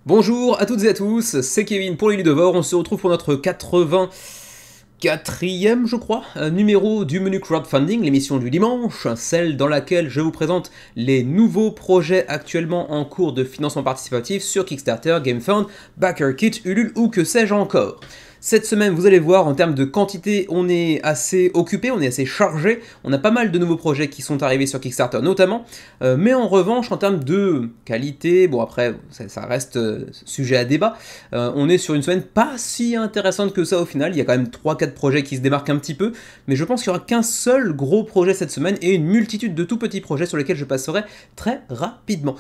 Bonjour à toutes et à tous, c'est Kevin pour les Ludovores, on se retrouve pour notre 84e, je crois, numéro du menu crowdfunding, l'émission du dimanche, celle dans laquelle je vous présente les nouveaux projets actuellement en cours de financement participatif sur Kickstarter, GameFound, BackerKit, Ulule ou que sais-je encore. Cette semaine, vous allez voir, en termes de quantité, on est assez occupé, on est assez chargé, on a pas mal de nouveaux projets qui sont arrivés sur Kickstarter notamment, mais en revanche, en termes de qualité, bon après, ça reste sujet à débat, on est sur une semaine pas si intéressante que ça au final, il y a quand même 3-4 projets qui se démarquent un petit peu, mais je pense qu'il n'y aura qu'un seul gros projet cette semaine et une multitude de tout petits projets sur lesquels je passerai très rapidement.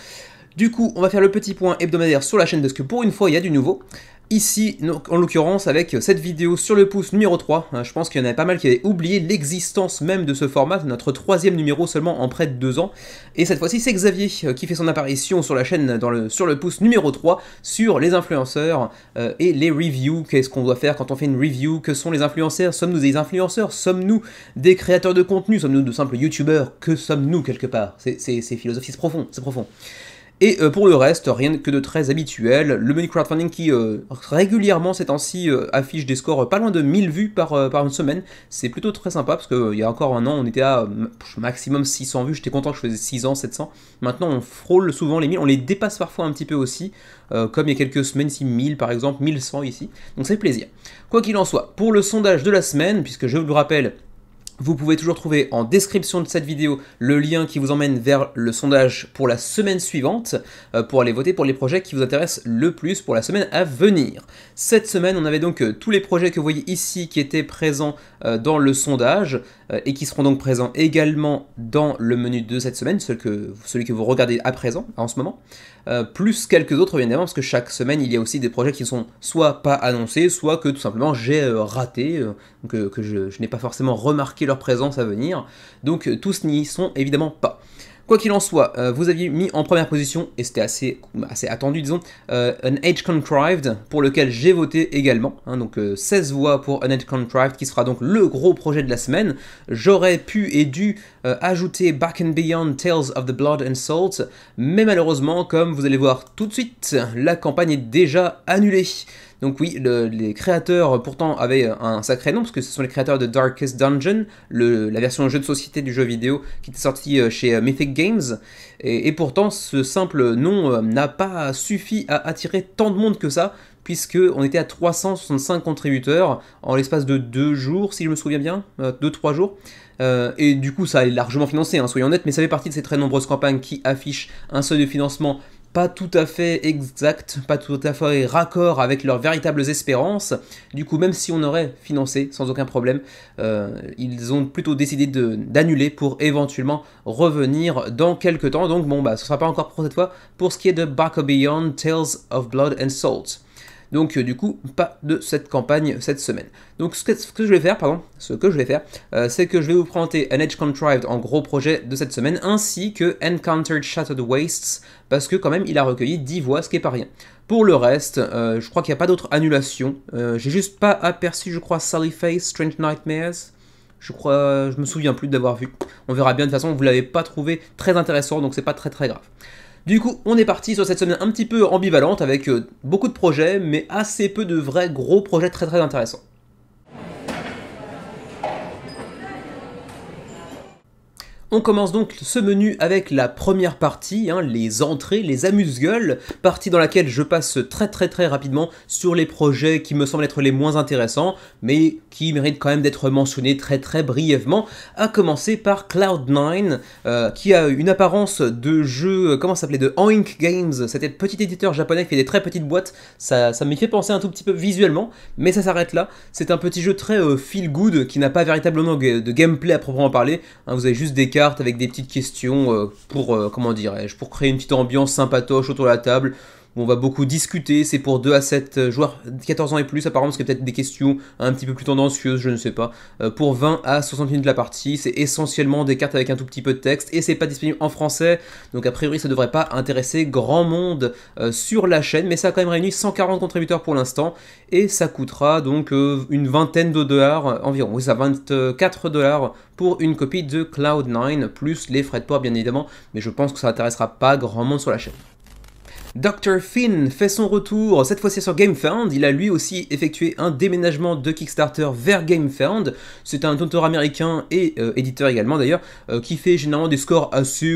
Du coup, on va faire le petit point hebdomadaire sur la chaîne parce que pour une fois, il y a du nouveau. Ici, en l'occurrence, avec cette vidéo sur le pouce numéro 3, je pense qu'il y en avait pas mal qui avaient oublié l'existence même de ce format, notre 3e numéro seulement en près de 2 ans. Et cette fois-ci, c'est Xavier qui fait son apparition sur la chaîne sur le pouce numéro 3 sur les influenceurs et les reviews. Qu'est-ce qu'on doit faire quand on fait une review? Que sont les influenceurs? Sommes-nous des influenceurs? Sommes-nous des créateurs de contenu? Sommes-nous de simples youtubeurs? Que sommes-nous quelque part? C'est philosophique, c'est profond, c'est profond. Et pour le reste, rien que de très habituel, le menu crowdfunding qui régulièrement ces temps-ci affiche des scores pas loin de 1000 vues par une semaine, c'est plutôt très sympa parce qu'il y a encore un an on était à maximum 600 vues, j'étais content que je faisais 600, 700, maintenant on frôle souvent les 1000, on les dépasse parfois un petit peu aussi, comme il y a quelques semaines, ici 1000 par exemple, 1100 ici, donc ça fait plaisir. Quoi qu'il en soit, pour le sondage de la semaine, puisque je vous le rappelle, vous pouvez toujours trouver en description de cette vidéo le lien qui vous emmène vers le sondage pour la semaine suivante pour aller voter pour les projets qui vous intéressent le plus pour la semaine à venir. Cette semaine, on avait donc tous les projets que vous voyez ici qui étaient présents dans le sondage et qui seront donc présents également dans le menu de cette semaine, celui que vous regardez à présent, en ce moment, plus quelques autres bien évidemment, parce que chaque semaine, il y a aussi des projets qui sont soit pas annoncés, soit que tout simplement j'ai raté, que je n'ai pas forcément remarqué leur présence à venir, donc tous n'y sont évidemment pas. Quoi qu'il en soit, vous aviez mis en première position, et c'était assez attendu disons, An Age Contrived, pour lequel j'ai voté également, donc 16 voix pour An Age Contrived, qui sera donc le gros projet de la semaine. J'aurais pu et dû ajouter Back and Beyond Tales of the Blood and Salt, mais malheureusement, comme vous allez voir tout de suite, la campagne est déjà annulée. Donc oui, les créateurs pourtant avaient un sacré nom, parce que ce sont les créateurs de Darkest Dungeon, la version jeu de société du jeu vidéo qui était sorti chez Mythic Games, et pourtant ce simple nom n'a pas suffi à attirer tant de monde que ça, puisqu'on était à 365 contributeurs en l'espace de 2 jours, si je me souviens bien, 2-3 jours. Et du coup ça est largement financé, soyons honnêtes, mais ça fait partie de ces très nombreuses campagnes qui affichent un seuil de financement pas tout à fait exact, pas tout à fait raccord avec leurs véritables espérances. Du coup, même si on aurait financé sans aucun problème, ils ont plutôt décidé d'annuler pour éventuellement revenir dans quelques temps. Donc bon, ce ne sera pas encore pour cette fois pour ce qui est de Back and Beyond Tales of Blood and Salt. Donc du coup, pas de cette campagne cette semaine. Donc ce que je vais faire, c'est que je vais vous présenter An Age Contrived en gros projet de cette semaine, ainsi que Encountered Shattered Wastes, parce que quand même il a recueilli 10 voix, ce qui est pas rien. Pour le reste, je crois qu'il n'y a pas d'autres annulations. J'ai juste pas aperçu, je crois, Sally Face, Strange Nightmares. Je me souviens plus d'avoir vu. On verra bien, de toute façon, vous l'avez pas trouvé très intéressant, donc c'est pas très grave. Du coup, on est parti sur cette semaine un petit peu ambivalente avec beaucoup de projets, mais assez peu de vrais gros projets très intéressants. On commence donc ce menu avec la première partie, les entrées, les amuse-gueules, partie dans laquelle je passe très rapidement sur les projets qui me semblent être les moins intéressants, mais qui méritent quand même d'être mentionnés très brièvement, à commencer par Cloud9, qui a une apparence de jeu, comment ça s'appelait, de Oink Games, c'était petit éditeur japonais qui fait des très petites boîtes, ça m'y fait penser un tout petit peu visuellement, mais ça s'arrête là, c'est un petit jeu très feel good, qui n'a pas véritablement de gameplay à proprement parler, vous avez juste des cartes avec des petites questions pour, comment dirais-je, pour créer une petite ambiance sympatoche autour de la table. On va beaucoup discuter, c'est pour 2 à 7 joueurs 14 ans et plus apparemment, parce qu'il y a peut-être des questions un petit peu plus tendancieuses, je ne sais pas. Pour 20 à 60 minutes de la partie, c'est essentiellement des cartes avec un tout petit peu de texte, et c'est pas disponible en français, donc a priori ça devrait pas intéresser grand monde sur la chaîne, mais ça a quand même réuni 140 contributeurs pour l'instant, et ça coûtera donc une vingtaine de dollars environ, oui ça 24 dollars pour une copie de Cloud9, plus les frais de port bien évidemment, mais je pense que ça n'intéressera pas grand monde sur la chaîne. Dr. Finn fait son retour, cette fois-ci sur GameFound. Il a lui aussi effectué un déménagement de Kickstarter vers GameFound. C'est un auteur américain et éditeur également d'ailleurs, qui fait généralement des scores assez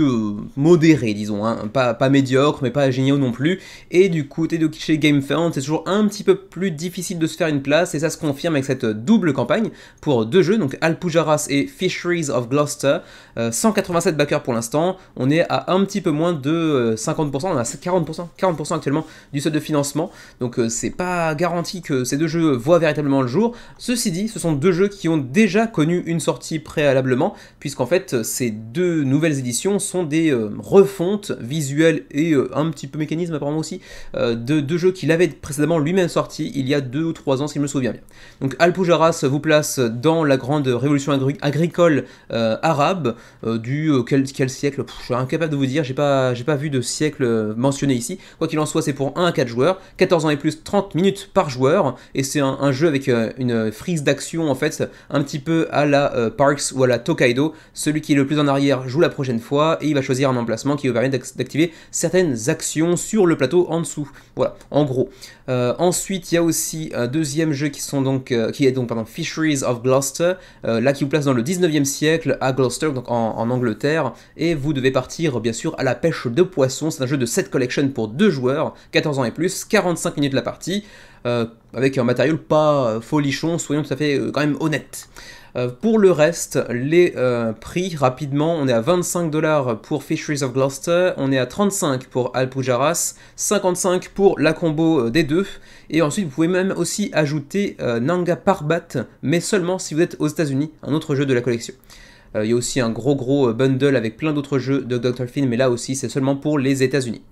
modérés, disons, hein. Pas médiocres, mais pas géniaux non plus. Et du côté de chez GameFound, c'est toujours un petit peu plus difficile de se faire une place, et ça se confirme avec cette double campagne pour 2 jeux, donc Alpujarras et Fisheries of Gloucester. 187 backers pour l'instant, on est à un petit peu moins de 50%, on a 40% actuellement du seuil de financement, donc c'est pas garanti que ces 2 jeux voient véritablement le jour. Ceci dit, ce sont 2 jeux qui ont déjà connu une sortie préalablement, puisqu'en fait ces 2 nouvelles éditions sont des refontes visuelles et un petit peu mécanisme apparemment aussi, de 2 jeux qu'il avait précédemment lui-même sortis il y a 2 ou 3 ans si je me souviens bien. Donc Alpujarras vous place dans la grande révolution agricole arabe du quel siècle, je suis incapable de vous dire, j'ai pas vu de siècle mentionné ici. Quoi qu'il en soit, c'est pour 1 à 4 joueurs, 14 ans et plus, 30 minutes par joueur, et c'est un jeu avec une frise d'action en fait, un petit peu à la Parks ou à la Tokaido. Celui qui est le plus en arrière joue la prochaine fois, et il va choisir un emplacement qui va permettre d'activer certaines actions sur le plateau en dessous. Voilà, en gros. Ensuite, il y a aussi un deuxième jeu qui est donc Fisheries of Gloucester, là qui vous place dans le 19e siècle à Gloucester, donc en Angleterre, et vous devez partir bien sûr à la pêche de poissons. C'est un jeu de set collection pour 2 joueurs, 14 ans et plus, 45 minutes la partie, avec un matériel pas folichon, soyons tout à fait quand même honnêtes. Pour le reste, les prix, rapidement, on est à 25$ pour Fisheries of Gloucester, on est à 35$ pour Alpujarras, 55$ pour la combo des 2, et ensuite vous pouvez même aussi ajouter Nanga Parbat, mais seulement si vous êtes aux États-Unis, un autre jeu de la collection. Il y a aussi un gros bundle avec plein d'autres jeux de Dr. Finn, mais là aussi c'est seulement pour les États-Unis.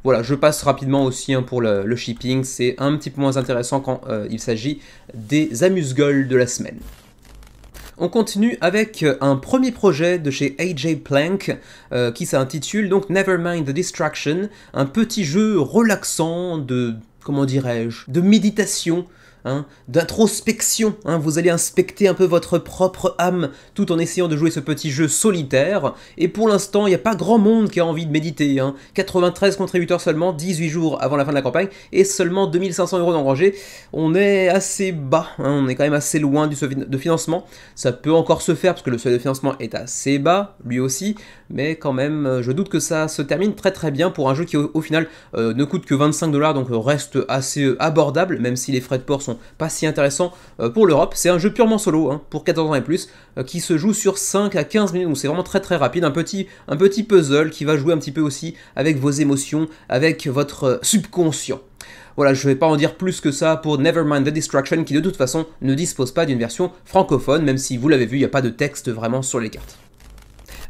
Voilà, je passe rapidement aussi pour le shipping, c'est un petit peu moins intéressant quand il s'agit des amuse-gueules de la semaine. On continue avec un premier projet de chez AJ Plank qui s'intitule donc Nevermind the Distraction, un petit jeu relaxant de, comment dirais-je, de méditation, d'introspection. Vous allez inspecter un peu votre propre âme tout en essayant de jouer ce petit jeu solitaire. Et pour l'instant, il n'y a pas grand monde qui a envie de méditer. 93 contributeurs seulement, 18 jours avant la fin de la campagne, et seulement 2500€ d'engrangés. On est assez bas, on est quand même assez loin du seuil de financement. Ça peut encore se faire parce que le seuil de financement est assez bas, lui aussi, mais quand même, je doute que ça se termine très bien pour un jeu qui au final ne coûte que 25$, donc reste assez abordable, même si les frais de port sont pas si intéressants pour l'Europe. C'est un jeu purement solo, pour 14 ans et plus, qui se joue sur 5 à 15 minutes, donc c'est vraiment très rapide, un petit puzzle qui va jouer un petit peu aussi avec vos émotions, avec votre subconscient. Voilà, je ne vais pas en dire plus que ça pour Nevermind the Distraction, qui de toute façon ne dispose pas d'une version francophone, même si vous l'avez vu, il n'y a pas de texte vraiment sur les cartes.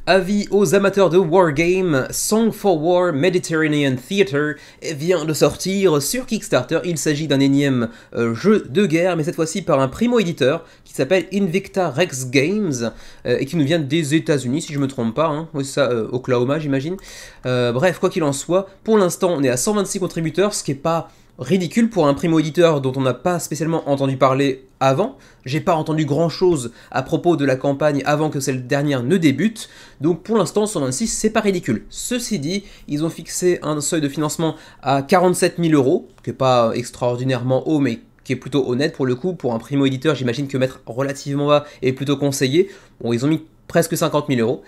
Avis aux amateurs de Wargame, Song for War Mediterranean Theater vient de sortir sur Kickstarter. Il s'agit d'un énième jeu de guerre, mais cette fois-ci par un primo-éditeur qui s'appelle Invicta Rex Games et qui nous vient des États-Unis, si je me trompe pas. Oui, c'est ça, Oklahoma, j'imagine. Bref, quoi qu'il en soit, pour l'instant, on est à 126 contributeurs, ce qui est pas ridicule pour un primo-éditeur dont on n'a pas spécialement entendu parler avant. J'ai pas entendu grand chose à propos de la campagne avant que cette dernière ne débute, donc pour l'instant 126 c'est pas ridicule. Ceci dit, ils ont fixé un seuil de financement à 47 000€, qui est pas extraordinairement haut mais qui est plutôt honnête pour le coup. Pour un primo-éditeur, j'imagine que mettre relativement bas est plutôt conseillé. Bon, ils ont mis presque 50 000€,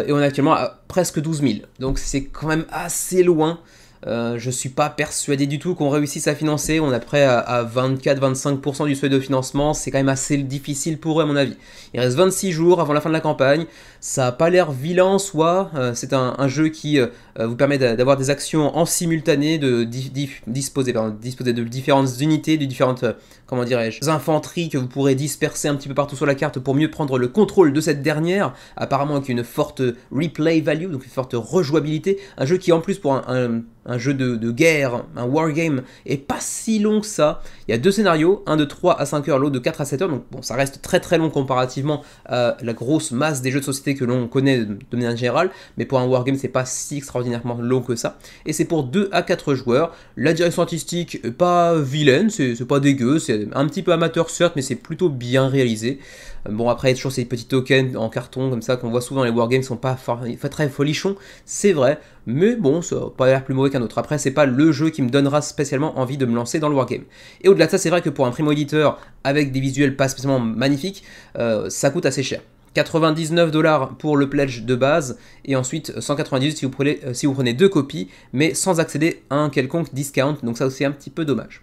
et on est actuellement à presque 12 000, donc c'est quand même assez loin. Je suis pas persuadé du tout qu'on réussisse à financer. On est prêt à 24-25% du seuil de financement. C'est quand même assez difficile pour eux à mon avis. Il reste 26 jours avant la fin de la campagne. Ça a pas l'air vilain en soi. C'est un jeu qui vous permet d'avoir des actions en simultané, de disposer de différentes unités, de différentes infanteries que vous pourrez disperser un petit peu partout sur la carte pour mieux prendre le contrôle de cette dernière. Apparemment avec une forte replay value, donc une forte rejouabilité. Un jeu qui en plus pour un jeu de guerre, un wargame, est pas si long que ça. Il y a 2 scénarios, un de 3 à 5 heures, l'autre de 4 à 7 heures, donc bon, ça reste très long comparativement à la grosse masse des jeux de société que l'on connaît de manière générale, mais pour un wargame c'est pas si extraordinaire extraordinairement long que ça, et c'est pour 2 à 4 joueurs. La direction artistique est pas vilaine, c'est pas dégueu, c'est un petit peu amateur certes, mais c'est plutôt bien réalisé. Bon, après, il y a toujours ces petits tokens en carton comme ça qu'on voit souvent dans les wargames, qui sont pas très folichons, c'est vrai, mais bon, ça n'a pas l'air plus mauvais qu'un autre. Après, c'est pas le jeu qui me donnera spécialement envie de me lancer dans le wargame. Et au-delà de ça, c'est vrai que pour un primo-éditeur avec des visuels pas spécialement magnifiques, ça coûte assez cher. 99$ pour le pledge de base, et ensuite 198 si vous prenez 2 copies, mais sans accéder à un quelconque discount, donc ça aussi un petit peu dommage.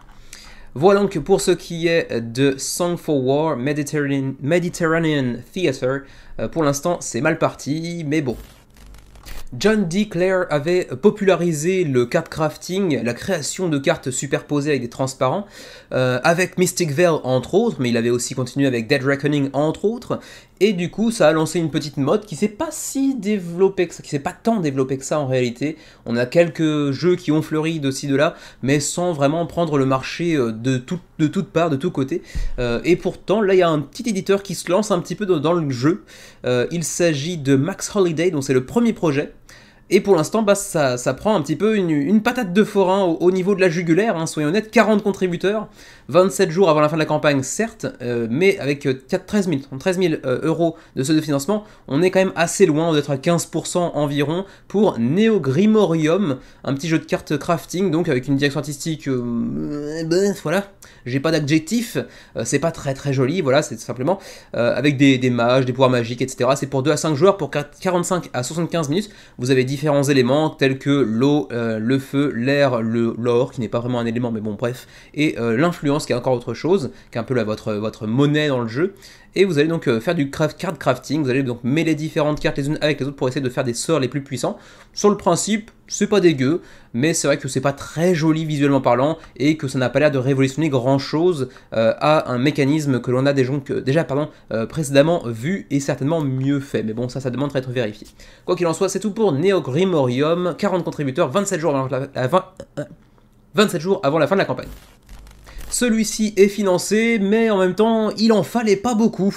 Voilà donc pour ce qui est de Song for War Mediterranean Theater. Pour l'instant, c'est mal parti, mais bon. John D. Clare avait popularisé le card crafting, la création de cartes superposées avec des transparents, avec Mystic Veil entre autres, mais il avait aussi continué avec Dead Reckoning entre autres, et du coup ça a lancé une petite mode qui s'est pas si développée que ça, qui s'est pas tant développée que ça en réalité. On a quelques jeux qui ont fleuri de ci de là, mais sans vraiment prendre le marché de toutes parts, de tous côtés. Et pourtant là il y a un petit éditeur qui se lance un petit peu dans le jeu. Il s'agit de Max Holiday, dont c'est le premier projet. Et pour l'instant, bah, ça prend un petit peu une patate de forain au niveau de la jugulaire, hein, soyons honnêtes, 40 contributeurs, 27 jours avant la fin de la campagne, certes, mais avec 13 000 euros de seuil de financement, on est quand même assez loin, on doit être à 15% environ pour Neo Grimorium, un petit jeu de cartes crafting, donc avec une direction artistique, voilà, j'ai pas d'adjectif, c'est pas très joli, voilà, c'est tout simplement, avec des mages, des pouvoirs magiques, etc. C'est pour 2 à 5 joueurs, pour 45 à 75 minutes, vous avez différents éléments tels que l'eau, le feu, l'air, l'or, qui n'est pas vraiment un élément, mais bon, bref, et l'influence, qui est encore autre chose, qui est un peu là, votre monnaie dans le jeu. Et vous allez donc faire du card crafting, vous allez donc mêler différentes cartes les unes avec les autres pour essayer de faire des sorts les plus puissants. Sur le principe, c'est pas dégueu, mais c'est vrai que c'est pas très joli visuellement parlant, et que ça n'a pas l'air de révolutionner grand chose à un mécanisme que l'on a déjà précédemment vu et certainement mieux fait. Mais bon, ça demande à être vérifié. Quoi qu'il en soit, c'est tout pour Neo Grimorium, 40 contributeurs, 27 jours avant la fin de la campagne. Celui-ci est financé, mais en même temps, il en fallait pas beaucoup.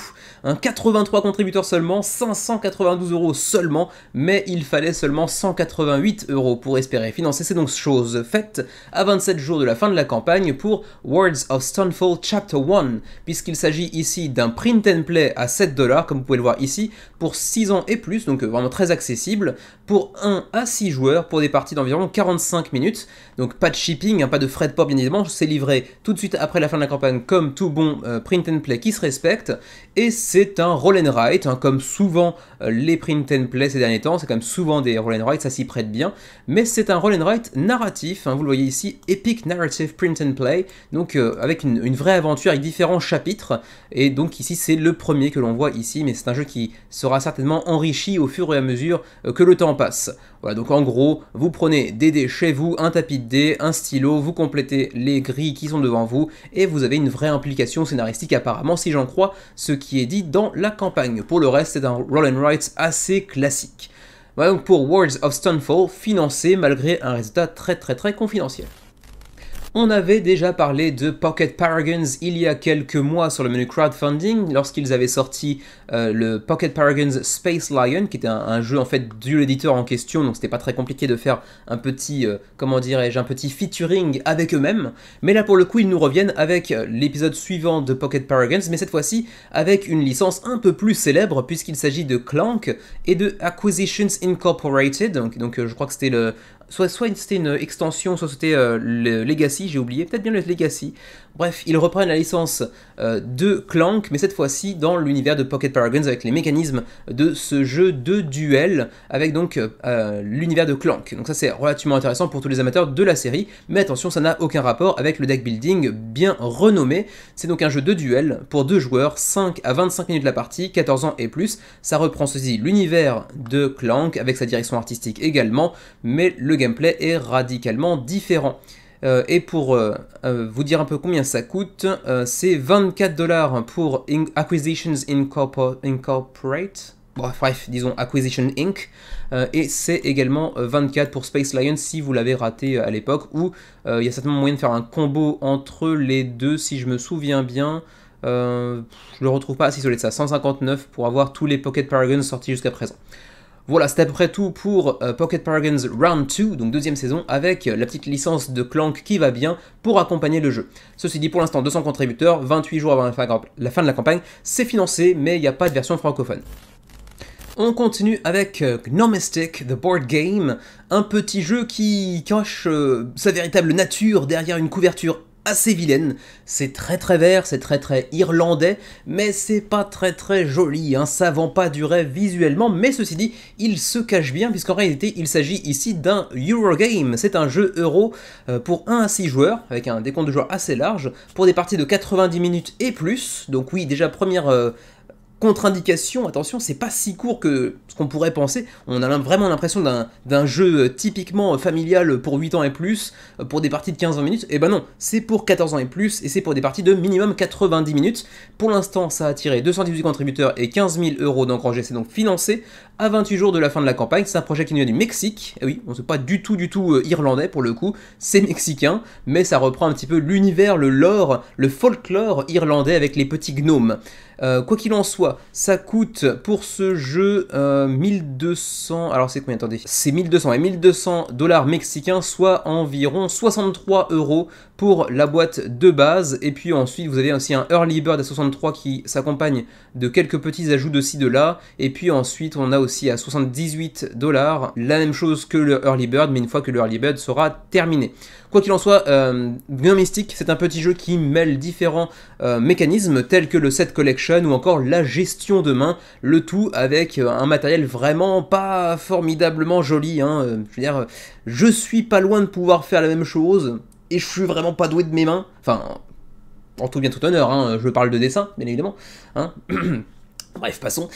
83 contributeurs seulement, 592 euros seulement, mais il fallait seulement 188 euros pour espérer financer. C'est donc chose faite à 27 jours de la fin de la campagne pour Words of Stonefall Chapter 1, puisqu'il s'agit ici d'un print and play à 7$, comme vous pouvez le voir ici, pour 6 ans et plus, donc vraiment très accessible, pour 1 à 6 joueurs, pour des parties d'environ 45 minutes. Donc pas de shipping, pas de frais de port bien évidemment, c'est livré tout de suite après la fin de la campagne comme tout bon print and play qui se respecte, et c'est un roll and write, comme souvent les print and play ces derniers temps, c'est quand même souvent des roll and write, ça s'y prête bien, mais c'est un roll and write narratif, vous le voyez ici, Epic Narrative Print and Play, donc avec une vraie aventure avec différents chapitres, et donc ici c'est le premier que l'on voit ici, mais c'est un jeu qui sera certainement enrichi au fur et à mesure que le temps passe. Voilà, donc en gros, vous prenez des dés chez vous, un tapis de dés, un stylo, vous complétez les grilles qui sont devant vous, et vous avez une vraie implication scénaristique apparemment, si j'en crois ce qui est dit dans la campagne. Pour le reste, c'est un roll and write assez classique. Voilà donc pour Words of Stonefall, financé malgré un résultat très confidentiel. On avait déjà parlé de Pocket Paragons il y a quelques mois sur le menu crowdfunding, lorsqu'ils avaient sorti le Pocket Paragons Space Lion, qui était un jeu en fait de l'éditeur en question, donc c'était pas très compliqué de faire un petit, comment dirais-je, un petit featuring avec eux-mêmes. Mais là pour le coup ils nous reviennent avec l'épisode suivant de Pocket Paragons, mais cette fois-ci avec une licence un peu plus célèbre, puisqu'il s'agit de Clank et de Acquisitions Incorporated, donc je crois que c'était soit c'était une extension, soit c'était le Legacy, j'ai oublié, peut-être bien le Legacy. Bref, ils reprennent la licence de Clank, mais cette fois-ci dans l'univers de Pocket Paragons, avec les mécanismes de ce jeu de duel, avec donc l'univers de Clank. Donc ça c'est relativement intéressant pour tous les amateurs de la série, mais attention, ça n'a aucun rapport avec le deck building bien renommé. C'est donc un jeu de duel pour 2 joueurs, 5 à 25 minutes la partie, 14 ans et plus. Ça reprend ceci l'univers de Clank, avec sa direction artistique également, mais le gameplay est radicalement différent. Et pour vous dire un peu combien ça coûte, c'est 24$ pour Acquisitions Incorporate, bref, disons Acquisition Inc. Et c'est également 24$ pour Space Lion si vous l'avez raté à l'époque, où il y a certainement moyen de faire un combo entre les deux si je me souviens bien. Je le retrouve pas, si ça doit être ça, 159 pour avoir tous les Pocket Paragons sortis jusqu'à présent. Voilà, c'était à peu près tout pour Pocket Paragons Round 2, donc deuxième saison, avec la petite licence de Clank qui va bien pour accompagner le jeu. Ceci dit, pour l'instant, 200 contributeurs, 28 jours avant la fin de la campagne, c'est financé, mais il n'y a pas de version francophone. On continue avec Gnomistic, The Board Game, un petit jeu qui cache sa véritable nature derrière une couverture assez vilaine. C'est très vert, c'est très irlandais, mais c'est pas très joli, hein. Ça vend pas du rêve visuellement, mais ceci dit, il se cache bien, puisqu'en réalité, il s'agit ici d'un Eurogame. C'est un jeu euro pour 1 à 6 joueurs, avec un décompte de joueurs assez large, pour des parties de 90 minutes et plus. Donc oui, déjà première contre-indication, attention, c'est pas si court que ce qu'on pourrait penser. On a vraiment l'impression d'un jeu typiquement familial pour 8 ans et plus, pour des parties de 15-20 minutes. Et ben non, c'est pour 14 ans et plus, et c'est pour des parties de minimum 90 minutes. Pour l'instant, ça a attiré 218 contributeurs et 15 000 € d'engrangés, c'est donc financé à 28 jours de la fin de la campagne. C'est un projet qui nous vient du Mexique. Et oui, on ne sait pas du tout irlandais pour le coup, c'est mexicain, mais ça reprend un petit peu l'univers, le lore, le folklore irlandais avec les petits gnomes. Quoi qu'il en soit, ça coûte pour ce jeu 1200... Alors c'est combien? Attendez. C'est 1200 et 1200 $ mexicains, soit environ 63 € pour la boîte de base. Et puis ensuite, vous avez aussi un Early Bird à 63 qui s'accompagne de quelques petits ajouts de ci, de là. Et puis ensuite, on a aussi à 78 $, la même chose que le Early Bird, mais une fois que le Early Bird sera terminé. Quoi qu'il en soit, Gnomistic, c'est un petit jeu qui mêle différents mécanismes tels que le set collection ou encore la gestion de main, le tout avec un matériel vraiment pas formidablement joli, hein. Je veux dire, je suis pas loin de pouvoir faire la même chose, et je suis vraiment pas doué de mes mains, enfin, en tout bien tout honneur, hein, je parle de dessin, bien évidemment, hein. Bref, passons.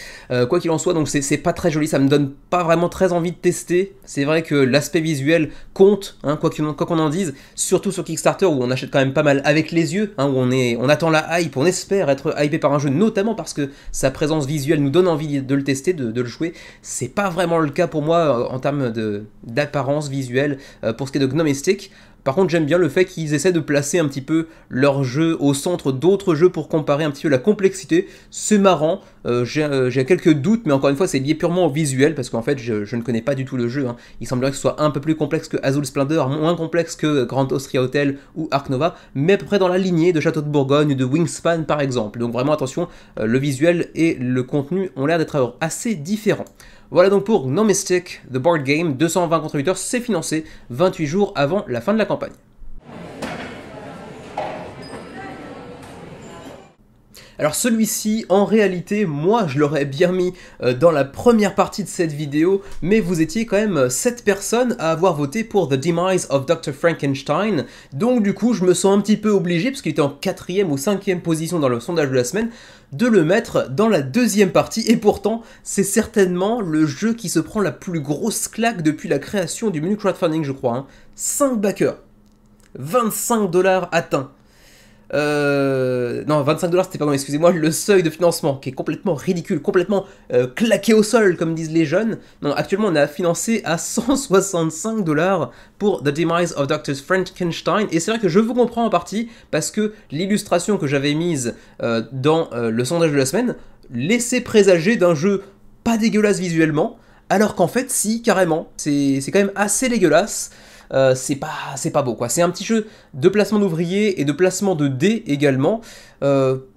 Quoi qu'il en soit, donc c'est pas très joli, ça me donne pas vraiment très envie de tester. C'est vrai que l'aspect visuel compte, hein, quoi qu'on en dise, surtout sur Kickstarter où on achète quand même pas mal avec les yeux, hein, où on attend la hype, on espère être hypé par un jeu, notamment parce que sa présence visuelle nous donne envie de le tester, de le jouer. C'est pas vraiment le cas pour moi en termes d'apparence visuelle pour ce qui est de Gnomistic. Par contre, j'aime bien le fait qu'ils essaient de placer un petit peu leur jeu au centre d'autres jeux pour comparer un petit peu la complexité. C'est marrant, j'ai quelques doutes, mais encore une fois, c'est lié purement au visuel, parce qu'en fait, je ne connais pas du tout le jeu, hein. Il semblerait que ce soit un peu plus complexe que Azul Splendor, moins complexe que Grand Austria Hotel ou Ark Nova, mais à peu près dans la lignée de Château de Bourgogne, de Wingspan par exemple. Donc vraiment, attention, le visuel et le contenu ont l'air d'être assez différents. Voilà donc pour Gnomistic, The Board Game, 220 contributeurs, c'est financé 28 jours avant la fin de la campagne. Alors celui-ci, en réalité, moi je l'aurais bien mis dans la première partie de cette vidéo, mais vous étiez quand même 7 personnes à avoir voté pour The Demise of Dr. Frankenstein, donc du coup je me sens un petit peu obligé, parce qu'il était en 4e ou 5e position dans le sondage de la semaine, de le mettre dans la deuxième partie, et pourtant c'est certainement le jeu qui se prend la plus grosse claque depuis la création du menu crowdfunding, je crois, hein. 5 backers, 25 $ atteints. Non, 25 $, c'était pas bon, excusez-moi, le seuil de financement qui est complètement ridicule, complètement claqué au sol, comme disent les jeunes. Non, actuellement, on a financé à 165 $ pour The Demise of Dr. Frankenstein, et c'est vrai que je vous comprends en partie, parce que l'illustration que j'avais mise dans le sondage de la semaine laissait présager d'un jeu pas dégueulasse visuellement, alors qu'en fait, si, carrément, c'est quand même assez dégueulasse. C'est pas beau quoi, c'est un petit jeu de placement d'ouvriers et de placement de dés également,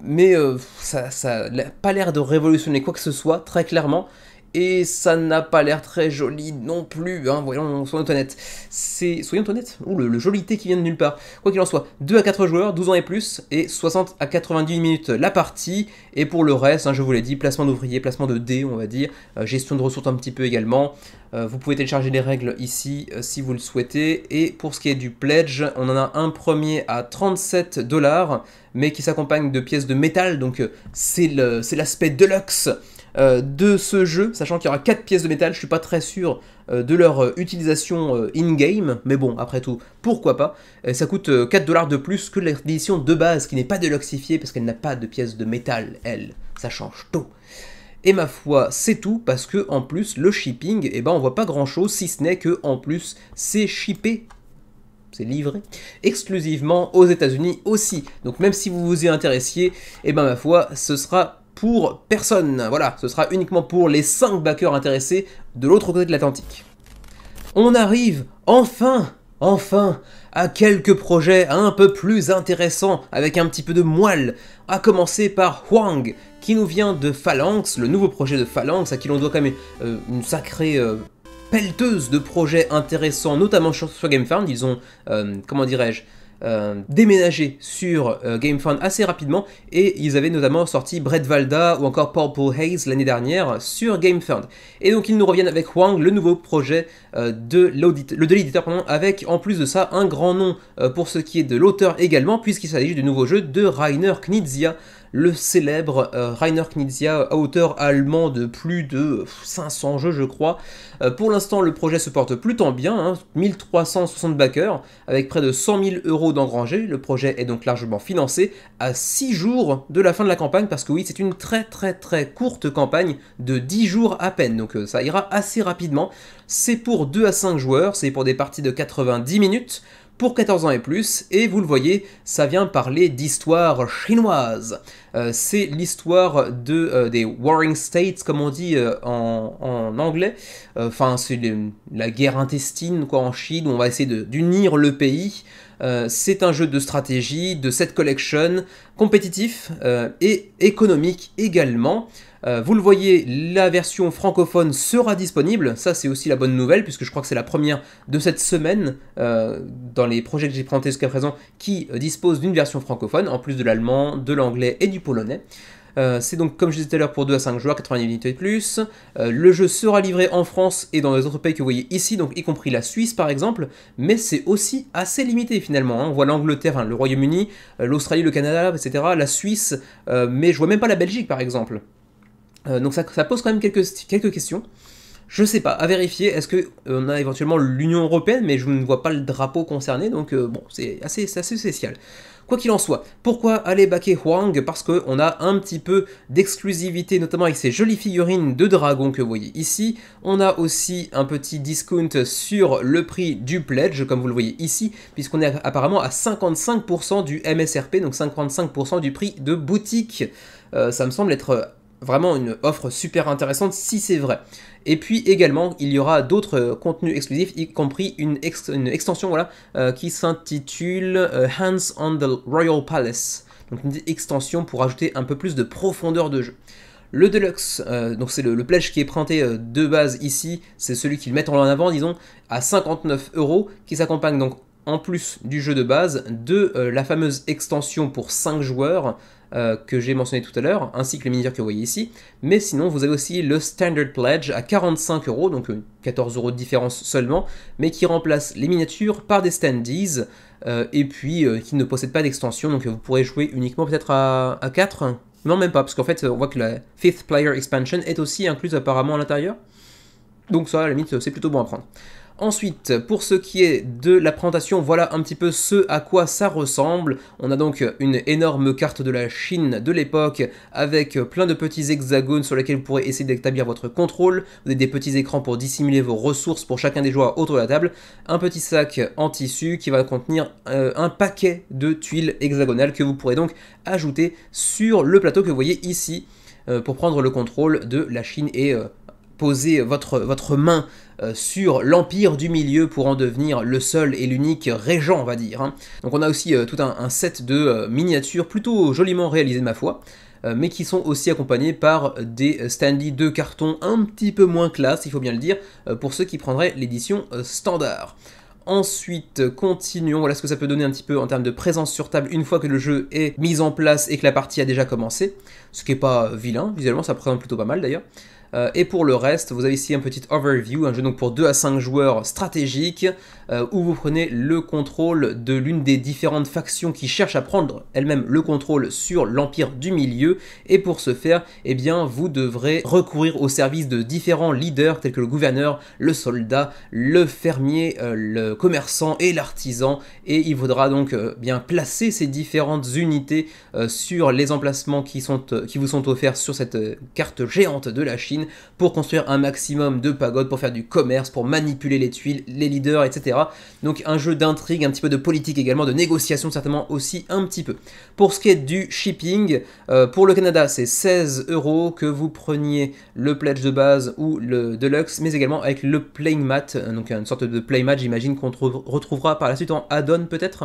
mais ça n'a pas l'air de révolutionner quoi que ce soit, très clairement, et ça n'a pas l'air très joli non plus, hein, voyons, soyons honnêtes. Soyons honnêtes, le joli thé qui vient de nulle part. Quoi qu'il en soit, 2 à 4 joueurs, 12 ans et plus, et 60 à 90 minutes la partie, et pour le reste, hein, je vous l'ai dit, placement d'ouvriers, placement de dés, on va dire, gestion de ressources un petit peu également. Vous pouvez télécharger les règles ici si vous le souhaitez, et pour ce qui est du pledge, on en a un premier à 37 $, mais qui s'accompagne de pièces de métal, donc c'est l'aspect deluxe de ce jeu, sachant qu'il y aura 4 pièces de métal. Je suis pas très sûr de leur utilisation in-game, mais bon, après tout, pourquoi pas. Ça coûte 4 $ de plus que l'édition de base, qui n'est pas deluxifiée, parce qu'elle n'a pas de pièces de métal, elle. Ça change tout. Et ma foi, c'est tout, parce que en plus, le shipping, eh ben, on voit pas grand chose, si ce n'est que en plus, c'est shippé, c'est livré exclusivement aux États-Unis aussi. Donc même si vous vous y intéressiez, eh ben ma foi, ce sera pour personne. Voilà, ce sera uniquement pour les 5 backers intéressés de l'autre côté de l'Atlantique. On arrive enfin à quelques projets un peu plus intéressants avec un petit peu de moelle, à commencer par Hwang, qui nous vient de Phalanx, le nouveau projet de Phalanx, à qui l'on doit quand même une sacrée pelleteuse de projets intéressants, notamment sur GameFound. Ils ont, comment dirais-je, déménagé sur GameFound assez rapidement, et ils avaient notamment sorti Bredvalda ou encore Purple Haze l'année dernière sur GameFound. Et donc ils nous reviennent avec Hwang, le nouveau projet de l'éditeur, avec en plus de ça un grand nom pour ce qui est de l'auteur également, puisqu'il s'agit du nouveau jeu de Rainer Knizia, le célèbre Rainer Knizia, auteur allemand de plus de 500 jeux je crois. Pour l'instant le projet se porte plutôt bien, hein, 1360 backers, avec près de 100 000 € d'engrangés. Le projet est donc largement financé à 6 jours de la fin de la campagne, parce que oui, c'est une très courte campagne de 10 jours à peine, donc ça ira assez rapidement. C'est pour 2 à 5 joueurs, c'est pour des parties de 90 minutes, pour 14 ans et plus, et vous le voyez, ça vient parler d'histoire chinoise. C'est l'histoire des Warring States, comme on dit en anglais. Enfin, c'est la guerre intestine quoi, en Chine, où on va essayer d'unir le pays. C'est un jeu de stratégie, de set collection, compétitif et économique également. Vous le voyez, la version francophone sera disponible, ça c'est aussi la bonne nouvelle, puisque je crois que c'est la première de cette semaine dans les projets que j'ai présentés jusqu'à présent qui disposent d'une version francophone, en plus de l'allemand, de l'anglais et du polonais. C'est donc, comme je disais tout à l'heure, pour 2 à 5 joueurs, 90 minutes et plus. Le jeu sera livré en France et dans les autres pays que vous voyez ici, donc y compris la Suisse par exemple, mais c'est aussi assez limité finalement. Hein. On voit l'Angleterre, hein, le Royaume-Uni, l'Australie, le Canada, etc., la Suisse, mais je vois même pas la Belgique par exemple. Donc ça pose quand même quelques questions. Je sais pas, à vérifier, est-ce qu'on a éventuellement l'Union Européenne, mais je ne vois pas le drapeau concerné, donc bon, c'est assez spécial. Quoi qu'il en soit, pourquoi aller backer Hwang? Parce qu'on a un petit peu d'exclusivité, notamment avec ces jolies figurines de dragons que vous voyez ici. On a aussi un petit discount sur le prix du pledge, comme vous le voyez ici, puisqu'on est apparemment à 55% du MSRP, donc 55% du prix de boutique. Ça me semble être vraiment une offre super intéressante si c'est vrai. Et puis également, il y aura d'autres contenus exclusifs, y compris une extension voilà, qui s'intitule Hands on the Royal Palace. Donc une extension pour ajouter un peu plus de profondeur de jeu. Le Deluxe, donc c'est le pledge qui est présenté de base ici, c'est celui qu'ils mettent en avant, disons, à 59 €, qui s'accompagne donc en plus du jeu de base de la fameuse extension pour 5 joueurs, que j'ai mentionné tout à l'heure, ainsi que les miniatures que vous voyez ici, mais sinon vous avez aussi le Standard Pledge à 45 €, donc 14 € de différence seulement, mais qui remplace les miniatures par des standees, et puis qui ne possède pas d'extension, donc vous pourrez jouer uniquement peut-être à 4, non même pas, parce qu'en fait on voit que la 5th Player Expansion est aussi incluse apparemment à l'intérieur, donc ça à la limite c'est plutôt bon à prendre. Ensuite, pour ce qui est de la présentation, voilà un petit peu ce à quoi ça ressemble. On a donc une énorme carte de la Chine de l'époque avec plein de petits hexagones sur lesquels vous pourrez essayer d'établir votre contrôle. Vous avez des petits écrans pour dissimuler vos ressources pour chacun des joueurs autour de la table. Un petit sac en tissu qui va contenir un paquet de tuiles hexagonales que vous pourrez donc ajouter sur le plateau que vous voyez ici pour prendre le contrôle de la Chine et poser votre main sur l'Empire du Milieu pour en devenir le seul et l'unique régent, on va dire. Hein. Donc on a aussi tout un set de miniatures plutôt joliment réalisées, ma foi, mais qui sont aussi accompagnés par des standees de carton un petit peu moins classe, il faut bien le dire, pour ceux qui prendraient l'édition standard. Ensuite, continuons, voilà ce que ça peut donner un petit peu en termes de présence sur table une fois que le jeu est mis en place et que la partie a déjà commencé, ce qui n'est pas vilain, visuellement ça présente plutôt pas mal d'ailleurs. Et pour le reste, vous avez ici un petit overview, un jeu donc pour 2 à 5 joueurs stratégique, où vous prenez le contrôle de l'une des différentes factions qui cherchent à prendre elle-même le contrôle sur l'Empire du Milieu, et pour ce faire, eh bien, vous devrez recourir au service de différents leaders tels que le gouverneur, le soldat, le fermier, le commerçant et l'artisan, et il faudra donc bien placer ces différentes unités sur les emplacements qui vous sont offerts sur cette carte géante de la Chine, machine pour construire un maximum de pagodes, pour faire du commerce, pour manipuler les tuiles, les leaders, etc. Donc un jeu d'intrigue, un petit peu de politique également, de négociation certainement aussi un petit peu. Pour ce qui est du shipping, pour le Canada c'est 16 €, que vous preniez le pledge de base ou le deluxe, mais également avec le playing mat, donc une sorte de playmat, j'imagine qu'on retrouvera par la suite en add-on peut-être.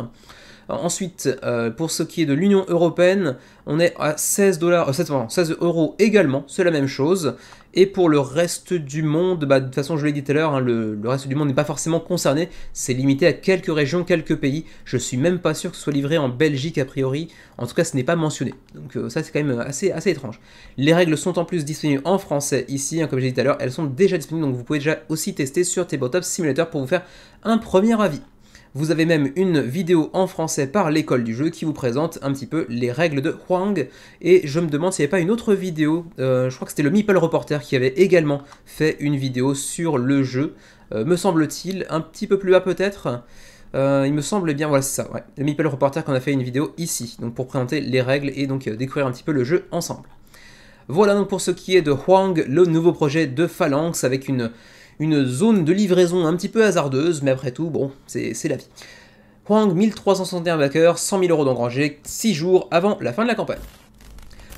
Ensuite, pour ce qui est de l'Union Européenne, on est à 16 € également, c'est la même chose. Et pour le reste du monde, de toute façon je l'ai dit tout à l'heure, hein, le reste du monde n'est pas forcément concerné, c'est limité à quelques régions, quelques pays. Je suis même pas sûr que ce soit livré en Belgique a priori, en tout cas ce n'est pas mentionné. Donc ça c'est quand même assez étrange. Les règles sont en plus disponibles en français ici, hein, comme j'ai dit tout à l'heure, elles sont déjà disponibles, donc vous pouvez déjà aussi tester sur Tabletop Simulator pour vous faire un premier avis. Vous avez même une vidéo en français par l'école du jeu qui vous présente un petit peu les règles de Hwang. Et je me demande s'il n'y avait pas une autre vidéo, je crois que c'était le Meeple Reporter qui avait également fait une vidéo sur le jeu, me semble-t-il, un petit peu plus bas peut-être. Il me semble bien, voilà c'est ça, ouais. Le Meeple Reporter qu'on a fait une vidéo ici, donc pour présenter les règles et donc découvrir un petit peu le jeu ensemble. Voilà donc pour ce qui est de Hwang, le nouveau projet de Phalanx avec une zone de livraison un petit peu hasardeuse, mais après tout, bon, c'est la vie. Hwang, 1361 backers, 100 000 € d'engrangés, 6 jours avant la fin de la campagne.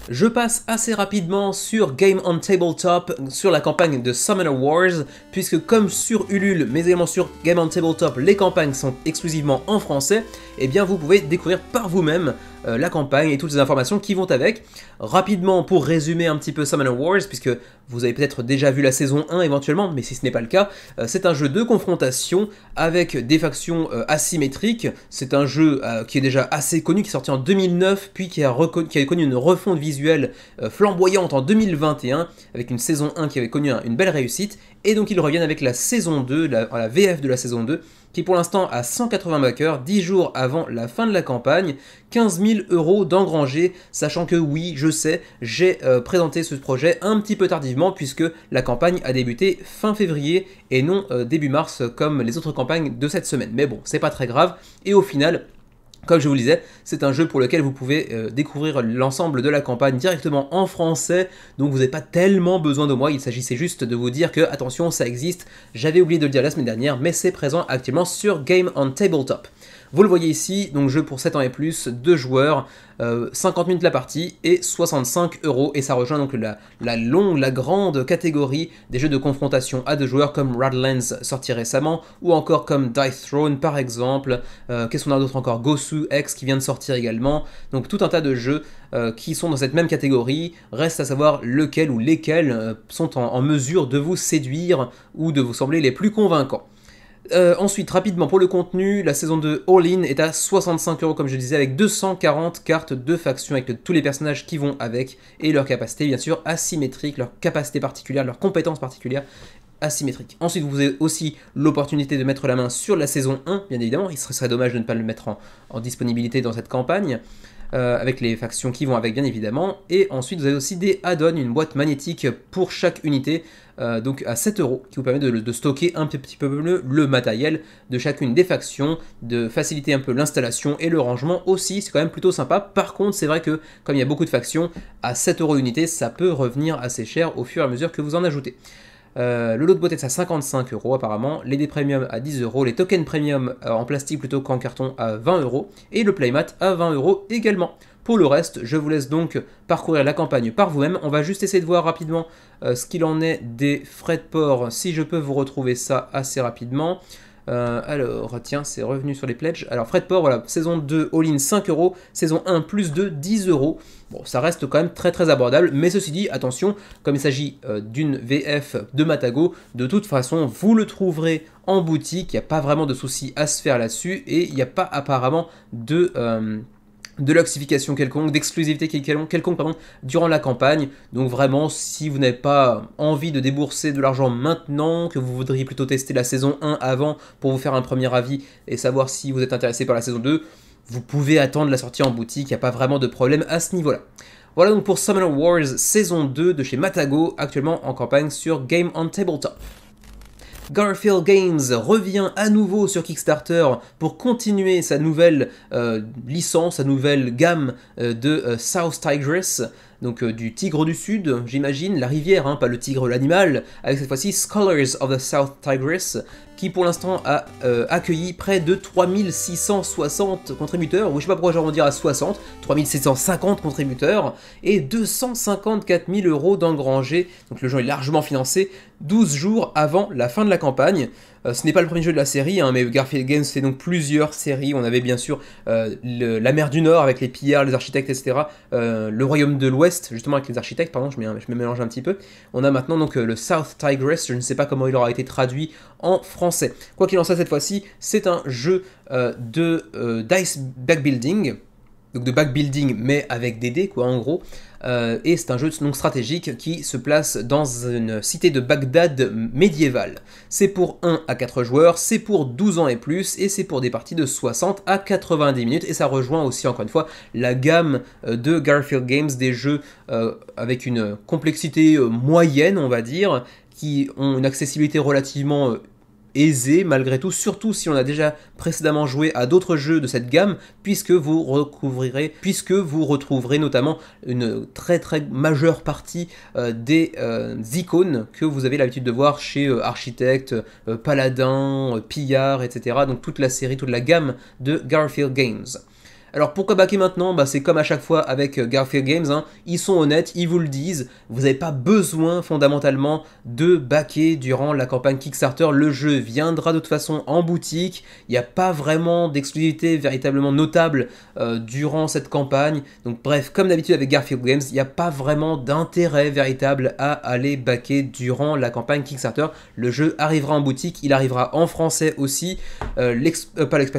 Je passe assez rapidement sur Game on Tabletop, sur la campagne de Summoner Wars, puisque comme sur Ulule, mais également sur Game on Tabletop, les campagnes sont exclusivement en français, et bien vous pouvez découvrir par vous-même la campagne et toutes les informations qui vont avec. Rapidement, pour résumer un petit peu Summoner Wars, puisque vous avez peut-être déjà vu la saison 1 éventuellement, mais si ce n'est pas le cas, c'est un jeu de confrontation avec des factions asymétriques. C'est un jeu qui est déjà assez connu, qui est sorti en 2009, puis qui a connu une refonte visuelle flamboyante en 2021, avec une saison 1 qui avait connu une belle réussite, et donc ils reviennent avec la saison 2, la VF de la saison 2, qui pour l'instant a 180 backers, 10 jours avant la fin de la campagne, 15 000 € d'engrangés, sachant que oui, je sais, j'ai présenté ce projet un petit peu tardivement, puisque la campagne a débuté fin février et non début mars comme les autres campagnes de cette semaine. Mais bon, c'est pas très grave, et au final, comme je vous le disais, c'est un jeu pour lequel vous pouvez découvrir l'ensemble de la campagne directement en français, donc vous n'avez pas tellement besoin de moi, il s'agissait juste de vous dire que, attention, ça existe, j'avais oublié de le dire la semaine dernière, mais c'est présent actuellement sur Game on Tabletop. Vous le voyez ici, donc jeu pour 7 ans et plus, 2 joueurs, 50 minutes la partie et 65 €, et ça rejoint donc la grande catégorie des jeux de confrontation à 2 joueurs comme Radlands sorti récemment, ou encore comme Dice Throne par exemple, qu'est-ce qu'on a d'autre encore, Gosu X qui vient de sortir également, donc tout un tas de jeux qui sont dans cette même catégorie, reste à savoir lequel ou lesquels sont en mesure de vous séduire ou de vous sembler les plus convaincants. Ensuite, rapidement, pour le contenu, la saison 2 All-In est à 65 € comme je disais, avec 240 cartes de faction avec tous les personnages qui vont avec, et leurs capacités bien sûr asymétriques, leurs capacités particulières, leurs compétences particulières asymétriques. Ensuite, vous avez aussi l'opportunité de mettre la main sur la saison 1, bien évidemment, il serait dommage de ne pas le mettre en disponibilité dans cette campagne, avec les factions qui vont avec bien évidemment, et ensuite vous avez aussi des add-ons, une boîte magnétique pour chaque unité, donc à 7 € qui vous permet de stocker un petit peu le matériel de chacune des factions, de faciliter un peu l'installation et le rangement aussi, c'est quand même plutôt sympa. Par contre, c'est vrai que comme il y a beaucoup de factions, à 7 € l'unité, ça peut revenir assez cher au fur et à mesure que vous en ajoutez. Le lot de boîte est à 55 € apparemment, les dés premium à 10 €, les tokens premium en plastique plutôt qu'en carton à 20 € et le playmat à 20 € également. Pour le reste, je vous laisse donc parcourir la campagne par vous-même. On va juste essayer de voir rapidement ce qu'il en est des frais de port, si je peux vous retrouver ça assez rapidement. Alors, tiens, c'est revenu sur les pledges. Alors, frais de port, voilà, saison 2 all-in 5 €, saison 1 plus 2, 10 €. Bon, ça reste quand même très abordable, mais ceci dit, attention, comme il s'agit d'une VF de Matago, de toute façon, vous le trouverez en boutique, il n'y a pas vraiment de souci à se faire là-dessus, et il n'y a pas apparemment de luxification quelconque, d'exclusivité quelconque durant la campagne. Donc vraiment, si vous n'avez pas envie de débourser de l'argent maintenant, que vous voudriez plutôt tester la saison 1 avant pour vous faire un premier avis et savoir si vous êtes intéressé par la saison 2, vous pouvez attendre la sortie en boutique, il n'y a pas vraiment de problème à ce niveau-là. Voilà donc pour Summoner Wars saison 2 de chez Matago, actuellement en campagne sur Game on Tabletop. Garphill Games revient à nouveau sur Kickstarter pour continuer sa nouvelle licence, sa nouvelle gamme de South Tigris. donc du Tigre du Sud, j'imagine, la rivière, hein, pas le tigre l'animal, avec cette fois-ci Scholars of the South Tigris, qui pour l'instant a accueilli près de 3660 contributeurs, ou je sais pas pourquoi j'en dire à 60, 3650 contributeurs, et 254 000 € d'engrangés, donc le jeu est largement financé, 12 jours avant la fin de la campagne. Ce n'est pas le premier jeu de la série, hein, mais Garphill Games fait donc plusieurs séries. On avait bien sûr la mer du Nord avec les pillards, les architectes, etc. Le royaume de l'Ouest, justement avec les architectes, pardon, je me mélange un petit peu. On a maintenant donc le South Tigris, je ne sais pas comment il aura été traduit en français. Quoi qu'il en soit, cette fois-ci, c'est un jeu de dice backbuilding, donc de backbuilding mais avec des dés, quoi, en gros. Et c'est un jeu donc stratégique qui se place dans une cité de Bagdad médiévale. C'est pour 1 à 4 joueurs, c'est pour 12 ans et plus, et c'est pour des parties de 60 à 90 minutes, et ça rejoint aussi encore une fois la gamme de Garphill Games, des jeux avec une complexité moyenne, on va dire, qui ont une accessibilité relativement aisé malgré tout, surtout si on a déjà précédemment joué à d'autres jeux de cette gamme, puisque vous retrouverez notamment une très majeure partie des icônes que vous avez l'habitude de voir chez Architect, Paladin, Pillard, etc. Donc toute la série, toute la gamme de Garphill Games. Alors pourquoi backer maintenant? C'est comme à chaque fois avec Garphill Games, hein. Ils sont honnêtes, ils vous le disent, vous n'avez pas besoin fondamentalement de backer durant la campagne Kickstarter, le jeu viendra de toute façon en boutique, il n'y a pas vraiment d'exclusivité véritablement notable durant cette campagne, donc bref, comme d'habitude avec Garphill Games, il n'y a pas vraiment d'intérêt véritable à aller backer durant la campagne Kickstarter, le jeu arrivera en boutique, il arrivera en français aussi, Crash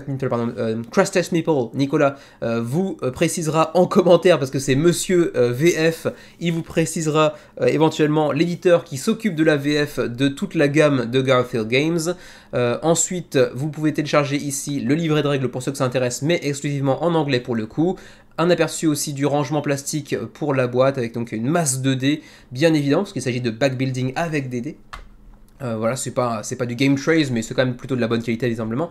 Test Meeple, Nicolas, vous précisera en commentaire, parce que c'est monsieur VF, il vous précisera éventuellement l'éditeur qui s'occupe de la VF de toute la gamme de Garphill Games. Ensuite, vous pouvez télécharger ici le livret de règles pour ceux que ça intéresse, mais exclusivement en anglais pour le coup. Un aperçu aussi du rangement plastique pour la boîte, avec donc une masse de dés, bien évidemment, parce qu'il s'agit de backbuilding avec des dés. Voilà, c'est pas du game trace, mais c'est quand même plutôt de la bonne qualité visiblement,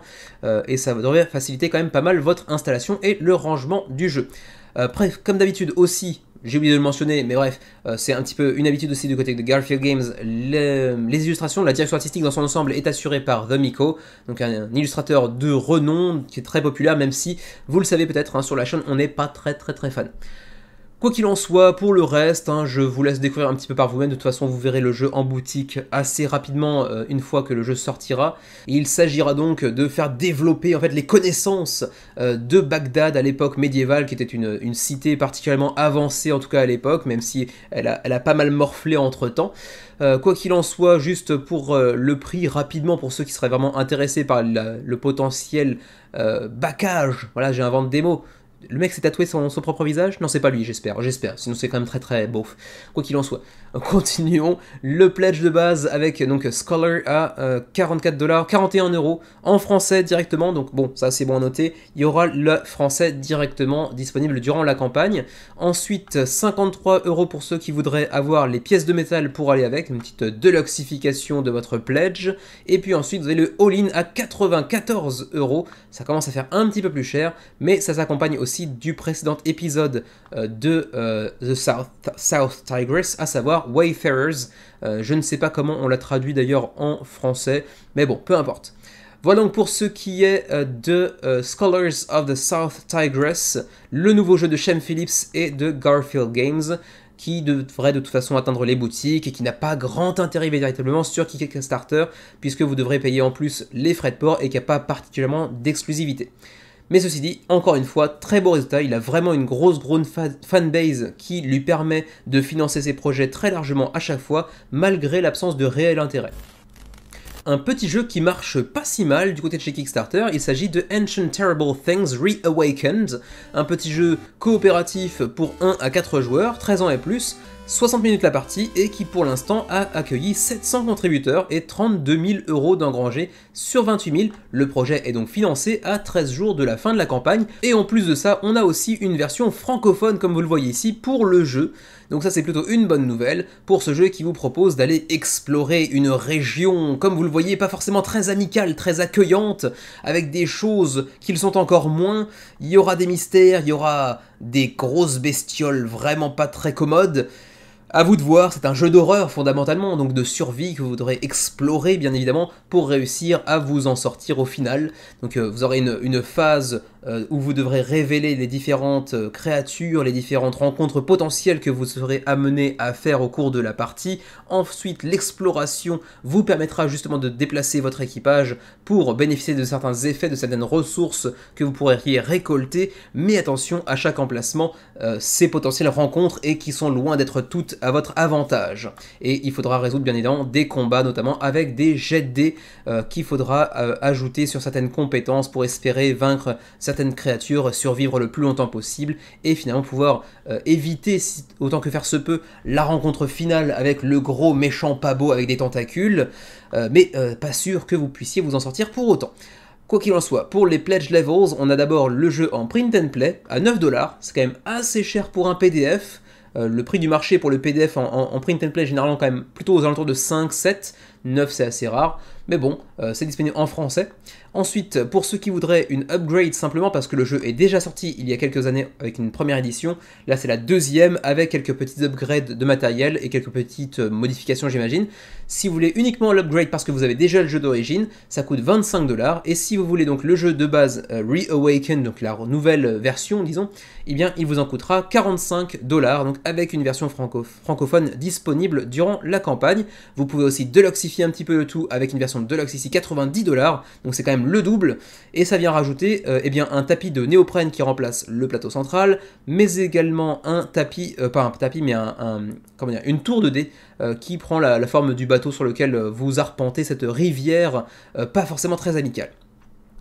et ça devrait faciliter quand même pas mal votre installation et le rangement du jeu. Bref, comme d'habitude aussi, j'ai oublié de le mentionner, mais bref, c'est un petit peu une habitude aussi du côté de Garphill Games, les illustrations, la direction artistique dans son ensemble est assurée par The Miko, donc un illustrateur de renom qui est très populaire, même si, vous le savez peut-être, hein, sur la chaîne, on n'est pas très fan. Quoi qu'il en soit, pour le reste, hein, je vous laisse découvrir un petit peu par vous-même. De toute façon, vous verrez le jeu en boutique assez rapidement une fois que le jeu sortira. Et il s'agira donc de faire développer en fait les connaissances de Bagdad à l'époque médiévale, qui était une cité particulièrement avancée en tout cas à l'époque, même si elle a pas mal morflé entre-temps. Quoi qu'il en soit, juste pour le prix rapidement, pour ceux qui seraient vraiment intéressés par le potentiel backage, voilà, j'ai inventé des mots. Le mec s'est tatoué son propre visage? Non, c'est pas lui, j'espère, sinon c'est quand même très beauf. Quoi qu'il en soit, continuons. Le pledge de base avec donc Scholar à 44 $, 41 € en français directement, donc bon, ça c'est bon à noter. Il y aura le français directement disponible durant la campagne. Ensuite, 53 € pour ceux qui voudraient avoir les pièces de métal pour aller avec, une petite deluxification de votre pledge. Et puis ensuite, vous avez le all-in à 94 €. Ça commence à faire un petit peu plus cher, mais ça s'accompagne aussi du précédent épisode de The South Tigris, à savoir Wayfarers. Je ne sais pas comment on l'a traduit d'ailleurs en français, mais bon, peu importe. Voilà donc pour ce qui est de Scholars of the South Tigris, le nouveau jeu de Shem Phillips et de Garphill Games, qui devrait de toute façon atteindre les boutiques et qui n'a pas grand intérêt véritablement sur Kickstarter, puisque vous devrez payer en plus les frais de port et qu'il n'y a pas particulièrement d'exclusivité. Mais ceci dit, encore une fois, très beau résultat, il a vraiment une grosse fanbase qui lui permet de financer ses projets très largement à chaque fois, malgré l'absence de réel intérêt. Un petit jeu qui marche pas si mal du côté de chez Kickstarter, il s'agit de Ancient Terrible Things Reawakened, un petit jeu coopératif pour 1 à 4 joueurs, 13 ans et plus, 60 minutes la partie, et qui pour l'instant a accueilli 700 contributeurs et 32 000 € d'engrangés sur 28 000. Le projet est donc financé à 13 jours de la fin de la campagne, et en plus de ça, on a aussi une version francophone, comme vous le voyez ici, pour le jeu. Donc ça c'est plutôt une bonne nouvelle pour ce jeu qui vous propose d'aller explorer une région, comme vous le voyez, pas forcément très amicale, très accueillante, avec des choses qui le sont encore moins. Il y aura des mystères, il y aura des grosses bestioles vraiment pas très commodes. À vous de voir, c'est un jeu d'horreur fondamentalement, donc de survie que vous devrez explorer bien évidemment pour réussir à vous en sortir au final. Donc vous aurez une phase où vous devrez révéler les différentes créatures, les différentes rencontres potentielles que vous serez amené à faire au cours de la partie. Ensuite, l'exploration vous permettra justement de déplacer votre équipage pour bénéficier de certains effets, de certaines ressources que vous pourriez récolter. Mais attention, à chaque emplacement, ces potentielles rencontres et qui sont loin d'être toutes à votre avantage. Et il faudra résoudre bien évidemment des combats, notamment avec des jets de dés qu'il faudra ajouter sur certaines compétences pour espérer vaincre certaines créatures, survivre le plus longtemps possible et finalement pouvoir éviter autant que faire se peut la rencontre finale avec le gros méchant pas beau avec des tentacules, mais pas sûr que vous puissiez vous en sortir pour autant. Quoi qu'il en soit, pour les Pledge Levels, on a d'abord le jeu en print and play à 9$, c'est quand même assez cher pour un PDF. Le prix du marché pour le PDF en print and play généralement quand même plutôt aux alentours de 5, 7, 9 c'est assez rare, mais bon, c'est disponible en français. Ensuite, pour ceux qui voudraient une upgrade simplement parce que le jeu est déjà sorti il y a quelques années avec une première édition, là c'est la deuxième avec quelques petits upgrades de matériel et quelques petites modifications j'imagine. Si vous voulez uniquement l'upgrade parce que vous avez déjà le jeu d'origine, ça coûte 25$, et si vous voulez donc le jeu de base Reawaken, donc la nouvelle version disons, eh bien il vous en coûtera 45$, donc avec une version francophone disponible durant la campagne. Vous pouvez aussi deluxifier un petit peu le tout avec une version Deluxe ici 90$, donc c'est quand même le double, et ça vient rajouter eh bien, un tapis de néoprène qui remplace le plateau central, mais également un tapis, pas un tapis, mais comment dire, une tour de dés qui prend la forme du bateau sur lequel vous arpentez cette rivière pas forcément très amicale.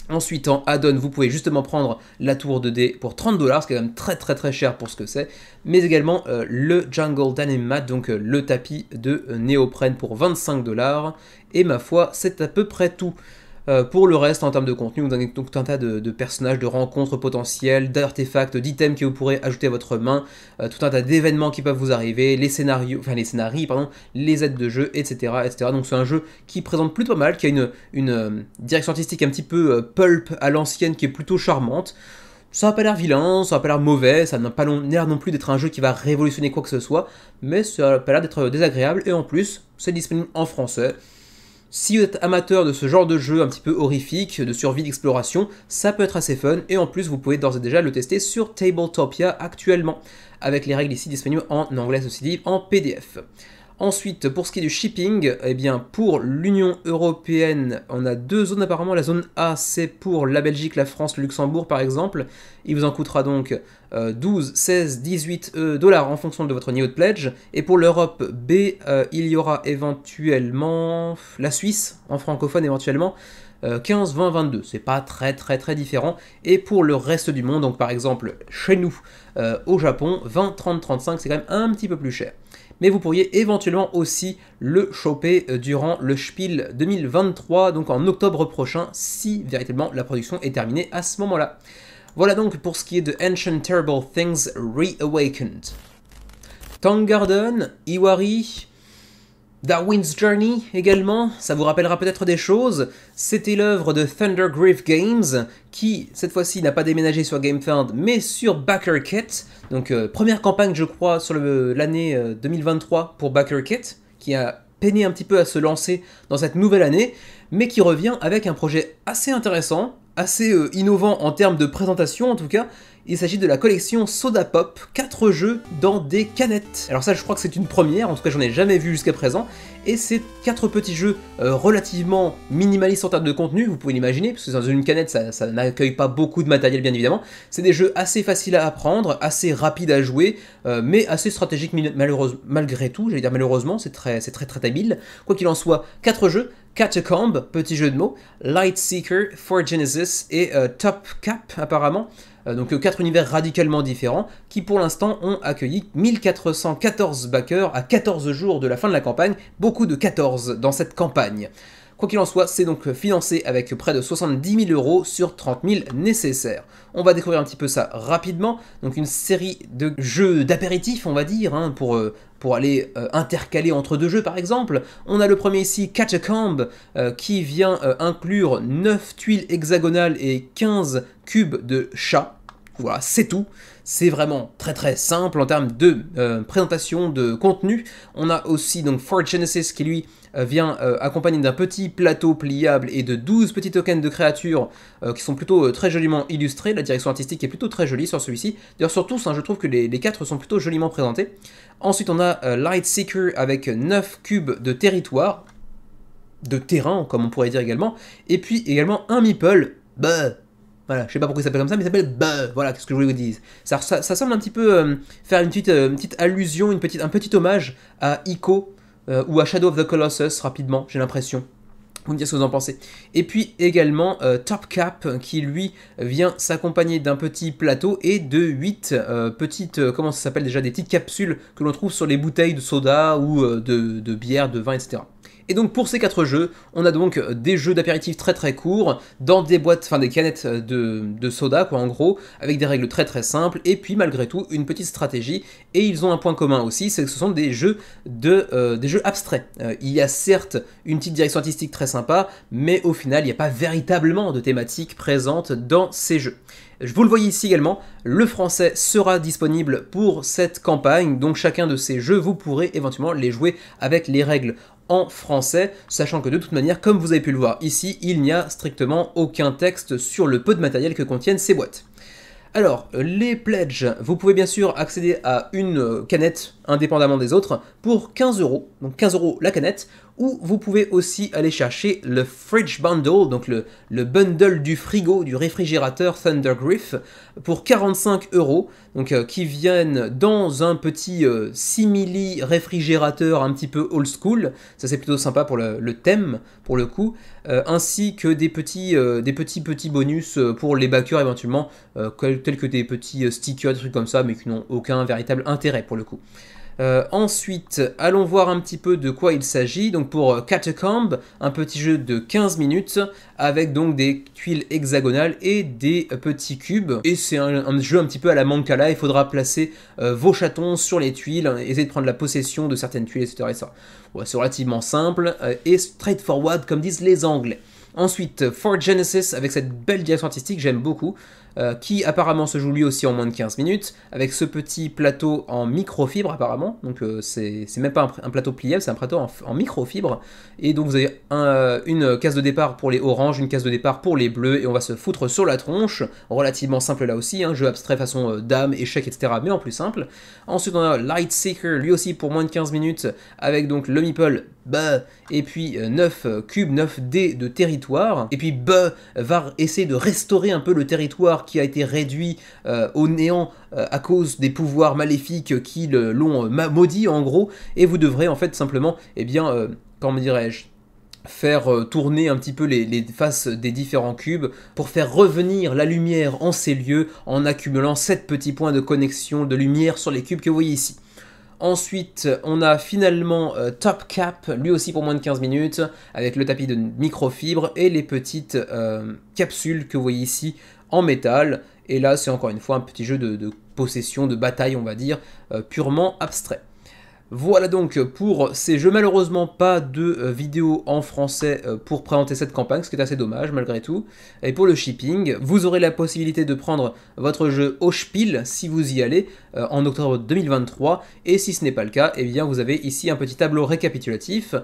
Ensuite, en add-on, vous pouvez justement prendre la tour de dés pour 30$, ce qui est quand même très cher pour ce que c'est, mais également le Jungle Denim Mat, donc le tapis de néoprène pour 25$, et ma foi, c'est à peu près tout. Pour le reste, en termes de contenu, vous avez donc un tas de personnages, de rencontres potentielles, d'artefacts, d'items que vous pourrez ajouter à votre main, tout un tas d'événements qui peuvent vous arriver, les scénarios, les aides de jeu, etc. Donc c'est un jeu qui présente plutôt pas mal, qui a une direction artistique un petit peu pulp à l'ancienne, qui est plutôt charmante. Ça n'a pas l'air vilain, ça n'a pas l'air mauvais, ça n'a pas l'air non plus d'être un jeu qui va révolutionner quoi que ce soit, mais ça n'a pas l'air d'être désagréable, et en plus, c'est disponible en français. Si vous êtes amateur de ce genre de jeu un petit peu horrifique, de survie, d'exploration, ça peut être assez fun, et en plus vous pouvez d'ores et déjà le tester sur Tabletopia actuellement, avec les règles ici disponibles en anglais, ceci dit, en PDF. Ensuite, pour ce qui est du shipping, eh bien pour l'Union Européenne, on a deux zones apparemment. La zone A, c'est pour la Belgique, la France, le Luxembourg par exemple. Il vous en coûtera donc 12, 16, 18 $ en fonction de votre niveau de pledge. Et pour l'Europe B, il y aura éventuellement la Suisse, en francophone éventuellement, 15, 20, 22, c'est pas très différent. Et pour le reste du monde, donc par exemple chez nous, au Japon, 20, 30, 35, c'est quand même un petit peu plus cher. Mais vous pourriez éventuellement aussi le choper durant le Spiel 2023, donc en octobre prochain, si véritablement la production est terminée à ce moment-là. Voilà donc pour ce qui est de Ancient Terrible Things Reawakened. Tang Garden, Iwari, Darwin's Journey également, ça vous rappellera peut-être des choses. C'était l'œuvre de Thundergriff Games, qui cette fois-ci n'a pas déménagé sur GameFound, mais sur BackerKit. Donc première campagne je crois sur l'année 2023 pour BackerKit, qui a peiné un petit peu à se lancer dans cette nouvelle année, mais qui revient avec un projet assez intéressant, assez innovant en termes de présentation en tout cas. Il s'agit de la collection Soda Pop, 4 jeux dans des canettes. Alors ça je crois que c'est une première, en tout cas j'en ai jamais vu jusqu'à présent, et c'est 4 petits jeux relativement minimalistes en termes de contenu, vous pouvez l'imaginer, parce que dans une canette ça n'accueille pas beaucoup de matériel bien évidemment. C'est des jeux assez faciles à apprendre, assez rapides à jouer, mais assez stratégiques malgré tout, j'allais dire malheureusement, c'est très habile. Quoi qu'il en soit, 4 jeux, Catacomb, petit jeu de mots, Lightseeker, For Genesis et Top Cap apparemment. Donc 4 univers radicalement différents qui pour l'instant ont accueilli 1414 backers à 14 jours de la fin de la campagne, beaucoup de 14 dans cette campagne. Quoi qu'il en soit, c'est donc financé avec près de 70 000 € sur 30 000 nécessaires. On va découvrir un petit peu ça rapidement, donc une série de jeux d'apéritifs on va dire, hein, pour aller intercaler entre deux jeux par exemple. On a le premier ici, Catacomb, qui vient inclure 9 tuiles hexagonales et 15 cubes de chat. Voilà, c'est tout. c'est vraiment très simple en termes de présentation de contenu. On a aussi donc Fort Genesis qui lui vient accompagné d'un petit plateau pliable et de 12 petits tokens de créatures qui sont plutôt très joliment illustrés. La direction artistique est plutôt très jolie sur celui-ci. D'ailleurs sur tous, hein, je trouve que les 4 sont plutôt joliment présentés. Ensuite on a Lightseeker avec 9 cubes de territoire, de terrain comme on pourrait dire également, et puis également un meeple, voilà, je sais pas pourquoi il s'appelle comme ça, mais il s'appelle voilà, qu'est-ce que je voulais vous dire. Ça semble un petit peu faire une petite allusion, un petit hommage à Ico, ou à Shadow of the Colossus, rapidement, j'ai l'impression. Vous me direz ce que vous en pensez. Et puis également Top Cap, qui lui vient s'accompagner d'un petit plateau et de 8 petites, comment ça s'appelle déjà, des petites capsules que l'on trouve sur les bouteilles de soda ou de bière, de vin, etc. Et donc pour ces 4 jeux, on a donc des jeux d'apéritifs très courts, dans des boîtes, enfin des canettes de soda quoi en gros, avec des règles très simples, et puis malgré tout une petite stratégie, et ils ont un point commun aussi, c'est que ce sont des jeux abstraits. Il y a certes une petite direction artistique très sympa, mais au final il n'y a pas véritablement de thématique présente dans ces jeux. Vous le voyez ici également, le français sera disponible pour cette campagne, donc chacun de ces jeux, vous pourrez éventuellement les jouer avec les règles en français, sachant que de toute manière, comme vous avez pu le voir ici, il n'y a strictement aucun texte sur le peu de matériel que contiennent ces boîtes. Alors, les pledges, vous pouvez bien sûr accéder à une canette indépendamment des autres pour 15 €, donc 15 € la canette, ou vous pouvez aussi aller chercher le Fridge Bundle, donc le bundle du frigo, du réfrigérateur Thundergriff, pour 45 €, donc qui viennent dans un petit simili réfrigérateur un petit peu old school, ça c'est plutôt sympa pour le thème, pour le coup, ainsi que des petits bonus pour les backers éventuellement, tels que des petits stickers, des trucs comme ça, mais qui n'ont aucun véritable intérêt pour le coup. Ensuite, allons voir un petit peu de quoi il s'agit. Donc pour Catacomb, un petit jeu de 15 minutes avec donc des tuiles hexagonales et des petits cubes. Et c'est un jeu un petit peu à la Mancala, il faudra placer vos chatons sur les tuiles, essayer de prendre la possession de certaines tuiles, etc. Et ça. Ouais, c'est relativement simple et straightforward comme disent les Anglais. Ensuite, Fort Genesis avec cette belle direction artistique, j'aime beaucoup, qui apparemment se joue lui aussi en moins de 15 minutes, avec ce petit plateau en microfibre apparemment, donc c'est même pas un plateau pliable, c'est un plateau en microfibre, et donc vous avez une case de départ pour les oranges, une case de départ pour les bleus, et on va se foutre sur la tronche, relativement simple là aussi, jeu abstrait façon dame, échec, etc., mais en plus simple. Ensuite on a Lightseeker, lui aussi pour moins de 15 minutes, avec donc le meeple, et puis 9 cubes, 9 dés de territoire, et puis va essayer de restaurer un peu le territoire qui a été réduit au néant à cause des pouvoirs maléfiques qui l'ont maudit en gros, et vous devrez en fait simplement, comment dirais-je, faire tourner un petit peu les faces des différents cubes pour faire revenir la lumière en ces lieux en accumulant 7 petits points de connexion de lumière sur les cubes que vous voyez ici. Ensuite, on a finalement Top Cap, lui aussi pour moins de 15 minutes, avec le tapis de microfibre et les petites capsules que vous voyez ici en métal. Et là, c'est encore une fois un petit jeu de possession, de bataille, on va dire, purement abstrait. Voilà donc pour ces jeux, malheureusement pas de vidéo en français pour présenter cette campagne, ce qui est assez dommage malgré tout. Et pour le shipping, vous aurez la possibilité de prendre votre jeu au Spiel si vous y allez en octobre 2023, et si ce n'est pas le cas, eh bien vous avez ici un petit tableau récapitulatif.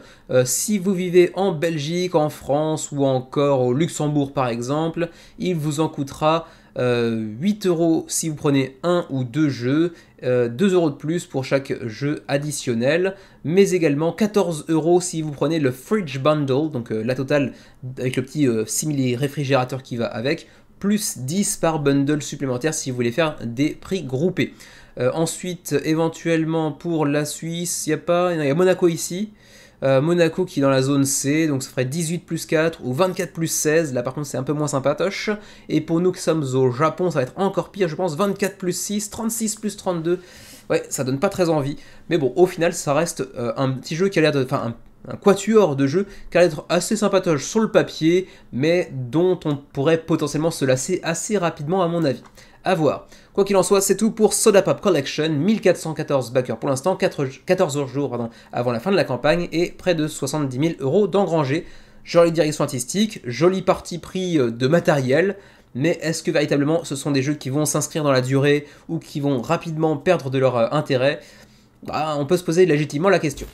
Si vous vivez en Belgique, en France ou encore au Luxembourg par exemple, il vous en coûtera 8 € si vous prenez un ou deux jeux, 2 € de plus pour chaque jeu additionnel, mais également 14 € si vous prenez le Fridge Bundle, donc la totale avec le petit simili réfrigérateur qui va avec, plus 10 par bundle supplémentaire si vous voulez faire des prix groupés. Ensuite, éventuellement pour la Suisse, il y a Monaco ici. Monaco qui est dans la zone C, donc ça ferait 18 plus 4 ou 24 plus 16, là par contre c'est un peu moins sympatoche. Et pour nous qui sommes au Japon, ça va être encore pire je pense, 24 plus 6, 36 plus 32, ouais ça donne pas très envie. Mais bon, au final ça reste un petit jeu qui a l'air de... Enfin, un quatuor de jeu qui a l'air d'être assez sympatoche sur le papier, mais dont on pourrait potentiellement se lasser assez rapidement à mon avis. À voir. Quoi qu'il en soit, c'est tout pour Soda Pop Collection, 1414 backers pour l'instant, 14 jours avant la fin de la campagne et près de 70 000 € d'engrangés. Jolie direction artistique, joli parti pris de matériel, mais est-ce que véritablement ce sont des jeux qui vont s'inscrire dans la durée ou qui vont rapidement perdre de leur intérêt? Bah, on peut se poser légitimement la question.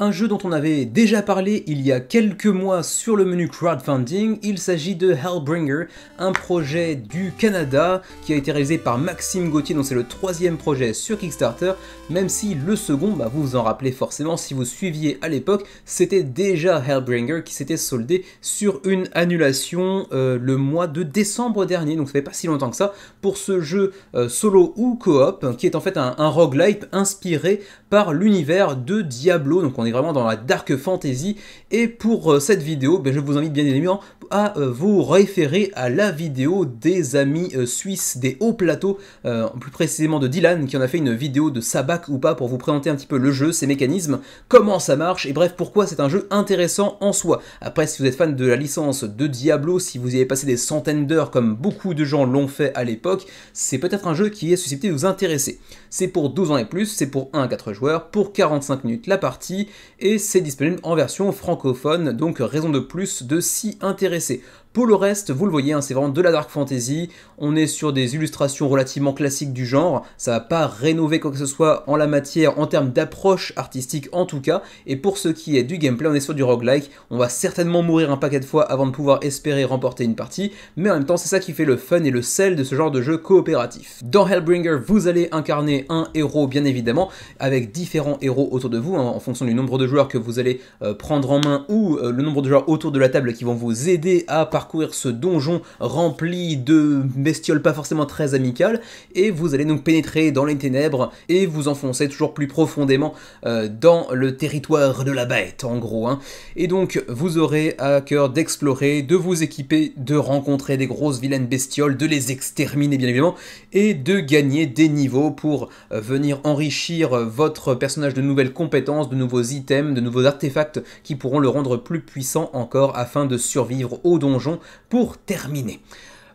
Un jeu dont on avait déjà parlé il y a quelques mois sur le menu crowdfunding, il s'agit de Hellbringer, un projet du Canada qui a été réalisé par Maxime Gauthier, donc c'est le 3e projet sur Kickstarter, même si le second, bah vous vous en rappelez forcément si vous suiviez à l'époque, c'était déjà Hellbringer qui s'était soldé sur une annulation le mois de décembre dernier, donc ça fait pas si longtemps que ça, pour ce jeu solo ou coop, qui est en fait un roguelike inspiré par l'univers de Diablo, donc on est vraiment dans la dark fantasy, et pour cette vidéo, je vous invite bien évidemment à vous référer à la vidéo des amis suisses des hauts plateaux, plus précisément de Dylan, qui en a fait une vidéo de Sabak ou pas pour vous présenter un petit peu le jeu, ses mécanismes, comment ça marche, et bref, pourquoi c'est un jeu intéressant en soi. Après, si vous êtes fan de la licence de Diablo, si vous y avez passé des centaines d'heures comme beaucoup de gens l'ont fait à l'époque, c'est peut-être un jeu qui est susceptible de vous intéresser. C'est pour 12 ans et plus, c'est pour 1 à 4 joueurs, pour 45 minutes la partie, et c'est disponible en version francophone, donc raison de plus de s'y intéresser. Pour le reste, vous le voyez, hein, c'est vraiment de la dark fantasy, on est sur des illustrations relativement classiques du genre, ça va pas rénover quoi que ce soit en la matière, en termes d'approche artistique en tout cas, et pour ce qui est du gameplay, on est sur du roguelike, on va certainement mourir un paquet de fois avant de pouvoir espérer remporter une partie, mais en même temps c'est ça qui fait le fun et le sel de ce genre de jeu coopératif. Dans Hellbringer, vous allez incarner un héros bien évidemment, avec différents héros autour de vous, hein, en fonction du nombre de joueurs que vous allez prendre en main, ou le nombre de joueurs autour de la table qui vont vous aider à parcourir ce donjon rempli de bestioles pas forcément très amicales, et vous allez donc pénétrer dans les ténèbres et vous enfoncer toujours plus profondément dans le territoire de la bête en gros, hein. Et donc vous aurez à cœur d'explorer, de vous équiper, de rencontrer des grosses vilaines bestioles, de les exterminer bien évidemment, et de gagner des niveaux pour venir enrichir votre personnage de nouvelles compétences, de nouveaux items, de nouveaux artefacts qui pourront le rendre plus puissant encore afin de survivre au donjon pour terminer.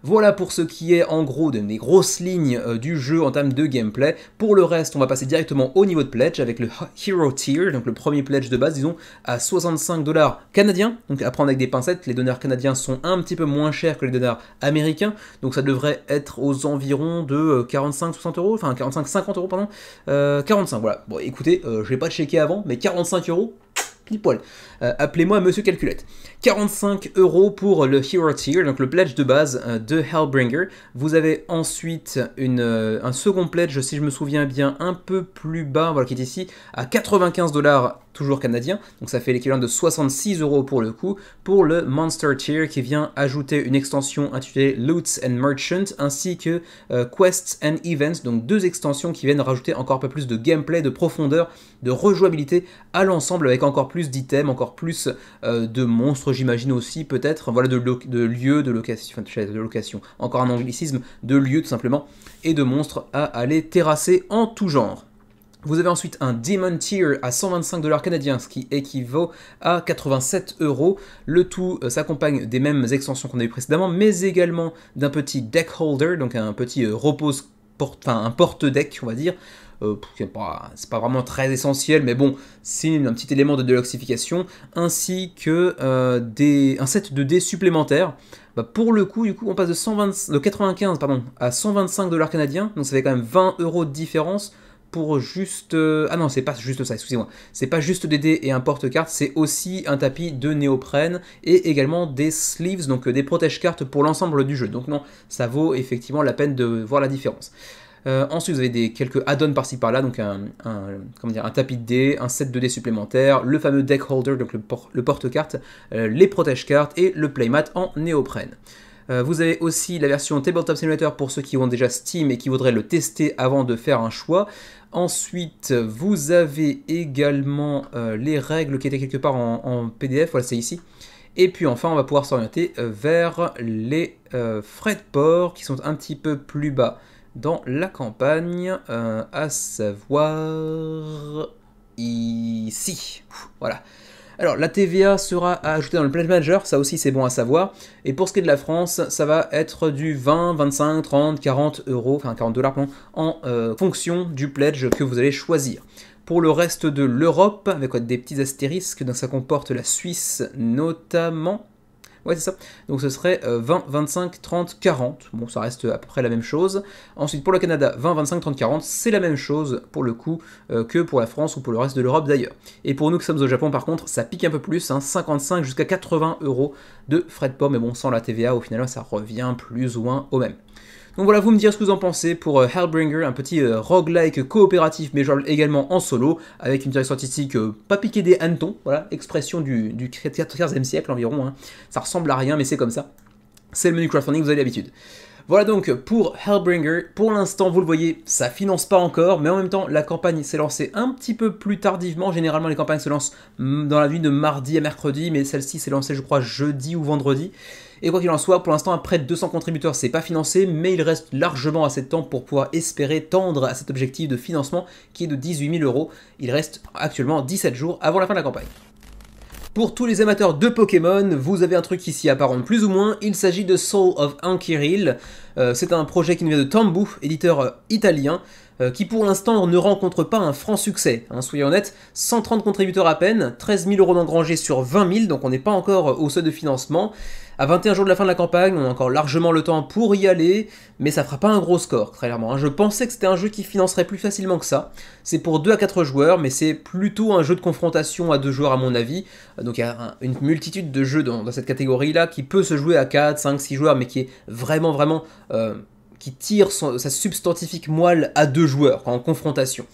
Voilà pour ce qui est en gros des grosses lignes du jeu en termes de gameplay. Pour le reste, on va passer directement au niveau de pledge avec le Hero Tier, donc le premier pledge de base, disons, à 65$ canadiens. Donc à prendre avec des pincettes, les dollars canadiens sont un petit peu moins chers que les dollars américains, donc ça devrait être aux environs de 45-60€, enfin 45-50€, pardon. 45, voilà. Bon écoutez, je vais pas checker avant, mais 45€, pile poil. Appelez-moi Monsieur Calculette. 45€ pour le Hero Tier, donc le pledge de base de Hellbringer. Vous avez ensuite un second pledge, si je me souviens bien, un peu plus bas, voilà, qui est ici, à 95$, toujours canadien. Donc ça fait l'équivalent de 66€ pour le coup, pour le Monster Tier, qui vient ajouter une extension intitulée Loots and Merchant, ainsi que Quests and Events, donc 2 extensions qui viennent rajouter encore un peu plus de gameplay, de profondeur, de rejouabilité à l'ensemble, avec encore plus d'items, encore plus de monstres, j'imagine aussi, peut-être, voilà, de lieux, de location, encore un anglicisme, de lieux tout simplement, et de monstres à aller terrasser en tout genre. Vous avez ensuite un Demon Tier à 125$ canadiens, ce qui équivaut à 87€. Le tout s'accompagne des mêmes extensions qu'on a eu précédemment, mais également d'un petit deck holder, donc un petit un porte-deck, on va dire. C'est pas vraiment très essentiel, mais bon, c'est un petit élément de déluxification, ainsi que un set de dés supplémentaires. Bah pour le coup, du coup, on passe de 95 à 125$ canadiens, donc ça fait quand même 20€ de différence. Pour juste... Ah non, c'est pas juste ça, excusez-moi. C'est pas juste des dés et un porte-carte, c'est aussi un tapis de néoprène et également des sleeves, donc des protège-cartes pour l'ensemble du jeu. Donc non, ça vaut effectivement la peine de voir la différence. Ensuite, vous avez quelques add-ons par-ci par-là, donc un tapis de dés, un set de dés supplémentaires, le fameux deck holder, donc le porte-carte, les protège-cartes et le playmat en néoprène. Vous avez aussi la version Tabletop Simulator pour ceux qui ont déjà Steam et qui voudraient le tester avant de faire un choix. Ensuite, vous avez également les règles qui étaient quelque part en PDF, voilà, c'est ici. Et puis enfin, on va pouvoir s'orienter vers les frais de port qui sont un petit peu plus bas dans la campagne, à savoir ici. Voilà. Alors, la TVA sera ajoutée dans le Pledge Manager, ça aussi c'est bon à savoir. Et pour ce qui est de la France, ça va être du 20, 25, 30, 40€, enfin 40$, pardon, en fonction du pledge que vous allez choisir. Pour le reste de l'Europe, avec des petits astérisques, donc ça comporte la Suisse notamment. Ouais, c'est ça. Donc ce serait 20, 25, 30, 40. Bon, ça reste à peu près la même chose. Ensuite, pour le Canada, 20, 25, 30, 40. C'est la même chose pour le coup que pour la France ou pour le reste de l'Europe d'ailleurs. Et pour nous qui sommes au Japon, par contre, ça pique un peu plus, hein, 55 jusqu'à 80 € de frais de port. Mais bon, sans la TVA, au final, ça revient plus ou moins au même. Donc voilà, vous me direz ce que vous en pensez pour Hellbringer, un petit roguelike coopératif mais jouable également en solo, avec une direction artistique pas piquée des hannetons, voilà, expression du 14e siècle environ, hein. Ça ressemble à rien mais c'est comme ça. C'est le menu crowdfunding, vous avez l'habitude. Voilà donc pour Hellbringer, pour l'instant vous le voyez, ça finance pas encore, mais en même temps la campagne s'est lancée un petit peu plus tardivement, généralement les campagnes se lancent dans la nuit de mardi à mercredi, mais celle-ci s'est lancée je crois jeudi ou vendredi. Et quoi qu'il en soit, pour l'instant, à près de 200 contributeurs, c'est pas financé, mais il reste largement assez de temps pour pouvoir espérer tendre à cet objectif de financement qui est de 18 000 €. Il reste actuellement 17 jours avant la fin de la campagne. Pour tous les amateurs de Pokémon, vous avez un truc qui s'y apparente plus ou moins, il s'agit de Soul of Ankyril. C'est un projet qui nous vient de Tambu, éditeur italien, qui pour l'instant ne rencontre pas un franc succès, hein, soyons honnêtes, 130 contributeurs à peine, 13 000 € d'engrangés sur 20 000, donc on n'est pas encore au seuil de financement. À 21 jours de la fin de la campagne, on a encore largement le temps pour y aller, mais ça fera pas un gros score, très clairement, hein. Je pensais que c'était un jeu qui financerait plus facilement que ça. C'est pour 2 à 4 joueurs, mais c'est plutôt un jeu de confrontation à 2 joueurs à mon avis. Donc il y a une multitude de jeux dans cette catégorie-là qui peut se jouer à 4, 5, 6 joueurs, mais qui est vraiment qui tire sa substantifique moelle à 2 joueurs, en confrontation.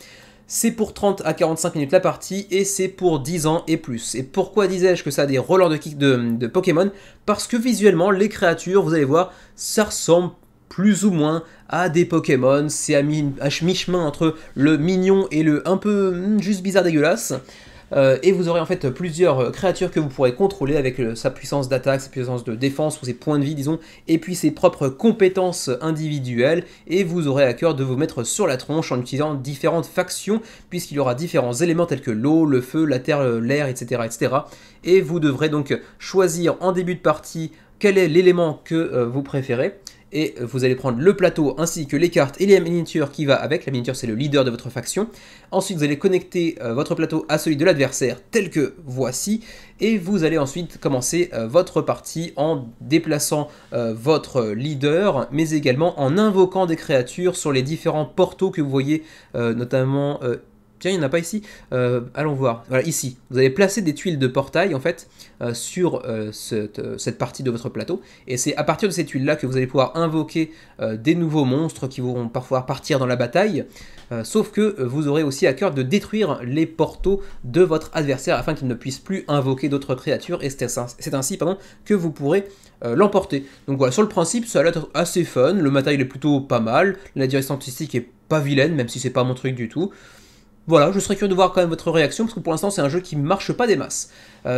C'est pour 30 à 45 minutes la partie et c'est pour 10 ans et plus. Et pourquoi disais-je que ça a des rollers de kick de Pokémon? Parce que visuellement, les créatures, vous allez voir, ça ressemble plus ou moins à des Pokémon. C'est à mi-chemin entre le mignon et le un peu juste bizarre dégueulasse. Et vous aurez en fait plusieurs créatures que vous pourrez contrôler avec sa puissance d'attaque, sa puissance de défense ou ses points de vie disons, et puis ses propres compétences individuelles, et vous aurez à cœur de vous mettre sur la tronche en utilisant différentes factions, puisqu'il y aura différents éléments tels que l'eau, le feu, la terre, l'air, etc., etc. Et vous devrez donc choisir en début de partie quel est l'élément que vous préférez. Et vous allez prendre le plateau ainsi que les cartes et les miniatures qui va avec. La miniature c'est le leader de votre faction. Ensuite vous allez connecter votre plateau à celui de l'adversaire tel que voici. Et vous allez ensuite commencer votre partie en déplaçant votre leader, mais également en invoquant des créatures sur les différents portaux que vous voyez, notamment... Tiens, il n'y en a pas ici. Allons voir. Voilà, ici. Vous allez placer des tuiles de portail, en fait, sur cette partie de votre plateau. Et c'est à partir de ces tuiles-là que vous allez pouvoir invoquer des nouveaux monstres qui vont parfois partir dans la bataille. Sauf que vous aurez aussi à cœur de détruire les portaux de votre adversaire afin qu'il ne puisse plus invoquer d'autres créatures. Et c'est ainsi que vous pourrez l'emporter. Donc voilà, sur le principe, ça a l'air assez fun. Le matériel est plutôt pas mal. La direction artistique est pas vilaine, même si c'est pas mon truc du tout. Voilà, je serais curieux de voir quand même votre réaction, parce que pour l'instant c'est un jeu qui ne marche pas des masses.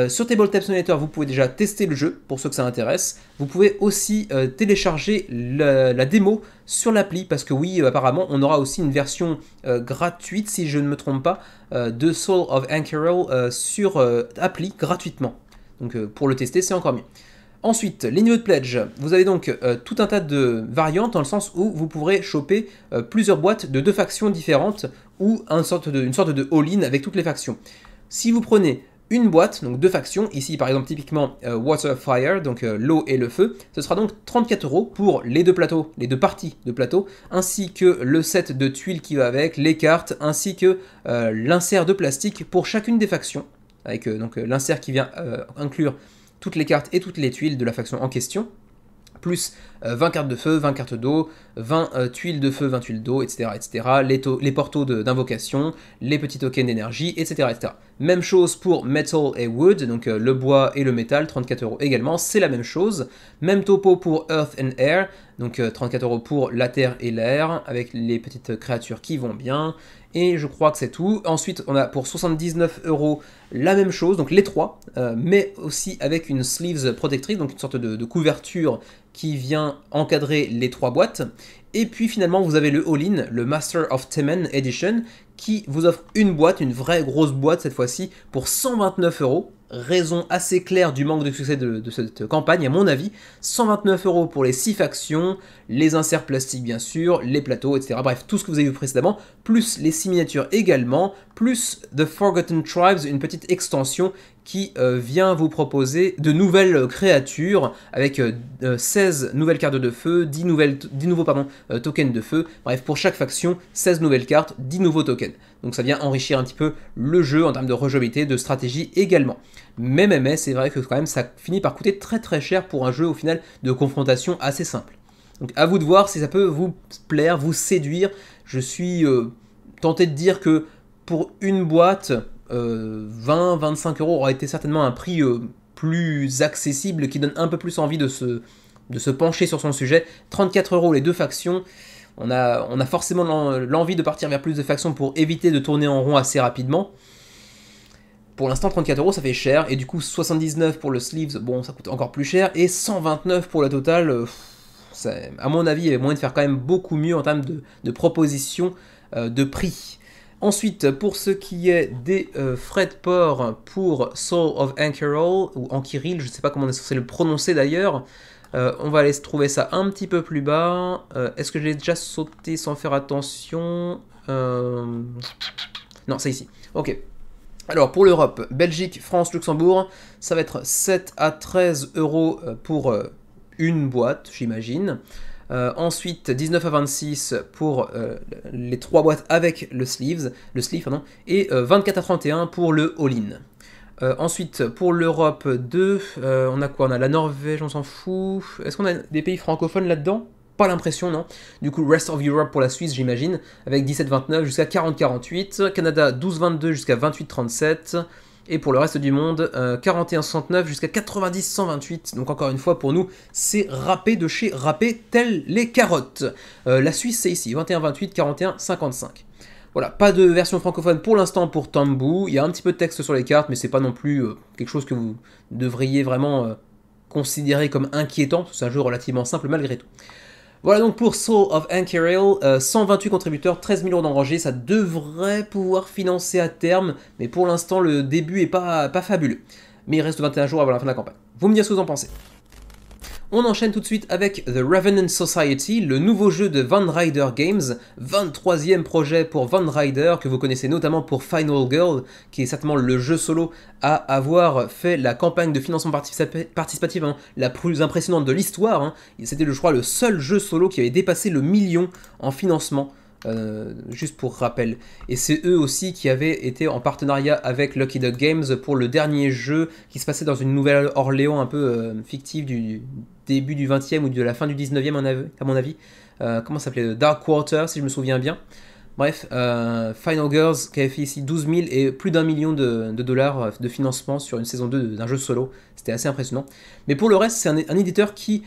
Sur Tabletop Simulator, vous pouvez déjà tester le jeu, pour ceux que ça intéresse. Vous pouvez aussi télécharger la démo sur l'appli, parce que oui, apparemment, on aura aussi une version gratuite, si je ne me trompe pas, de Soul of Ankyril sur appli, gratuitement. Donc pour le tester, c'est encore mieux. Ensuite, les niveaux de pledge, vous avez donc tout un tas de variantes dans le sens où vous pourrez choper plusieurs boîtes de 2 factions différentes ou une sorte de all-in avec toutes les factions. Si vous prenez une boîte, donc 2 factions, ici par exemple typiquement Water Fire, donc l'eau et le feu, ce sera donc 34 € pour les 2 plateaux, les 2 parties de plateau, ainsi que le set de tuiles qui va avec, les cartes, ainsi que l'insert de plastique pour chacune des factions, avec donc l'insert qui vient inclure toutes les cartes et toutes les tuiles de la faction en question, plus 20 cartes de feu, 20 cartes d'eau, 20 tuiles de feu, 20 tuiles d'eau, etc., les portaux d'invocation, les petits tokens d'énergie, etc., etc. Même chose pour Metal et Wood, donc le bois et le métal, 34 € également, c'est la même chose. Même topo pour Earth and Air, donc 34 € pour la terre et l'air, avec les petites créatures qui vont bien. Et je crois que c'est tout. Ensuite, on a pour 79 € la même chose, donc les 3, mais aussi avec une sleeves protectrice, donc une sorte de couverture qui vient encadrer les 3 boîtes. Et puis finalement, vous avez le all-in, le Master of Temen Edition, qui vous offre une boîte, une vraie grosse boîte cette fois-ci, pour 129 €. Raison assez claire du manque de succès de cette campagne, à mon avis. 129 € pour les 6 factions, les inserts plastiques bien sûr, les plateaux, etc. Bref, tout ce que vous avez vu précédemment, plus les 6 miniatures également, plus The Forgotten Tribes, une petite extension qui vient vous proposer de nouvelles créatures avec 16 nouvelles cartes de feu, 10 nouveaux tokens de feu. Bref, pour chaque faction, 16 nouvelles cartes, 10 nouveaux tokens. Donc ça vient enrichir un petit peu le jeu en termes de rejouabilité, de stratégie également. Mais c'est vrai que quand même ça finit par coûter très très cher pour un jeu au final de confrontation assez simple. Donc à vous de voir si ça peut vous plaire, vous séduire. Je suis tenté de dire que pour une boîte, 20-25 € aurait été certainement un prix plus accessible, qui donne un peu plus envie de se pencher sur son sujet. 34 € les deux factions, on a forcément l'envie de partir vers plus de factions pour éviter de tourner en rond assez rapidement. Pour l'instant 34 € ça fait cher, et du coup 79 pour le sleeves, bon ça coûte encore plus cher, et 129 pour la totale, à mon avis il y avait moyen de faire quand même beaucoup mieux en termes de propositions de prix. Ensuite, pour ce qui est des frais de port pour Soul of Ankyril, ou Ankyril, je ne sais pas comment on est censé le prononcer d'ailleurs, on va aller trouver ça un petit peu plus bas. Est-ce que je l'ai déjà sauté sans faire attention? Non, c'est ici. Ok. Alors, pour l'Europe, Belgique, France, Luxembourg, ça va être 7 à 13 € pour une boîte, j'imagine. Ensuite 19 à 26 pour les 3 boîtes avec le sleeve, et 24 à 31 pour le all-in. Ensuite pour l'Europe 2, on a quoi? On a la Norvège, on s'en fout. Est-ce qu'on a des pays francophones là-dedans? Pas l'impression, non. Du coup, Rest of Europe pour la Suisse, j'imagine, avec 17-29 jusqu'à 40-48, Canada 12-22 jusqu'à 28-37, et pour le reste du monde, 41-69 jusqu'à 90-128. Donc encore une fois, pour nous, c'est râpé de chez râpé, telles les carottes. La Suisse, c'est ici, 21-28, 41-55. Voilà, pas de version francophone pour l'instant pour Tambu. Il y a un petit peu de texte sur les cartes, mais c'est pas non plus quelque chose que vous devriez vraiment considérer comme inquiétant. C'est un jeu relativement simple malgré tout. Voilà donc pour Soul of Ankyril, 128 contributeurs, 13 000 € d'engrangés, ça devrait pouvoir financer à terme, mais pour l'instant le début est pas fabuleux. Mais il reste 21 jours avant la fin de la campagne. Vous me direz ce que vous en pensez. On enchaîne tout de suite avec The Revenant Society, le nouveau jeu de Van Ryder Games, 23e projet pour Van Ryder, que vous connaissez notamment pour Final Girl, qui est certainement le jeu solo à avoir fait la campagne de financement participatif la plus impressionnante de l'histoire. C'était, je crois, le seul jeu solo qui avait dépassé le 1 million en financement. Juste pour rappel. Et c'est eux aussi qui avaient été en partenariat avec Lucky Duck Games pour le dernier jeu qui se passait dans une Nouvelle-Orléans un peu fictive du début du 20e ou de la fin du 19e à mon avis. Comment ça s'appelait? Dark Quarter si je me souviens bien. Bref, Final Girls qui avait fait ici 12 000 et plus d'1 million de dollars de financement sur une saison 2 d'un jeu solo. C'était assez impressionnant. Mais pour le reste, c'est un éditeur qui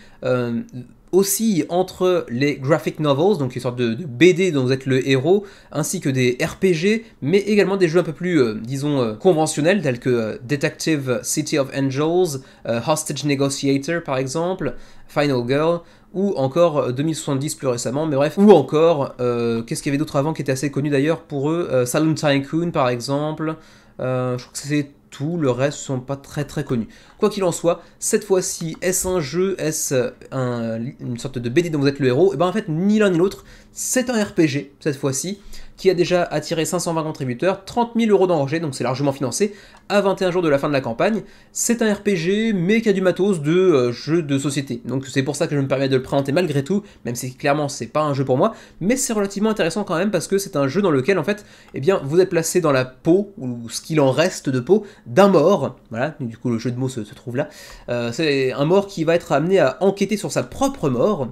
aussi entre les graphic novels, donc une sorte de BD dont vous êtes le héros, ainsi que des RPG, mais également des jeux un peu plus, disons, conventionnels, tels que Detective City of Angels, Hostage Negotiator par exemple, Final Girl, ou encore 2070 plus récemment, mais bref, ou encore, qu'est-ce qu'il y avait d'autre avant qui était assez connu d'ailleurs pour eux, Saloon Tycoon par exemple, je crois que c'est tout, le reste ne sont pas très connus. Quoi qu'il en soit, cette fois-ci, est-ce un jeu, est-ce une sorte de BD dont vous êtes le héros? Et bien en fait, ni l'un ni l'autre, c'est un RPG, cette fois-ci, qui a déjà attiré 520 contributeurs, 30 000 € d'engrangés, donc c'est largement financé, à 21 jours de la fin de la campagne. C'est un RPG, mais qui a du matos de jeu de société. Donc c'est pour ça que je me permets de le présenter malgré tout, même si clairement c'est pas un jeu pour moi, mais c'est relativement intéressant quand même parce que c'est un jeu dans lequel en fait, eh bien, vous êtes placé dans la peau, ou ce qu'il en reste de peau, d'un mort. Voilà, du coup le jeu de mots se trouve là. C'est un mort qui va être amené à enquêter sur sa propre mort,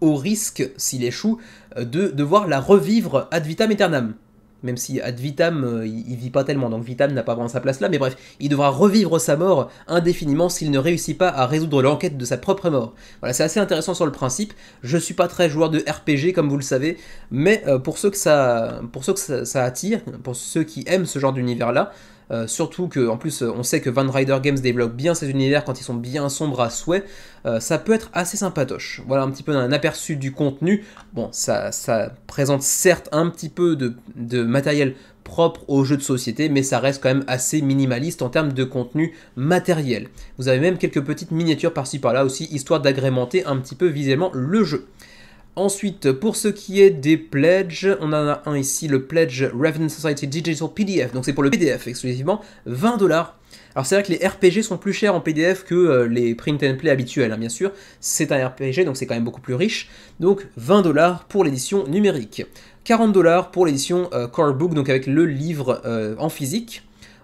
au risque, s'il échoue, de devoir la revivre ad vitam aeternam. Même si ad vitam, il vit pas tellement, donc vitam n'a pas vraiment sa place là, mais bref, il devra revivre sa mort indéfiniment s'il ne réussit pas à résoudre l'enquête de sa propre mort. Voilà, c'est assez intéressant sur le principe. Je suis pas très joueur de RPG, comme vous le savez, mais pour ceux que ça attire, pour ceux qui aiment ce genre d'univers-là, surtout que en plus on sait que Van Ryder Games développe bien ces univers quand ils sont bien sombres à souhait, ça peut être assez sympatoche. Voilà un petit peu un aperçu du contenu. Bon, ça présente certes un petit peu de matériel propre aux jeux de société, mais ça reste quand même assez minimaliste en termes de contenu matériel. Vous avez même quelques petites miniatures par-ci par-là aussi, histoire d'agrémenter un petit peu visuellement le jeu. Ensuite, pour ce qui est des pledges, on en a un ici, le pledge Revenant Society Digital PDF, donc c'est pour le PDF exclusivement, 20 $. Alors c'est vrai que les RPG sont plus chers en PDF que les print and play habituels, hein, bien sûr, c'est un RPG donc c'est quand même beaucoup plus riche, donc 20 $ pour l'édition numérique, 40 $ pour l'édition Core Book, donc avec le livre en physique.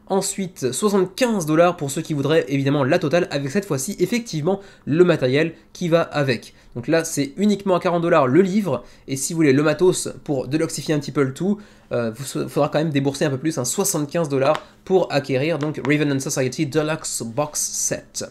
Ensuite, 75 $ pour ceux qui voudraient évidemment la totale, avec cette fois-ci effectivement le matériel qui va avec. Donc là, c'est uniquement à 40 $ le livre, et si vous voulez le matos pour deluxifier un petit peu le tout, il faudra quand même débourser un peu plus, 75 $ pour acquérir donc Revenant Society Deluxe Box Set.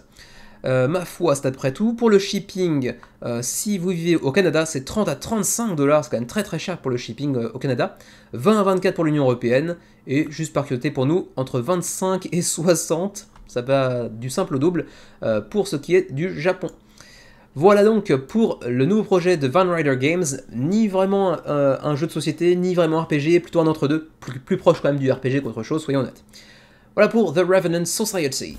Ma foi, c'est à peu près tout. Pour le shipping, si vous vivez au Canada, c'est 30 à 35 $, c'est quand même très très cher pour le shipping au Canada. 20 à 24 pour l'Union Européenne, et juste par curiosité pour nous, entre 25 et 60, ça va du simple au double, pour ce qui est du Japon. Voilà donc pour le nouveau projet de Van Ryder Games, ni vraiment un jeu de société, ni vraiment RPG, plutôt un entre-deux, plus proche quand même du RPG qu'autre chose, soyons honnêtes. Voilà pour The Revenant Society.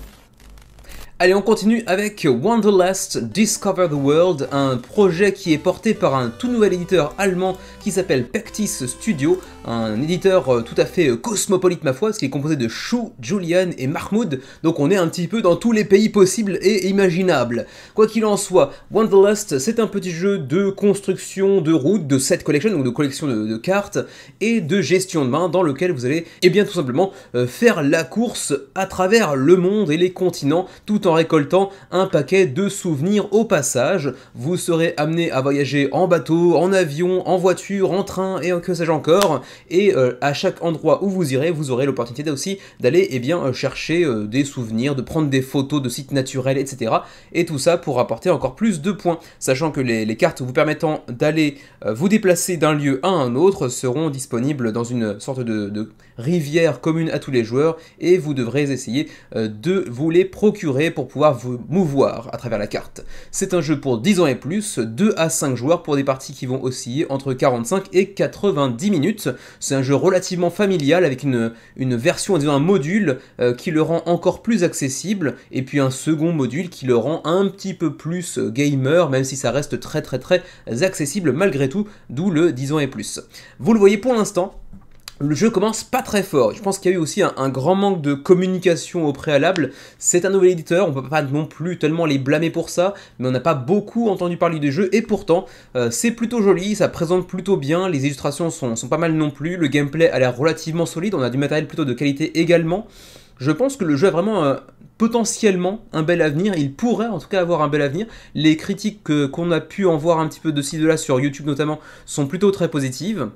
Allez, on continue avec Wanderlust Discover the World, un projet qui est porté par un tout nouvel éditeur allemand qui s'appelle Pectis Studio, un éditeur tout à fait cosmopolite ma foi, parce qu'il est composé de Shu, Julian et Mahmoud, donc on est un petit peu dans tous les pays possibles et imaginables. Quoi qu'il en soit, Wanderlust c'est un petit jeu de construction de routes, de set collection, donc de collection de cartes, et de gestion de main dans lequel vous allez, eh bien tout simplement, faire la course à travers le monde et les continents, tout en récoltant un paquet de souvenirs au passage. Vous serez amené à voyager en bateau, en avion, en voiture, en train et que sais-je encore, et à chaque endroit où vous irez, vous aurez l'opportunité aussi d'aller chercher des souvenirs, de prendre des photos de sites naturels, etc. Et tout ça pour apporter encore plus de points, sachant que les cartes vous permettant d'aller vous déplacer d'un lieu à un autre seront disponibles dans une sorte de rivière commune à tous les joueurs, et vous devrez essayer de vous les procurer pour pouvoir vous mouvoir à travers la carte. C'est un jeu pour 10 ans et plus, 2 à 5 joueurs pour des parties qui vont osciller entre 45 et 90 minutes. C'est un jeu relativement familial avec une version, disons un module qui le rend encore plus accessible, et puis un second module qui le rend un petit peu plus gamer, même si ça reste très accessible malgré tout, d'où le 10 ans et plus. Vous le voyez pour l'instant, le jeu commence pas très fort. Je pense qu'il y a eu aussi un grand manque de communication au préalable. C'est un nouvel éditeur, on peut pas non plus tellement les blâmer pour ça, mais on n'a pas beaucoup entendu parler du jeu, et pourtant c'est plutôt joli, ça présente plutôt bien, les illustrations sont pas mal non plus, le gameplay a l'air relativement solide, on a du matériel plutôt de qualité également. Je pense que le jeu a vraiment potentiellement un bel avenir, il pourrait en tout cas avoir un bel avenir. Les critiques qu'on a pu en voir un petit peu de ci de là sur YouTube notamment sont plutôt très positives.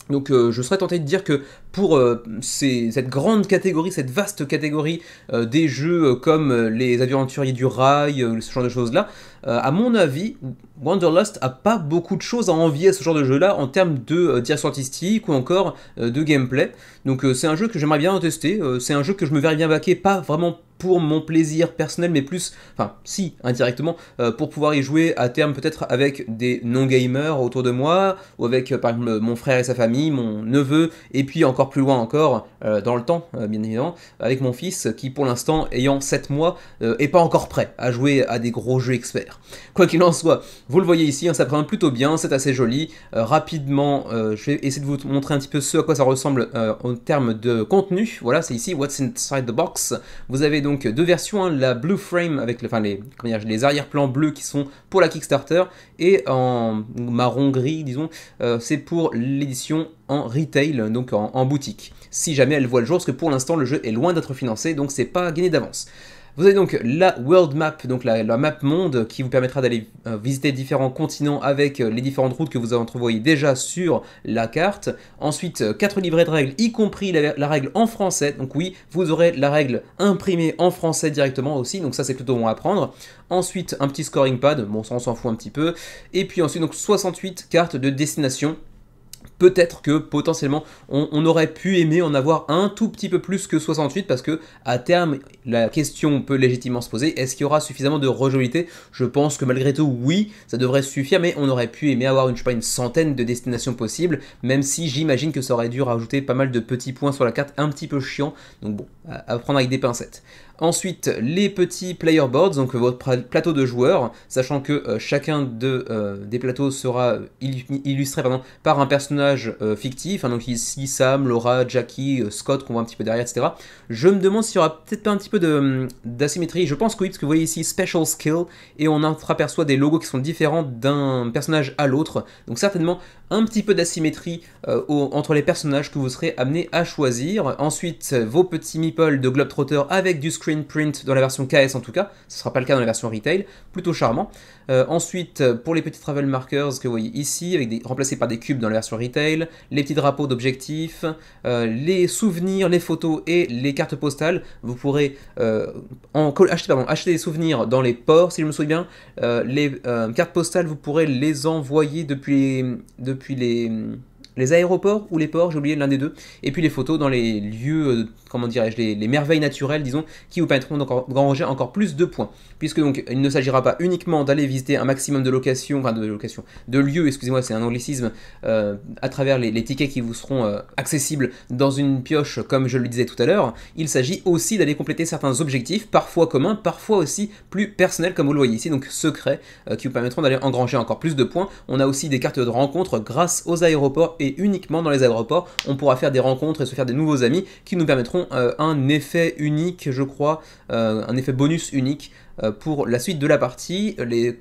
Donc je serais tenté de dire que pour cette grande catégorie, cette vaste catégorie des jeux comme les aventuriers du rail, ce genre de choses là, à mon avis, Wanderlust a pas beaucoup de choses à envier à ce genre de jeu là en termes de direction artistique ou encore de gameplay. Donc c'est un jeu que j'aimerais bien tester, c'est un jeu que je me verrais bien backer, pas vraiment pour mon plaisir personnel, mais plus, enfin si, indirectement, pour pouvoir y jouer à terme peut-être avec des non-gamers autour de moi, ou avec par exemple mon frère et sa famille, mon neveu, et puis encore plus loin encore, dans le temps, bien évidemment, avec mon fils qui pour l'instant, ayant 7 mois, est pas encore prêt à jouer à des gros jeux experts. Quoi qu'il en soit, vous le voyez ici, hein, ça présente plutôt bien, c'est assez joli. Rapidement, je vais essayer de vous montrer un petit peu ce à quoi ça ressemble en termes de contenu. Voilà, c'est ici What's Inside the Box. Vous avez donc deux versions, hein, la Blue Frame avec les arrière-plans bleus qui sont pour la Kickstarter, et en marron-gris, disons, c'est pour l'édition en retail, donc en boutique. Si jamais elle voit le jour, parce que pour l'instant le jeu est loin d'être financé, donc c'est pas gagné d'avance. Vous avez donc la World Map, donc la map monde qui vous permettra d'aller visiter différents continents avec les différentes routes que vous entrevoyez déjà sur la carte. Ensuite, 4 livrets de règles, y compris la règle en français. Donc oui, vous aurez la règle imprimée en français directement aussi, donc ça c'est plutôt bon à prendre. Ensuite, un petit scoring pad, bon ça on s'en fout un petit peu. Et puis ensuite, donc 68 cartes de destination. Peut-être que potentiellement on aurait pu aimer en avoir un tout petit peu plus que 68, parce que à terme la question peut légitimement se poser, est-ce qu'il y aura suffisamment de rejouabilité? Je pense que malgré tout oui, ça devrait suffire, mais on aurait pu aimer avoir une centaine de destinations possibles, même si j'imagine que ça aurait dû rajouter pas mal de petits points sur la carte un petit peu chiant, donc bon, à prendre avec des pincettes. Ensuite, les petits player boards, donc votre plateau de joueurs, sachant que chacun des plateaux sera illustré par un personnage fictif, hein, donc ici Sam, Laura, Jackie, Scott, qu'on voit un petit peu derrière, etc. Je me demande s'il y aura peut-être pas un petit peu d'asymétrie, je pense que oui, parce que vous voyez ici Special Skill, et on entreaperçoit des logos qui sont différents d'un personnage à l'autre, donc certainement un petit peu d'asymétrie entre les personnages que vous serez amené à choisir. Ensuite, vos petits meeples de Globetrotter avec du screen print dans la version KS en tout cas, ce ne sera pas le cas dans la version retail, plutôt charmant. Ensuite, pour les petits travel markers que vous voyez ici, remplacés par des cubes dans la version retail, les petits drapeaux d'objectifs, les souvenirs, les photos et les cartes postales, vous pourrez acheter des souvenirs dans les ports, si je me souviens bien. Les cartes postales, vous pourrez les envoyer depuis les aéroports ou les ports, j'ai oublié l'un des deux, et puis les photos dans les lieux, comment dirais-je, les merveilles naturelles, disons, qui vous permettront d'engranger encore plus de points. Puisque donc il ne s'agira pas uniquement d'aller visiter un maximum de de lieux, excusez-moi, c'est un anglicisme, à travers les tickets qui vous seront accessibles dans une pioche, comme je le disais tout à l'heure. Il s'agit aussi d'aller compléter certains objectifs, parfois communs, parfois aussi plus personnels, comme vous le voyez ici, donc secrets, qui vous permettront d'aller engranger encore plus de points. On a aussi des cartes de rencontre grâce aux aéroports, et uniquement dans les aéroports, on pourra faire des rencontres et se faire des nouveaux amis qui nous permettront un effet unique, je crois, un effet bonus unique pour la suite de la partie, les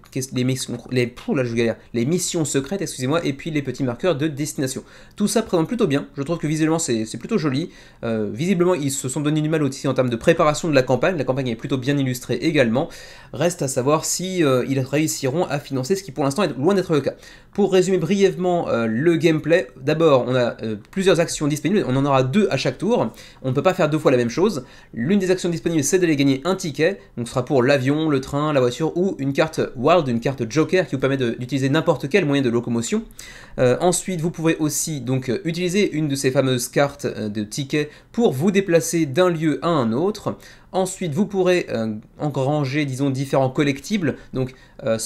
missions secrètes, excusez-moi, et puis les petits marqueurs de destination. Tout ça présente plutôt bien, je trouve que visuellement c'est plutôt joli. Visiblement ils se sont donné du mal aussi en termes de préparation de la campagne est plutôt bien illustrée également. Reste à savoir si ils réussiront à financer ce qui pour l'instant est loin d'être le cas. Pour résumer brièvement le gameplay, d'abord on a plusieurs actions disponibles, on en aura 2 à chaque tour, on ne peut pas faire 2 fois la même chose. L'une des actions disponibles c'est d'aller gagner un ticket, donc ce sera pour l'avion, le train, la voiture ou une carte Wild, une carte Joker qui vous permet d'utiliser n'importe quel moyen de locomotion. Ensuite, vous pourrez aussi donc utiliser une de ces fameuses cartes de tickets pour vous déplacer d'un lieu à un autre. Ensuite, vous pourrez engranger, disons, différents collectibles. Donc,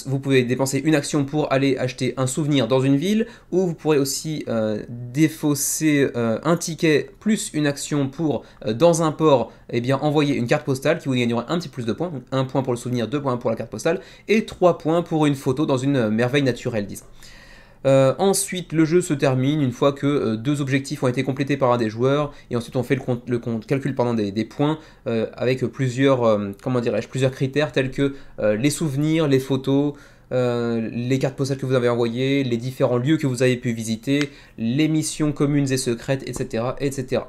vous pouvez dépenser une action pour aller acheter un souvenir dans une ville, ou vous pourrez aussi défausser un ticket plus une action pour, dans un port, eh bien, envoyer une carte postale qui vous gagnera un petit plus de points. Donc, 1 point pour le souvenir, 2 points pour la carte postale, et 3 points pour une photo dans une merveille naturelle, disons. Ensuite, le jeu se termine une fois que 2 objectifs ont été complétés par un des joueurs, et ensuite on fait le calcul des points avec plusieurs critères tels que les souvenirs, les photos, les cartes postales que vous avez envoyées, les différents lieux que vous avez pu visiter, les missions communes et secrètes, etc. etc.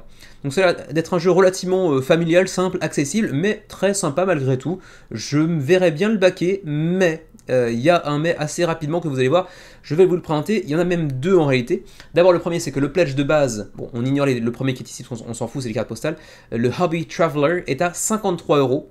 Donc ça a l'air d'être un jeu relativement familial, simple, accessible, mais très sympa malgré tout. Je me verrais bien le baquer, mais il y a un mais assez rapidement que vous allez voir, je vais vous le présenter, il y en a même 2 en réalité. D'abord le premier c'est que le pledge de base, bon on ignore le premier qui est ici, on s'en fout, c'est les cartes postales, le Hobby Traveler est à 53 €.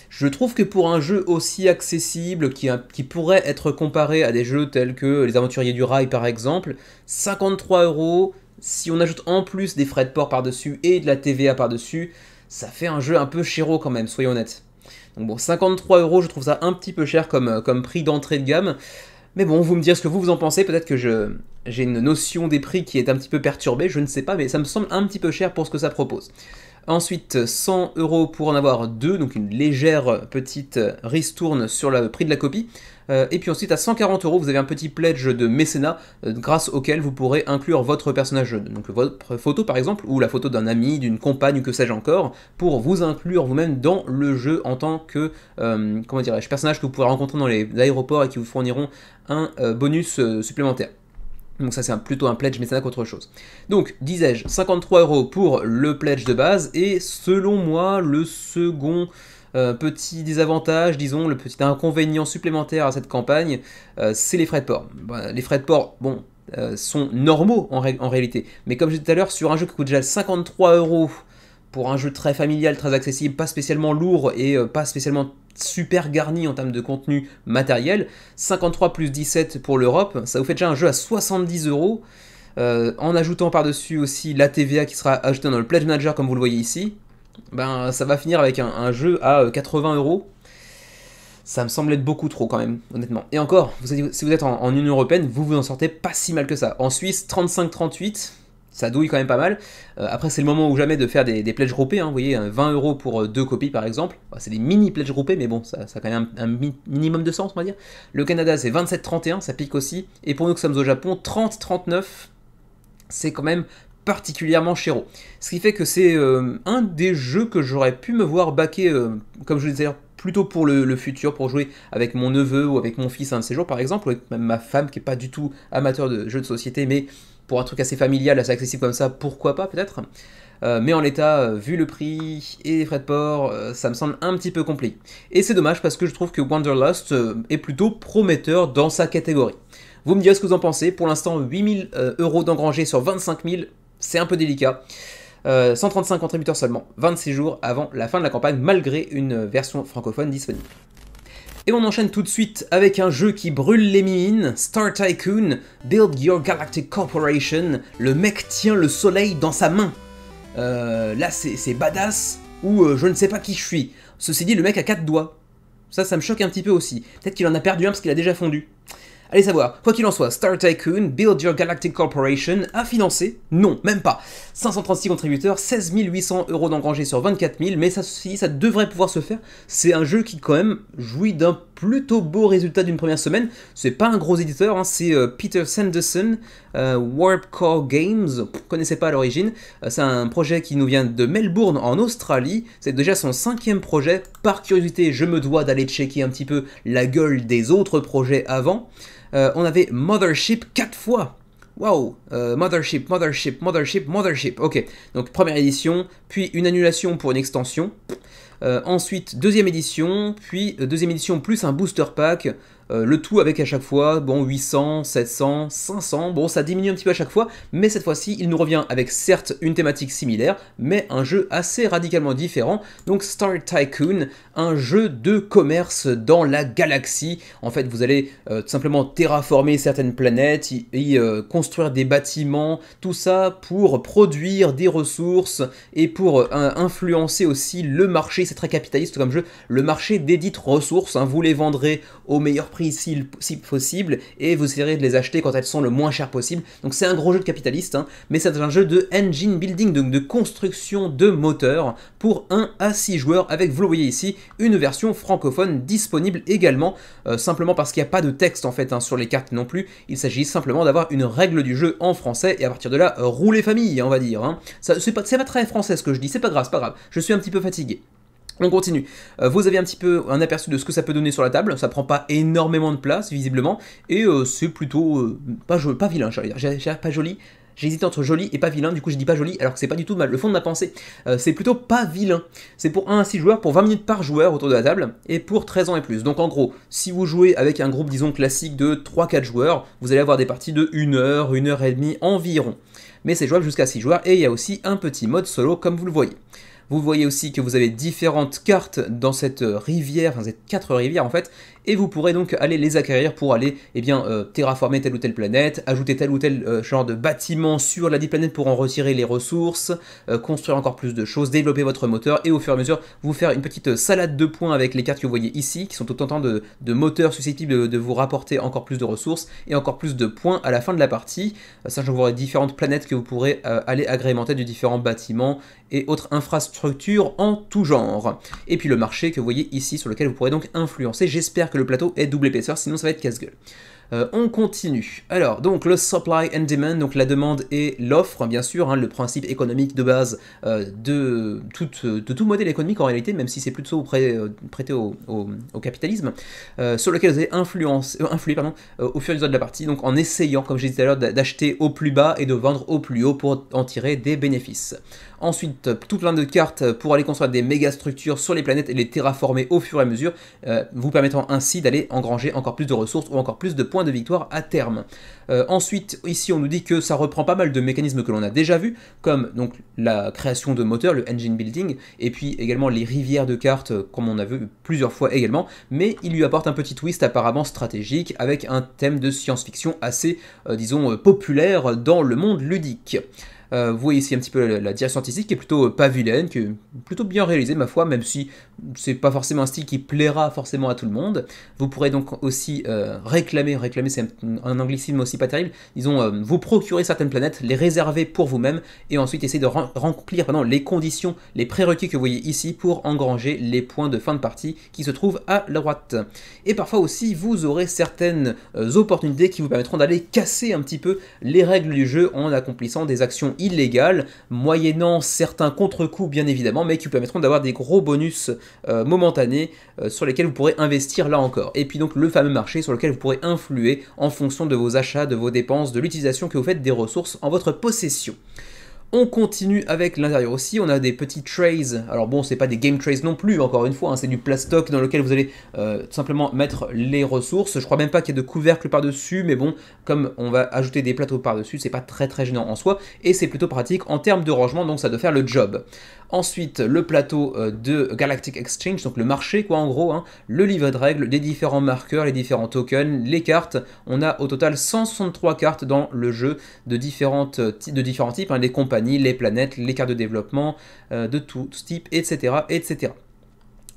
Je trouve que pour un jeu aussi accessible, qui pourrait être comparé à des jeux tels que les Aventuriers du Rail par exemple, 53 €, si on ajoute en plus des frais de port par-dessus et de la TVA par-dessus, ça fait un jeu un peu chéro quand même, soyons honnêtes. Donc bon, 53 €, je trouve ça un petit peu cher comme prix d'entrée de gamme. Mais bon, vous me direz ce que vous en pensez, peut-être que j'ai une notion des prix qui est un petit peu perturbée, je ne sais pas, mais ça me semble un petit peu cher pour ce que ça propose. Ensuite, 100 € pour en avoir 2, donc une légère petite ristourne sur le prix de la copie. Et puis ensuite, à 140 €, vous avez un petit pledge de mécénat, grâce auquel vous pourrez inclure votre personnage, donc votre photo par exemple, ou la photo d'un ami, d'une compagne, ou que sais-je encore, pour vous inclure vous-même dans le jeu en tant que, personnage que vous pourrez rencontrer dans les aéroports et qui vous fourniront un bonus supplémentaire. Donc ça c'est plutôt un pledge mécénat qu'autre chose. Donc, disais-je, 53 € pour le pledge de base, et selon moi, le second petit désavantage, disons, le petit inconvénient supplémentaire à cette campagne, c'est les frais de port. Les frais de port, bon, sont normaux en réalité, mais comme je disais tout à l'heure, sur un jeu qui coûte déjà 53 € pour un jeu très familial, très accessible, pas spécialement lourd et pas spécialement super garni en termes de contenu matériel, 53 plus 17 pour l'Europe, ça vous fait déjà un jeu à 70 €, en ajoutant par-dessus aussi la TVA qui sera ajoutée dans le Pledge Manager comme vous le voyez ici, ben ça va finir avec un jeu à 80 €. Ça me semble être beaucoup trop quand même, honnêtement. Et encore, si vous êtes en Union Européenne, vous en sortez pas si mal que ça. En Suisse, 35-38, ça douille quand même pas mal. Après, c'est le moment ou jamais de faire des pledges groupés, hein, vous voyez, 20 € pour 2 copies par exemple. C'est des mini pledges groupés, mais bon, ça a quand même un minimum de sens, on va dire. Le Canada, c'est 27,31, ça pique aussi. Et pour nous qui sommes au Japon, 30,39, c'est quand même particulièrement chéro. Ce qui fait que c'est un des jeux que j'aurais pu me voir backer, comme je le disais, plutôt pour le futur, pour jouer avec mon neveu ou avec mon fils un de ces jours par exemple, ou avec même ma femme qui n'est pas du tout amateur de jeux de société, mais pour un truc assez familial, assez accessible comme ça, pourquoi pas peut-être. Mais en l'état, vu le prix et les frais de port, ça me semble un petit peu compliqué. Et c'est dommage parce que je trouve que Wanderlust est plutôt prometteur dans sa catégorie. Vous me direz ce que vous en pensez. Pour l'instant, 8000 € d'engrangés sur 25 000, c'est un peu délicat. 135 contributeurs seulement, 26 jours avant la fin de la campagne, malgré une version francophone disponible. Et on enchaîne tout de suite avec un jeu qui brûle les mines, Star Tycoon, Build Your Galactic Corporation, le mec tient le soleil dans sa main. Là c'est badass, ou je ne sais pas qui je suis. Ceci dit, le mec a 4 doigts. Ça me choque un petit peu aussi. Peut-être qu'il en a perdu un parce qu'il a déjà fondu. Allez savoir, quoi qu'il en soit, Star Tycoon, Build Your Galactic Corporation a financé, non, même pas, 536 contributeurs, 16 800 € d'engrangés sur 24 000, mais ça devrait pouvoir se faire. C'est un jeu qui quand même jouit d'un plutôt beau résultat d'une première semaine. C'est pas un gros éditeur, hein, c'est Peter Sanderson, Warp Core Games, vous connaissez pas à l'origine. C'est un projet qui nous vient de Melbourne en Australie, c'est déjà son 5e projet. Par curiosité, je me dois d'aller checker un petit peu la gueule des autres projets avant. On avait Mothership 4 fois. Waouh, Mothership, ok. Donc première édition, puis une annulation pour une extension. Ensuite, deuxième édition, puis deuxième édition plus un booster pack. Le tout avec à chaque fois, bon, 800, 700, 500, bon, ça diminue un petit peu à chaque fois, mais cette fois-ci, il nous revient avec certes une thématique similaire, mais un jeu assez radicalement différent. Donc Star Tycoon, un jeu de commerce dans la galaxie. En fait, vous allez tout simplement terraformer certaines planètes, construire des bâtiments, tout ça pour produire des ressources et pour influencer aussi le marché. C'est très capitaliste comme jeu, le marché des dites ressources, hein, vous les vendrez au meilleur prix si possible, et vous essayerez de les acheter quand elles sont le moins chères possible. Donc c'est un gros jeu de capitaliste, hein, mais c'est un jeu de engine building, donc de construction de moteurs pour 1 à 6 joueurs, avec, vous le voyez ici, une version francophone disponible également, simplement parce qu'il n'y a pas de texte en fait, hein, sur les cartes non plus. Il s'agit simplement d'avoir une règle du jeu en français, et à partir de là, rouler famille, on va dire. Hein. C'est pas très français ce que je dis, c'est pas grave, je suis un petit peu fatigué. On continue. Vous avez un petit peu un aperçu de ce que ça peut donner sur la table. Ça prend pas énormément de place, visiblement. Et c'est plutôt pas vilain, pas joli. J'ai hésité entre joli et pas vilain, du coup j'ai dit pas joli, alors que c'est pas du tout le fond de ma pensée. C'est plutôt pas vilain. C'est pour 1 à 6 joueurs, pour 20 minutes par joueur autour de la table, et pour 13 ans et plus. Donc en gros, si vous jouez avec un groupe, disons, classique de 3-4 joueurs, vous allez avoir des parties de 1 heure, 1 heure et demie environ. Mais c'est jouable jusqu'à 6 joueurs, et il y a aussi un petit mode solo, comme vous le voyez. Vous voyez aussi que vous avez différentes cartes dans cette rivière, enfin cette 4 rivières en fait, et vous pourrez donc aller les acquérir pour aller terraformer telle ou telle planète, ajouter tel ou tel genre de bâtiment sur la dite planète pour en retirer les ressources, construire encore plus de choses, développer votre moteur, et au fur et à mesure vous faire une petite salade de points avec les cartes que vous voyez ici, qui sont autant de moteurs susceptibles de vous rapporter encore plus de ressources et encore plus de points à la fin de la partie, sachant que vous aurez différentes planètes que vous pourrez aller agrémenter de différents bâtiments et autres infrastructures en tout genre. Et puis le marché que vous voyez ici, sur lequel vous pourrez donc influencer. J'espère que le plateau est double épaisseur, sinon ça va être casse-gueule. On continue. Alors, donc le supply and demand, donc la demande et l'offre, bien sûr, hein, le principe économique de base de tout modèle économique en réalité, même si c'est plutôt prêté au capitalisme, sur lequel vous allez influer au fur et à mesure de la partie, donc en essayant, comme j'ai dit tout à l'heure, d'acheter au plus bas et de vendre au plus haut pour en tirer des bénéfices. Ensuite, tout plein de cartes pour aller construire des méga structures sur les planètes et les terraformer au fur et à mesure, vous permettant ainsi d'aller engranger encore plus de ressources ou encore plus de points de victoire à terme. Ensuite, ici on nous dit que ça reprend pas mal de mécanismes que l'on a déjà vus, comme donc la création de moteurs, le engine building, et puis également les rivières de cartes, comme on a vu plusieurs fois également, mais il lui apporte un petit twist apparemment stratégique, avec un thème de science-fiction assez, disons, populaire dans le monde ludique. Vous voyez ici un petit peu la direction artistique qui est plutôt pas vilaine, qui est plutôt bien réalisée ma foi, même si c'est pas forcément un style qui plaira forcément à tout le monde. Vous pourrez donc aussi réclamer c'est un anglicisme aussi pas terrible, disons vous procurer certaines planètes, les réserver pour vous-même et ensuite essayer de remplir les conditions, les prérequis que vous voyez ici pour engranger les points de fin de partie qui se trouvent à la droite. Et parfois aussi vous aurez certaines opportunités qui vous permettront d'aller casser un petit peu les règles du jeu en accomplissant des actions illégales, moyennant certains contre-coups bien évidemment, mais qui vous permettront d'avoir des gros bonus momentanés sur lesquels vous pourrez investir là encore. Et puis donc le fameux marché sur lequel vous pourrez influer en fonction de vos achats, de vos dépenses, de l'utilisation que vous faites des ressources en votre possession. On continue avec l'intérieur aussi, on a des petits trays, alors bon c'est pas des game trays non plus encore une fois, hein, c'est du plastoc dans lequel vous allez tout simplement mettre les ressources, je crois même pas qu'il y ait de couvercle par dessus, mais bon comme on va ajouter des plateaux par dessus, c'est pas très gênant en soi, et c'est plutôt pratique en termes de rangement, donc ça doit faire le job. Ensuite, le plateau de Galactic Exchange, donc le marché quoi en gros, hein, le livret de règles, les différents marqueurs, les différents tokens, les cartes. On a au total 163 cartes dans le jeu de différents types, hein, les compagnies, les planètes, les cartes de développement, de tout type, etc., etc.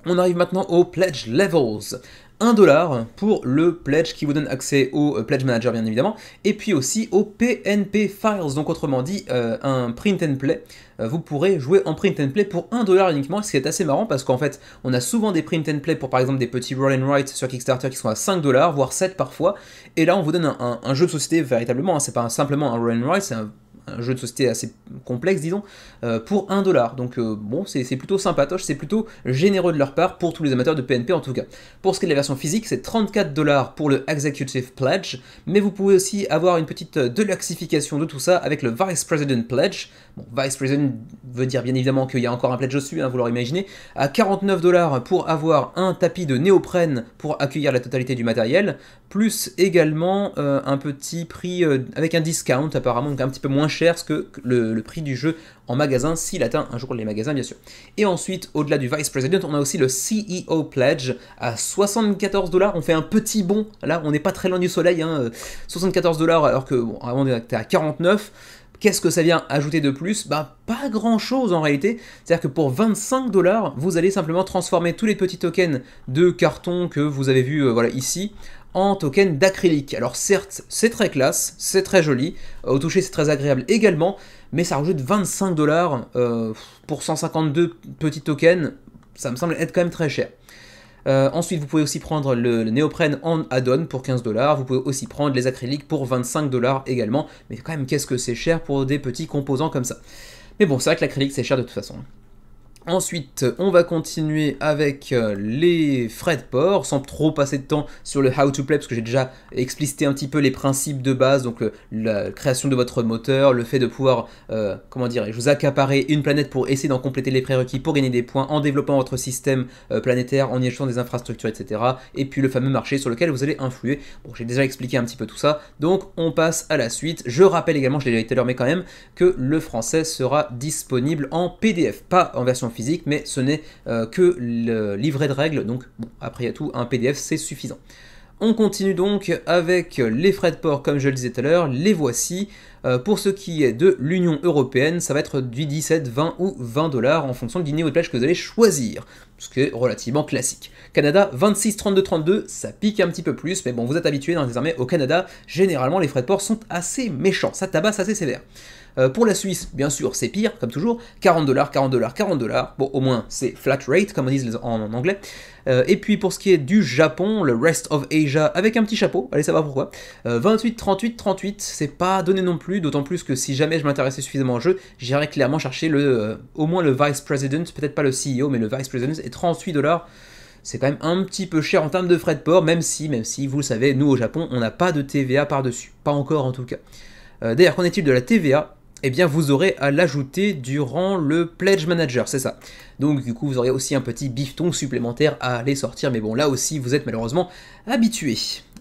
On arrive maintenant aux Pledge Levels. 1$ pour le pledge qui vous donne accès au pledge manager bien évidemment, et puis aussi au PNP Files, donc autrement dit un print and play. Vous pourrez jouer en print and play pour 1$ uniquement, ce qui est assez marrant parce qu'en fait on a souvent des print and play pour par exemple des petits roll and write sur Kickstarter qui sont à 5$, voire 7 parfois, et là on vous donne un jeu de société véritablement, hein, c'est pas simplement un roll and write, c'est un jeu de société assez complexe disons, pour 1$. Donc bon, c'est plutôt sympatoche, c'est plutôt généreux de leur part pour tous les amateurs de PNP en tout cas. Pour ce qui est de la version physique, c'est 34$ pour le Executive Pledge, mais vous pouvez aussi avoir une petite deluxification de tout ça avec le Vice President Pledge. Bon, Vice President veut dire bien évidemment qu'il y a encore un pledge dessus, hein, vous l'aurez imaginé, à 49$ pour avoir un tapis de néoprène pour accueillir la totalité du matériel, plus également un petit prix avec un discount apparemment, donc un petit peu moins cher que le prix du jeu en magasin, s'il atteint un jour les magasins bien sûr. Et ensuite, au-delà du Vice President, on a aussi le CEO Pledge à 74$, on fait un petit bond, là on n'est pas très loin du soleil, hein, 74$ alors que bon, avant on était à 49$. Qu'est-ce que ça vient ajouter de plus? Bah pas grand chose en réalité, c'est-à-dire que pour 25$, vous allez simplement transformer tous les petits tokens de carton que vous avez vu voilà, ici, en token d'acrylique. Alors certes, c'est très classe, c'est très joli, au toucher c'est très agréable également, mais ça rajoute 25$ pour 152 petits tokens, ça me semble être quand même très cher. Ensuite, vous pouvez aussi prendre le néoprène en add-on pour 15$, vous pouvez aussi prendre les acryliques pour 25$ également, mais quand même qu'est-ce que c'est cher pour des petits composants comme ça. Mais bon, c'est vrai que l'acrylique c'est cher de toute façon. Ensuite, on va continuer avec les frais de port, sans trop passer de temps sur le how to play, parce que j'ai déjà explicité un petit peu les principes de base, donc la création de votre moteur, le fait de pouvoir, comment dirais-je, vous accaparer une planète pour essayer d'en compléter les prérequis pour gagner des points, en développant votre système planétaire, en y achetant des infrastructures, etc. Et puis le fameux marché sur lequel vous allez influer. Bon, j'ai déjà expliqué un petit peu tout ça, donc on passe à la suite. Je rappelle également, je l'ai dit tout à l'heure, mais quand même, que le français sera disponible en PDF, pas en version physique, mais ce n'est que le livret de règles, donc bon, après tout, un PDF c'est suffisant. On continue donc avec les frais de port, comme je le disais tout à l'heure, les voici. Pour ce qui est de l'Union Européenne, ça va être du 17, 20 ou 20$ en fonction du niveau de pledge que vous allez choisir, ce qui est relativement classique. Canada, 26, 32, 32, ça pique un petit peu plus, mais bon, vous êtes habitués désormais au Canada, généralement les frais de port sont assez méchants, ça tabasse assez sévère. Pour la Suisse, bien sûr, c'est pire, comme toujours, 40$, 40$, 40$, bon, au moins, c'est flat rate, comme on dit en anglais. Et puis, pour ce qui est du Japon, le Rest of Asia, avec un petit chapeau, allez savoir pourquoi, 28, 38, 38, c'est pas donné non plus, d'autant plus que si jamais je m'intéressais suffisamment au jeu, j'irais clairement chercher au moins le Vice President, peut-être pas le CEO, mais le Vice President, et 38$, c'est quand même un petit peu cher en termes de frais de port, même si, vous le savez, nous au Japon, on n'a pas de TVA par-dessus, pas encore en tout cas. D'ailleurs, qu'en est-il de la TVA ? Eh bien vous aurez à l'ajouter durant le Pledge Manager, c'est ça. Donc du coup vous aurez aussi un petit bifton supplémentaire à aller sortir, mais bon là aussi vous êtes malheureusement habitués.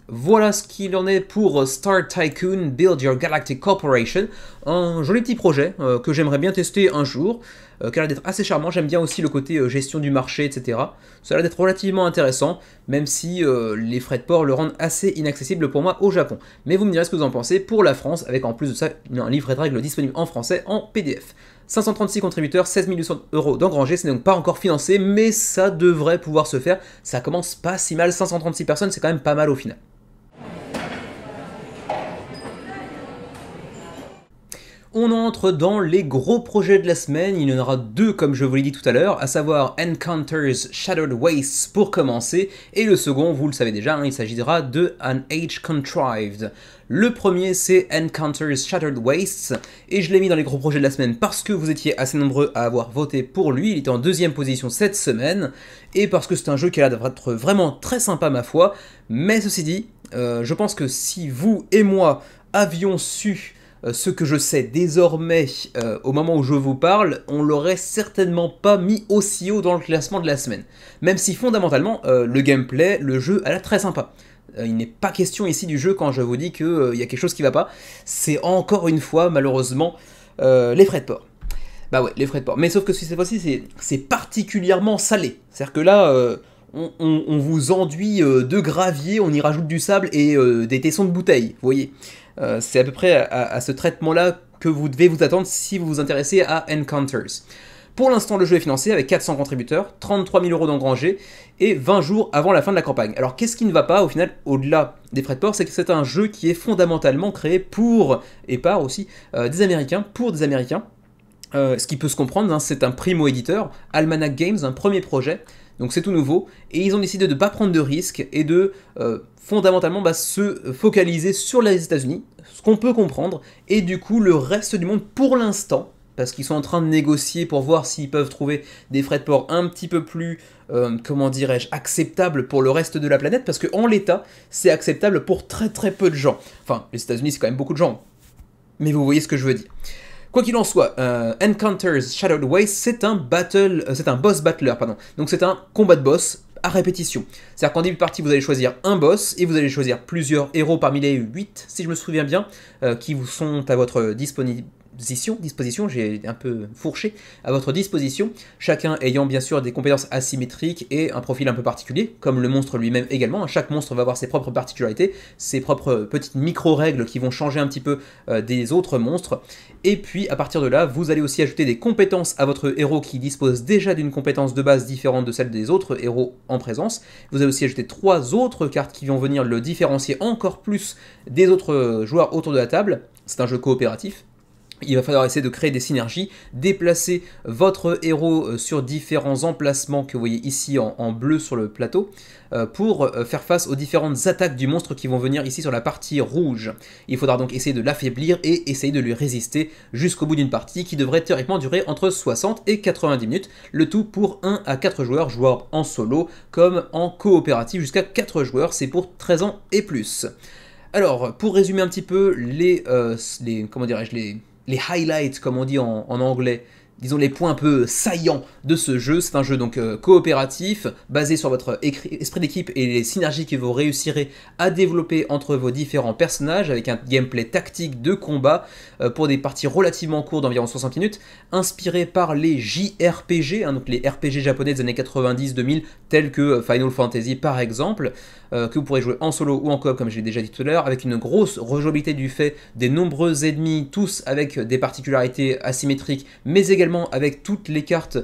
Voilà ce qu'il en est pour Star Tycoon Build Your Galactic Corporation, un joli petit projet que j'aimerais bien tester un jour. qui a l'air d'être assez charmant. J'aime bien aussi le côté gestion du marché, etc. Ça a l'air d'être relativement intéressant, même si les frais de port le rendent assez inaccessible pour moi au Japon. Mais vous me direz ce que vous en pensez pour la France, avec en plus de ça un livret de règles disponible en français en PDF. 536 contributeurs, 16 800 € d'engrangés, ce n'est donc pas encore financé, mais ça devrait pouvoir se faire. Ça commence pas si mal, 536 personnes, c'est quand même pas mal au final. On entre dans les gros projets de la semaine, il y en aura deux comme je vous l'ai dit tout à l'heure, à savoir Encounters Shattered Wastes pour commencer, et le second, vous le savez déjà, il s'agira de An Age Contrived. Le premier c'est Encounters Shattered Wastes, et je l'ai mis dans les gros projets de la semaine parce que vous étiez assez nombreux à avoir voté pour lui, il était en deuxième position cette semaine, et parce que c'est un jeu qui a l'air d'être vraiment très sympa ma foi, mais ceci dit, je pense que si vous et moi avions su ce que je sais désormais au moment où je vous parle, on l'aurait certainement pas mis aussi haut dans le classement de la semaine. Même si fondamentalement, le gameplay, le jeu a l'air très sympa. Il n'est pas question ici du jeu quand je vous dis qu'il y a quelque chose qui va pas. C'est encore une fois, malheureusement, les frais de port. Bah ouais, les frais de port. Mais sauf que cette fois-ci, c'est particulièrement salé. C'est-à-dire que là, on vous enduit de gravier, on y rajoute du sable et des tessons de bouteille, vous voyez. C'est à peu près à ce traitement-là que vous devez vous attendre si vous vous intéressez à Encounters. Pour l'instant, le jeu est financé avec 400 contributeurs, 33 000 € d'engrangés et 20 jours avant la fin de la campagne. Alors qu'est-ce qui ne va pas au final, au-delà des frais de port, c'est que c'est un jeu qui est fondamentalement créé pour, et par aussi, des Américains, pour des Américains. Ce qui peut se comprendre, hein, c'est un primo-éditeur, Almanac Games, un premier projet, donc c'est tout nouveau, et ils ont décidé de ne pas prendre de risques et de fondamentalement se focaliser sur les États-Unis, ce qu'on peut comprendre, et du coup le reste du monde pour l'instant, parce qu'ils sont en train de négocier pour voir s'ils peuvent trouver des frais de port un petit peu plus, comment dirais-je, acceptables pour le reste de la planète, parce qu'en l'état, c'est acceptable pour très très peu de gens. Enfin, les États-Unis c'est quand même beaucoup de gens, mais vous voyez ce que je veux dire. Quoi qu'il en soit, Encounters Shattered Wastes, c'est un boss battler, pardon. Donc c'est un combat de boss à répétition. C'est-à-dire qu'en début de partie, vous allez choisir un boss, et vous allez choisir plusieurs héros parmi les 8, si je me souviens bien, qui vous sont à votre disposition, j'ai un peu fourché, à votre disposition, chacun ayant bien sûr des compétences asymétriques et un profil un peu particulier, comme le monstre lui-même également. Chaque monstre va avoir ses propres particularités, ses propres petites micro-règles qui vont changer un petit peu des autres monstres, et puis à partir de là, vous allez aussi ajouter des compétences à votre héros qui dispose déjà d'une compétence de base différente de celle des autres héros en présence. Vous allez aussi ajouter 3 autres cartes qui vont venir le différencier encore plus des autres joueurs autour de la table. C'est un jeu coopératif. Il va falloir essayer de créer des synergies, déplacer votre héros sur différents emplacements que vous voyez ici en bleu sur le plateau, pour faire face aux différentes attaques du monstre qui vont venir ici sur la partie rouge. Il faudra donc essayer de l'affaiblir et essayer de lui résister jusqu'au bout d'une partie qui devrait théoriquement durer entre 60 et 90 minutes, le tout pour 1 à 4 joueurs, joueurs en solo comme en coopératif jusqu'à 4 joueurs, c'est pour 13 ans et plus. Alors, pour résumer un petit peu comment dirais-je, les highlights, comme on dit en anglais, disons les points un peu saillants de ce jeu. C'est un jeu donc coopératif, basé sur votre esprit d'équipe et les synergies que vous réussirez à développer entre vos différents personnages, avec un gameplay tactique de combat pour des parties relativement courtes d'environ 60 minutes, inspiré par les JRPG, donc les RPG japonais des années 90-2000, tels que Final Fantasy par exemple, que vous pourrez jouer en solo ou en coop comme j'ai déjà dit tout à l'heure, avec une grosse rejouabilité du fait des nombreux ennemis, tous avec des particularités asymétriques, mais également avec toutes les cartes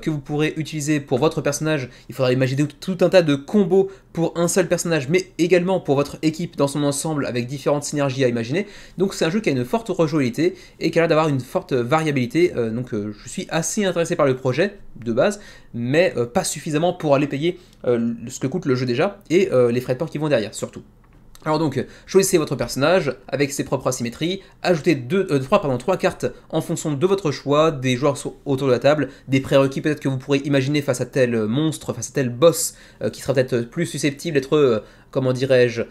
que vous pourrez utiliser pour votre personnage. Il faudra imaginer tout un tas de combos pour un seul personnage, mais également pour votre équipe dans son ensemble, avec différentes synergies à imaginer. Donc c'est un jeu qui a une forte rejouabilité et qui a l'air d'avoir une forte variabilité, donc je suis assez intéressé par le projet de base, mais pas suffisamment pour aller payer ce que coûte le jeu déjà, et les frais de port qui vont derrière surtout. Alors donc, choisissez votre personnage avec ses propres asymétries, ajoutez 3 cartes en fonction de votre choix, des joueurs autour de la table, des prérequis peut-être que vous pourrez imaginer face à tel monstre, face à tel boss, qui sera peut-être plus susceptible d'être comment dirais-je,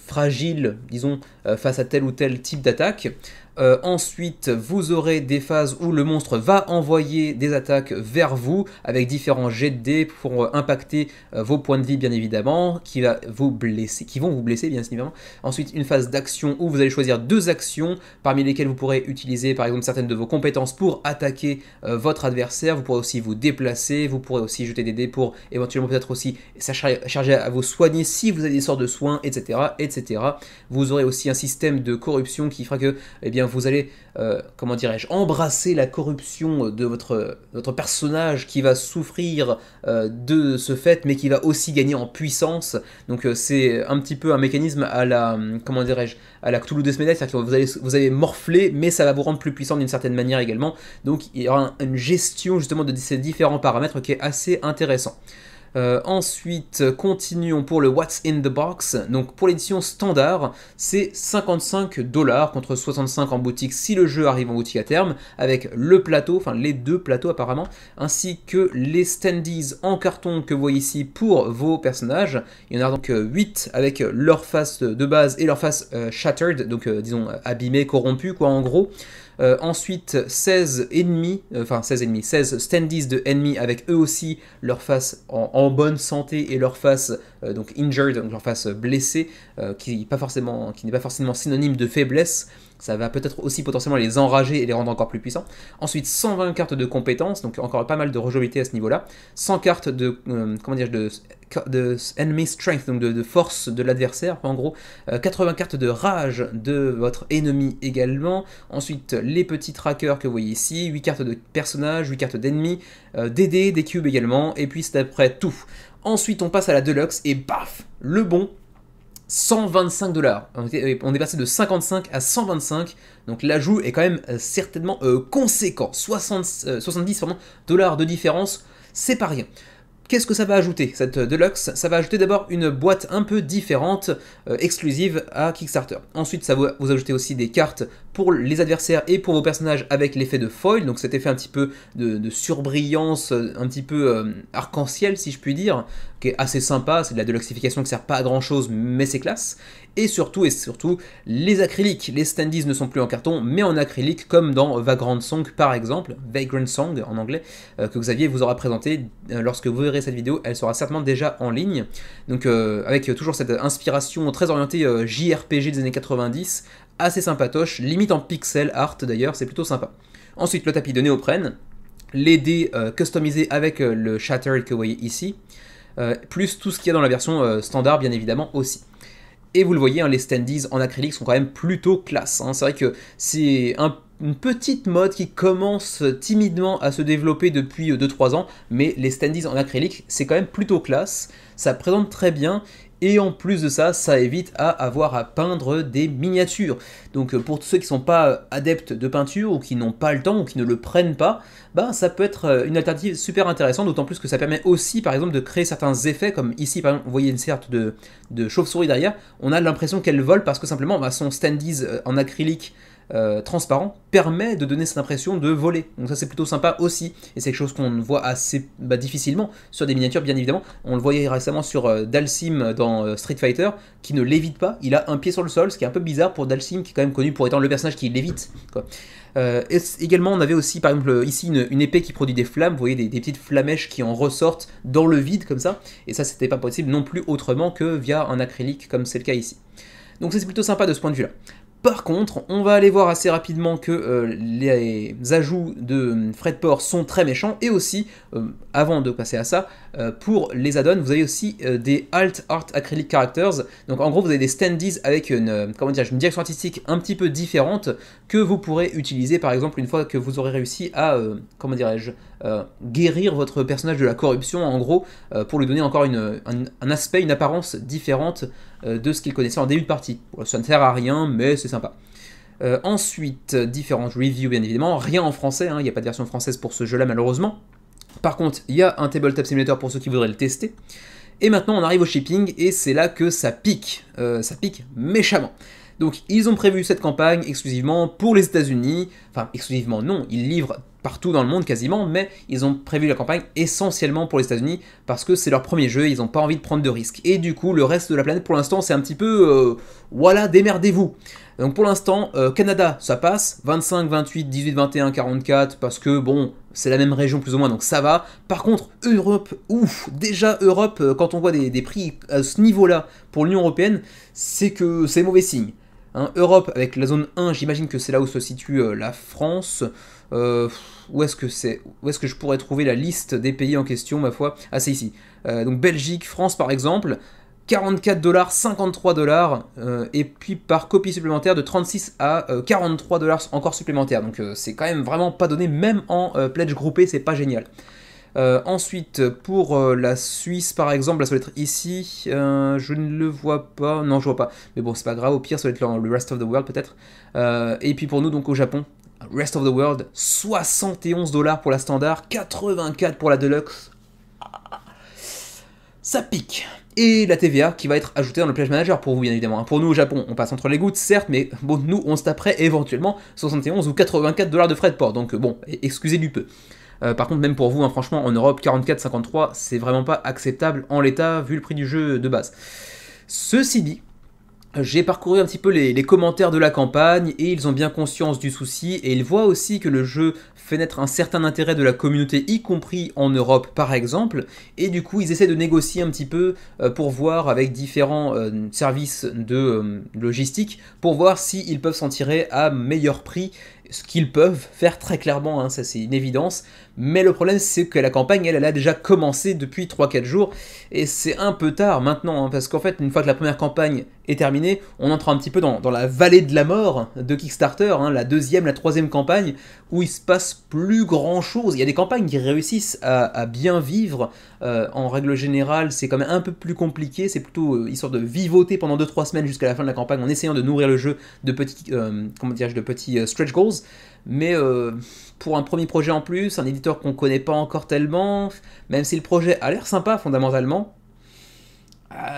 fragile, disons, face à tel ou tel type d'attaque. Ensuite, vous aurez des phases où le monstre va envoyer des attaques vers vous avec différents jets de dés pour impacter vos points de vie bien évidemment, qui vont vous blesser bien évidemment. Ensuite, une phase d'action où vous allez choisir 2 actions parmi lesquelles vous pourrez utiliser par exemple certaines de vos compétences pour attaquer votre adversaire. Vous pourrez aussi vous déplacer, vous pourrez aussi jeter des dés pour éventuellement peut-être aussi charger à vous soigner si vous avez des sorts de soins, etc., etc. Vous aurez aussi un système de corruption qui fera que, eh bien, vous allez, comment dirais-je, embrasser la corruption de votre personnage qui va souffrir de ce fait, mais qui va aussi gagner en puissance. Donc c'est un petit peu un mécanisme à la, comment dirais-je, à la Cthulhu Death Metal, c'est-à-dire que vous allez morfler, mais ça va vous rendre plus puissant d'une certaine manière également. Donc il y aura une gestion justement de ces différents paramètres qui est assez intéressant. Ensuite, continuons pour le What's in the Box. Donc pour l'édition standard, c'est 55$ contre 65 en boutique si le jeu arrive en boutique à terme, avec le plateau, enfin les 2 plateaux apparemment, ainsi que les standees en carton que vous voyez ici pour vos personnages. Il y en a donc 8 avec leur face de base et leur face shattered, donc disons abîmée, corrompue quoi en gros. Ensuite 16 standees de ennemis avec eux aussi leur face en bonne santé et leur face donc injured, donc leur face blessée, qui n'est pas forcément synonyme de faiblesse. Ça va peut-être aussi potentiellement les enrager et les rendre encore plus puissants. Ensuite, 120 cartes de compétences, donc encore pas mal de rejouabilité à ce niveau-là. 100 cartes de, de enemy strength, donc de force de l'adversaire, en gros. 80 cartes de rage de votre ennemi également. Ensuite, les petits trackers que vous voyez ici. 8 cartes de personnages, 8 cartes d'ennemis. Des dés, des cubes également. Et puis c'est après tout. Ensuite, on passe à la Deluxe et baf, le bon. 125$. On est passé de 55 à 125, donc l'ajout est quand même certainement conséquent. 70 $ de différence, c'est pas rien. Qu'est-ce que ça va ajouter, cette Deluxe? Ça va ajouter d'abord une boîte un peu différente, exclusive à Kickstarter. Ensuite, ça va vous ajouter aussi des cartes pour les adversaires et pour vos personnages avec l'effet de foil, donc cet effet un petit peu de surbrillance, un petit peu arc-en-ciel si je puis dire, qui est assez sympa. C'est de la deluxification qui sert pas à grand chose, mais c'est classe. Et surtout, les acryliques. Les standees ne sont plus en carton, mais en acrylique, comme dans Vagrant Song par exemple, Vagrant Song en anglais, que Xavier vous aura présenté. Lorsque vous verrez cette vidéo, elle sera certainement déjà en ligne. Donc avec toujours cette inspiration très orientée JRPG des années 90, assez sympatoche, limite en pixel art d'ailleurs, c'est plutôt sympa. Ensuite, le tapis de néoprène, les dés customisés avec le Shattered que vous voyez ici, plus tout ce qu'il y a dans la version standard bien évidemment aussi. Et vous le voyez, hein, les standees en acrylique sont quand même plutôt classe. Hein. C'est vrai que c'est une petite mode qui commence timidement à se développer depuis 2-3 ans, mais les standees en acrylique, c'est quand même plutôt classe. Ça présente très bien. Et en plus de ça, ça évite à avoir à peindre des miniatures. Donc pour tous ceux qui ne sont pas adeptes de peinture, ou qui n'ont pas le temps, ou qui ne le prennent pas, bah, ça peut être une alternative super intéressante, d'autant plus que ça permet aussi par exemple de créer certains effets, comme ici par exemple, vous voyez une sorte de chauve-souris derrière, on a l'impression qu'elle vole parce que simplement bah, son standees en acrylique transparent permet de donner cette impression de voler. Donc ça c'est plutôt sympa aussi, et c'est quelque chose qu'on voit assez difficilement sur des miniatures bien évidemment. On le voyait récemment sur Dhalsim dans Street Fighter, qui ne lévite pas, il a un pied sur le sol, ce qui est un peu bizarre pour Dhalsim, qui est quand même connu pour étant le personnage qui lévite, quoi. Et également on avait aussi par exemple ici une épée qui produit des flammes, vous voyez des petites flamèches qui en ressortent dans le vide comme ça, et ça c'était pas possible non plus autrement que via un acrylique comme c'est le cas ici. Donc ça c'est plutôt sympa de ce point de vue là. Par contre, on va aller voir assez rapidement que les ajouts de frais de port sont très méchants, et aussi, avant de passer à ça, pour les add-ons, vous avez aussi des Alt Art Acrylic Characters. Donc en gros, vous avez des standees avec une direction artistique un petit peu différente que vous pourrez utiliser, par exemple, une fois que vous aurez réussi à, guérir votre personnage de la corruption, en gros, pour lui donner encore un aspect, une apparence différente de ce qu'il connaissait en début de partie. Ça ne sert à rien, mais c'est sympa. Ensuite, différentes reviews bien évidemment, rien en français, hein, il n'y a pas de version française pour ce jeu-là malheureusement. Par contre, il y a un Tabletop Simulator pour ceux qui voudraient le tester. Et maintenant, on arrive au shipping, et c'est là que ça pique méchamment. Donc, ils ont prévu cette campagne exclusivement pour les États-Unis, enfin exclusivement non, ils livrent partout dans le monde quasiment, mais ils ont prévu la campagne essentiellement pour les États-Unis parce que c'est leur premier jeu, ils n'ont pas envie de prendre de risques. Et du coup, le reste de la planète pour l'instant, c'est un petit peu voilà, démerdez-vous. Donc pour l'instant, Canada, ça passe, 25, 28, 18, 21, 44, parce que bon, c'est la même région plus ou moins, donc ça va. Par contre, Europe, ouf, déjà Europe, quand on voit des prix à ce niveau-là pour l'Union Européenne, c'est que c'est mauvais signe. Hein, Europe, avec la zone 1, j'imagine que c'est là où se situe la France. Où est-ce que c'est? Où est-ce que je pourrais trouver la liste des pays en question, ma foi? Ah, c'est ici. Donc Belgique, France par exemple. 44 $, 53 $, et puis par copie supplémentaire de 36 à 43 $ encore supplémentaires. Donc c'est quand même vraiment pas donné, même en pledge groupé, c'est pas génial. Ensuite, pour la Suisse par exemple, là ça doit être ici, je ne le vois pas, non je vois pas, mais bon c'est pas grave, au pire ça doit être le Rest of the World peut-être. Et puis pour nous donc au Japon, Rest of the World, 71 $ pour la standard, 84 pour la deluxe. Ça pique. Et la TVA qui va être ajoutée dans le Pledge Manager pour vous bien évidemment. Pour nous au Japon, on passe entre les gouttes certes, mais bon nous on se taperait éventuellement 71 ou 84 $ de frais de port, donc bon, excusez du peu. Par contre même pour vous, hein, franchement en Europe 44, 53 c'est vraiment pas acceptable en l'état vu le prix du jeu de base. Ceci dit, j'ai parcouru un petit peu les commentaires de la campagne et ils ont bien conscience du souci et ils voient aussi que le jeu fait naître un certain intérêt de la communauté, y compris en Europe par exemple, et du coup ils essaient de négocier un petit peu pour voir avec différents services de logistique, pour voir s'ils peuvent s'en tirer à meilleur prix, ce qu'ils peuvent faire très clairement, hein, ça c'est une évidence, mais le problème c'est que la campagne elle a déjà commencé depuis 3-4 jours, et c'est un peu tard maintenant, hein, parce qu'en fait une fois que la première campagne est terminée, on entre un petit peu dans la vallée de la mort de Kickstarter, hein, la deuxième, la troisième campagne, où il se passe plus grand chose. Il y a des campagnes qui réussissent à bien vivre, en règle générale c'est quand même un peu plus compliqué, c'est plutôt histoire de vivoter pendant 2-3 semaines jusqu'à la fin de la campagne en essayant de nourrir le jeu de petits, de petits stretch goals, mais pour un premier projet en plus, un éditeur qu'on connaît pas encore tellement, même si le projet a l'air sympa fondamentalement,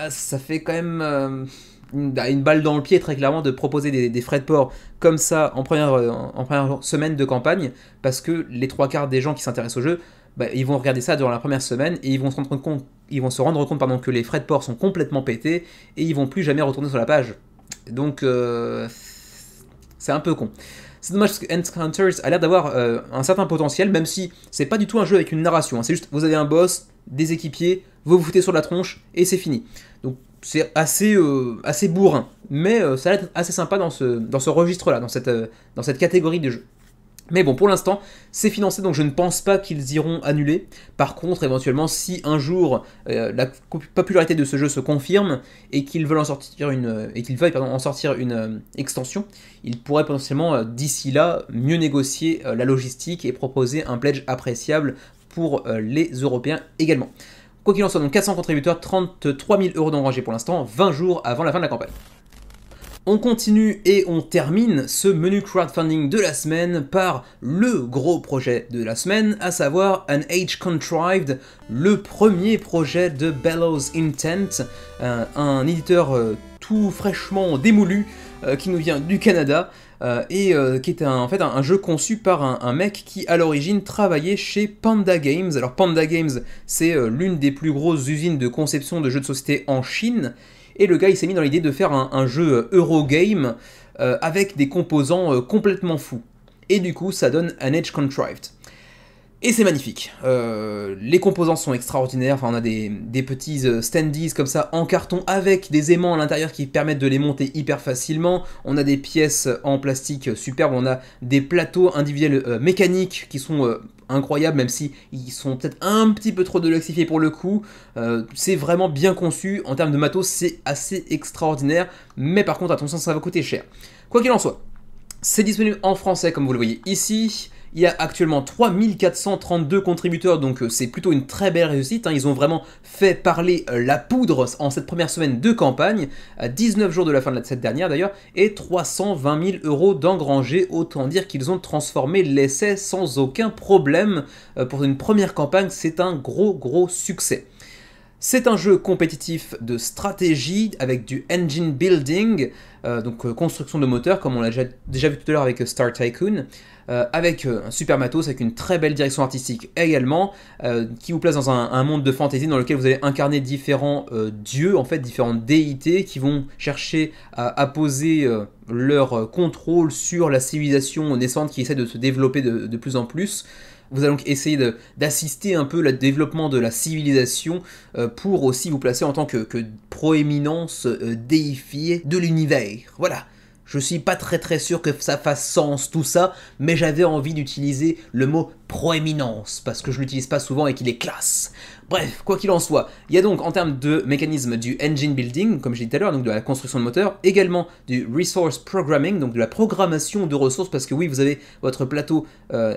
ça fait quand même une balle dans le pied très clairement de proposer des frais de port comme ça en première semaine de campagne, parce que les 3/4 des gens qui s'intéressent au jeu, ils vont regarder ça durant la première semaine et ils vont se rendre compte que les frais de port sont complètement pétés et ils vont plus jamais retourner sur la page. Donc c'est un peu con. C'est dommage parce que Encounters a l'air d'avoir un certain potentiel, même si c'est pas du tout un jeu avec une narration, hein. C'est juste, vous avez un boss, des équipiers, vous vous foutez sur la tronche, et c'est fini. Donc c'est assez bourrin, mais ça a l'air assez sympa dans ce registre-là, dans cette catégorie de jeu. Mais bon, pour l'instant, c'est financé, donc je ne pense pas qu'ils iront annuler. Par contre, éventuellement, si un jour la popularité de ce jeu se confirme et qu'ils veulent en sortir une extension, ils pourraient potentiellement d'ici là mieux négocier la logistique et proposer un pledge appréciable pour les Européens également. Quoi qu'il en soit, donc 400 contributeurs, 33 000 € d'engrangés pour l'instant, 20 jours avant la fin de la campagne. On continue et on termine ce menu crowdfunding de la semaine par le gros projet de la semaine, à savoir An Age Contrived, le premier projet de Bellows Intent, un éditeur tout fraîchement démoulu qui nous vient du Canada, et qui est en fait un jeu conçu par un mec qui à l'origine travaillait chez Panda Games. Alors Panda Games, c'est l'une des plus grosses usines de conception de jeux de société en Chine, et le gars il s'est mis dans l'idée de faire un jeu Eurogame avec des composants complètement fous. Et du coup ça donne An Age Contrived. Et c'est magnifique. Les composants sont extraordinaires, enfin on a des petits standees comme ça en carton avec des aimants à l'intérieur qui permettent de les monter hyper facilement. On a des pièces en plastique superbes, on a des plateaux individuels mécaniques qui sont incroyables, même si ils sont peut-être un petit peu trop deluxifiés pour le coup. C'est vraiment bien conçu, en termes de matos c'est assez extraordinaire, mais par contre attention ça va coûter cher. Quoi qu'il en soit, c'est disponible en français comme vous le voyez ici. Il y a actuellement 3432 contributeurs, donc c'est plutôt une très belle réussite, hein. Ils ont vraiment fait parler la poudre en cette première semaine de campagne, à 19 jours de la fin de cette dernière d'ailleurs, et 320 000 € d'engrangés, autant dire qu'ils ont transformé l'essai sans aucun problème. Pour une première campagne, c'est un gros succès. C'est un jeu compétitif de stratégie avec du engine building, donc construction de moteurs, comme on l'a déjà vu tout à l'heure avec Star Tycoon, avec un super matos, avec une très belle direction artistique également, qui vous place dans un monde de fantasy dans lequel vous allez incarner différents dieux, en fait, différentes déités qui vont chercher à apposer leur contrôle sur la civilisation naissante qui essaie de se développer de plus en plus. Vous allez donc essayer d'assister un peu au développement de la civilisation pour aussi vous placer en tant que proéminence déifiée de l'univers. Voilà. Je suis pas très sûr que ça fasse sens tout ça, mais j'avais envie d'utiliser le mot proéminence, parce que je l'utilise pas souvent et qu'il est classe. Bref, quoi qu'il en soit, il y a donc en termes de mécanisme du engine building, comme j'ai dit tout à l'heure, donc de la construction de moteurs, également du resource programming, donc de la programmation de ressources, parce que oui, vous avez votre plateau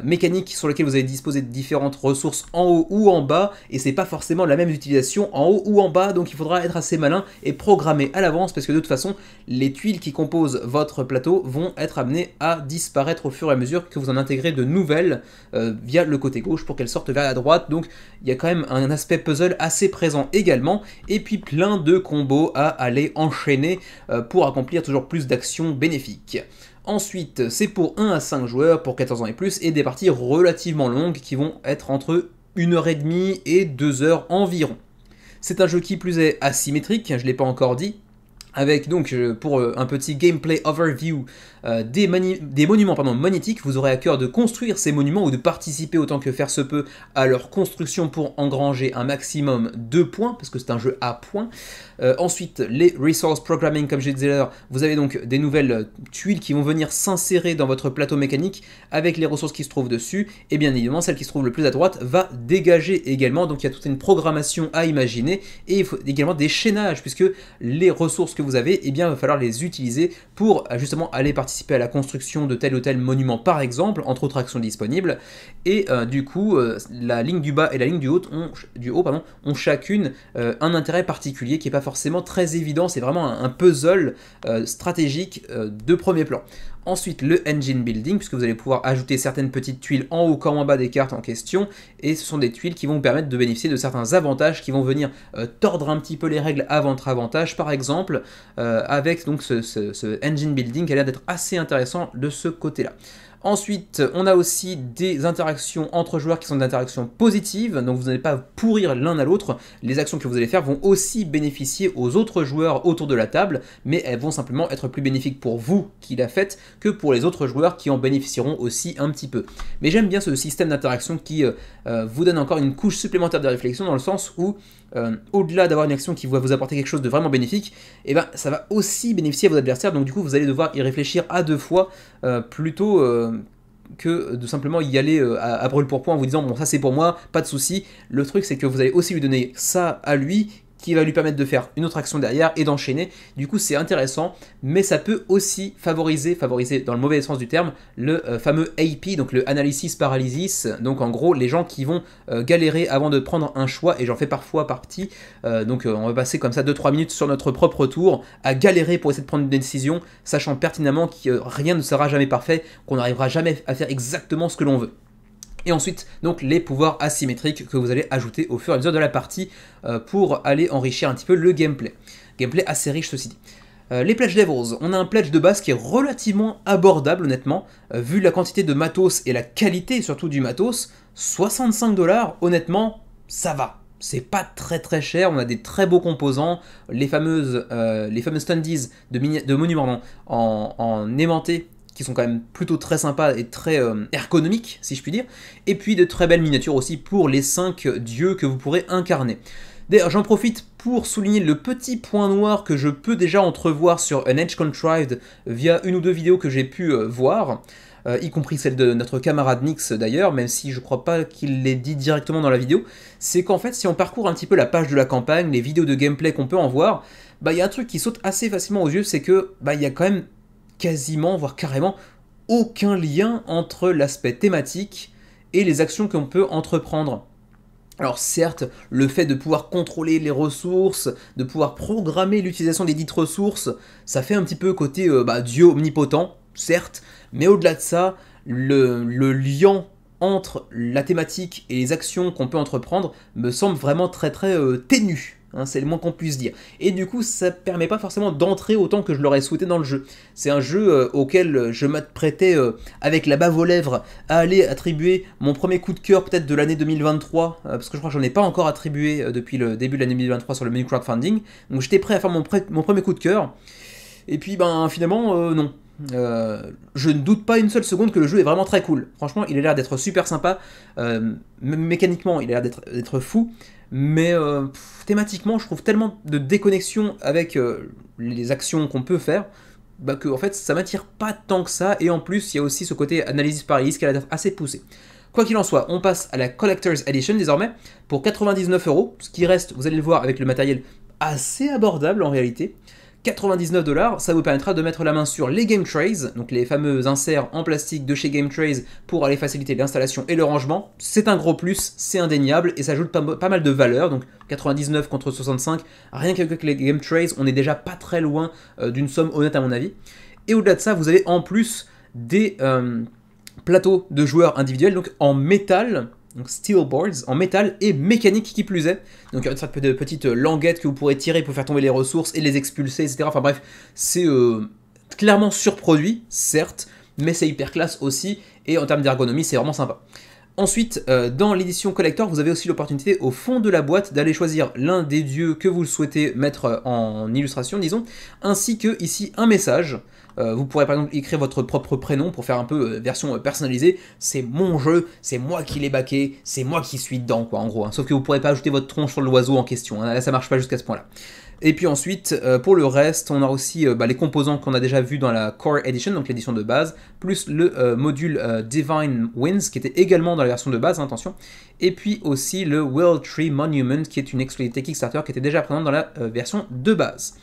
mécanique sur lequel vous allez disposer de différentes ressources en haut ou en bas, et c'est pas forcément la même utilisation en haut ou en bas, donc il faudra être assez malin et programmer à l'avance, parce que de toute façon, les tuiles qui composent votre plateau vont être amenées à disparaître au fur et à mesure que vous en intégrez de nouvelles via le côté gauche pour qu'elles sortent vers la droite, donc il y a quand même un aspect puzzle assez présent également, et puis plein de combos à aller enchaîner pour accomplir toujours plus d'actions bénéfiques. Ensuite, c'est pour 1 à 5 joueurs, pour 14 ans et plus, et des parties relativement longues qui vont être entre 1h30 et 2 heures environ. C'est un jeu qui plus est asymétrique, je ne l'ai pas encore dit, avec donc, pour un petit gameplay overview, des monuments magnétiques. Vous aurez à cœur de construire ces monuments ou de participer autant que faire se peut à leur construction pour engranger un maximum de points, parce que c'est un jeu à points. Ensuite, les resource programming, comme je disais l'heure, vous avez donc des nouvelles tuiles qui vont venir s'insérer dans votre plateau mécanique avec les ressources qui se trouvent dessus, et bien évidemment, celle qui se trouve le plus à droite va dégager également, donc il y a toute une programmation à imaginer, et il faut également des chaînages, puisque les ressources que vous avez, eh bien, il va falloir les utiliser pour justement aller participer à la construction de tel ou tel monument par exemple, entre autres actions disponibles, et du coup, la ligne du bas et la ligne du haut ont chacune un intérêt particulier qui n'est pas forcément très évident, c'est vraiment un puzzle stratégique de premier plan. Ensuite, le engine building, puisque vous allez pouvoir ajouter certaines petites tuiles en haut comme en bas des cartes en question, et ce sont des tuiles qui vont vous permettre de bénéficier de certains avantages qui vont venir tordre un petit peu les règles à votre avantage, par exemple, avec donc ce engine building qui a l'air d'être assez intéressant de ce côté-là. Ensuite, on a aussi des interactions entre joueurs qui sont des interactions positives, donc vous n'allez pas pourrir l'un à l'autre, les actions que vous allez faire vont aussi bénéficier aux autres joueurs autour de la table, mais elles vont simplement être plus bénéfiques pour vous qui la faites que pour les autres joueurs qui en bénéficieront aussi un petit peu. Mais j'aime bien ce système d'interaction qui vous donne encore une couche supplémentaire de réflexion dans le sens où au-delà d'avoir une action qui va vous apporter quelque chose de vraiment bénéfique, et ben, ça va aussi bénéficier à vos adversaires, donc du coup vous allez devoir y réfléchir à deux fois plutôt que de simplement y aller à brûle-pourpoint en vous disant bon ça c'est pour moi, pas de souci. Le truc c'est que vous allez aussi lui donner ça à lui, qui va lui permettre de faire une autre action derrière et d'enchaîner. Du coup, c'est intéressant, mais ça peut aussi favoriser dans le mauvais sens du terme, le fameux AP, donc le analysis paralysis. Donc en gros, les gens qui vont galérer avant de prendre un choix, et j'en fais parfois partie. Donc on va passer comme ça 2-3 minutes sur notre propre tour à galérer pour essayer de prendre une décision, sachant pertinemment que rien ne sera jamais parfait, qu'on n'arrivera jamais à faire exactement ce que l'on veut. Et ensuite, donc les pouvoirs asymétriques que vous allez ajouter au fur et à mesure de la partie pour aller enrichir un petit peu le gameplay. Gameplay assez riche ceci dit. Les Pledge Devils, on a un pledge de base qui est relativement abordable honnêtement, vu la quantité de matos et la qualité surtout du matos, 65$, honnêtement, ça va. C'est pas très cher, on a des très beaux composants, les fameuses standees de monuments en aimanté, qui sont quand même plutôt très sympas et très ergonomiques, si je puis dire, et puis de très belles miniatures aussi pour les 5 dieux que vous pourrez incarner. D'ailleurs, j'en profite pour souligner le petit point noir que je peux déjà entrevoir sur An Edge Contrived via une ou deux vidéos que j'ai pu voir, y compris celle de notre camarade Nix d'ailleurs, même si je crois pas qu'il l'ait dit directement dans la vidéo, c'est qu'en fait, si on parcourt un petit peu la page de la campagne, les vidéos de gameplay qu'on peut en voir, bah il y a un truc qui saute assez facilement aux yeux, c'est que bah il y a quand même quasiment, voire carrément, aucun lien entre l'aspect thématique et les actions qu'on peut entreprendre. Alors certes, le fait de pouvoir contrôler les ressources, de pouvoir programmer l'utilisation des dites ressources, ça fait un petit peu côté dieu omnipotent, certes, mais au-delà de ça, le lien entre la thématique et les actions qu'on peut entreprendre me semble vraiment très ténue. Hein, c'est le moins qu'on puisse dire. Et du coup, ça permet pas forcément d'entrer autant que je l'aurais souhaité dans le jeu. C'est un jeu auquel je m'apprêtais avec la bave aux lèvres à aller attribuer mon premier coup de cœur peut-être de l'année 2023, parce que je crois que j'en ai pas encore attribué depuis le début de l'année 2023 sur le menu crowdfunding. Donc j'étais prêt à faire mon premier coup de cœur. Et puis ben finalement non. Je ne doute pas une seule seconde que le jeu est vraiment très cool. Franchement, il a l'air d'être super sympa. Mécaniquement, il a l'air d'être fou. Mais thématiquement, je trouve tellement de déconnexion avec les actions qu'on peut faire bah, que en fait, ça m'attire pas tant que ça. Et en plus, il y a aussi ce côté analysis paralysis qui a l'air d'être assez poussé. Quoi qu'il en soit, on passe à la Collector's Edition désormais pour 99€, ce qui reste, vous allez le voir, avec le matériel assez abordable en réalité. 99$, ça vous permettra de mettre la main sur les Game Trays, donc les fameux inserts en plastique de chez Game Trays pour aller faciliter l'installation et le rangement. C'est un gros plus, c'est indéniable et ça ajoute pas mal de valeur, donc 99 contre 65, rien qu'avec les Game Trays, on est déjà pas très loin d'une somme honnête à mon avis. Et au-delà de ça, vous avez en plus des plateaux de joueurs individuels, donc en métal, donc steel boards, en métal et mécanique qui plus est. Donc il y a une sorte de petite languette que vous pourrez tirer pour faire tomber les ressources et les expulser, etc. Enfin bref, c'est clairement surproduit, certes, mais c'est hyper classe aussi, et en termes d'ergonomie, c'est vraiment sympa. Ensuite, dans l'édition collector, vous avez aussi l'opportunité au fond de la boîte d'aller choisir l'un des dieux que vous souhaitez mettre en illustration, disons, ainsi que ici un message. Vous pourrez par exemple écrire votre propre prénom pour faire un peu version personnalisée. C'est mon jeu, c'est moi qui l'ai backé, c'est moi qui suis dedans, quoi, en gros. Hein. Sauf que vous pourrez pas ajouter votre tronche sur l'oiseau en question. Hein. Là, ça marche pas jusqu'à ce point-là. Et puis ensuite, pour le reste, on a aussi les composants qu'on a déjà vus dans la Core Edition, donc l'édition de base, plus le module Divine Winds, qui était également dans la version de base, hein, attention, et puis aussi le World Tree Monument, qui est une exclusivité Kickstarter qui était déjà présente dans la version de base.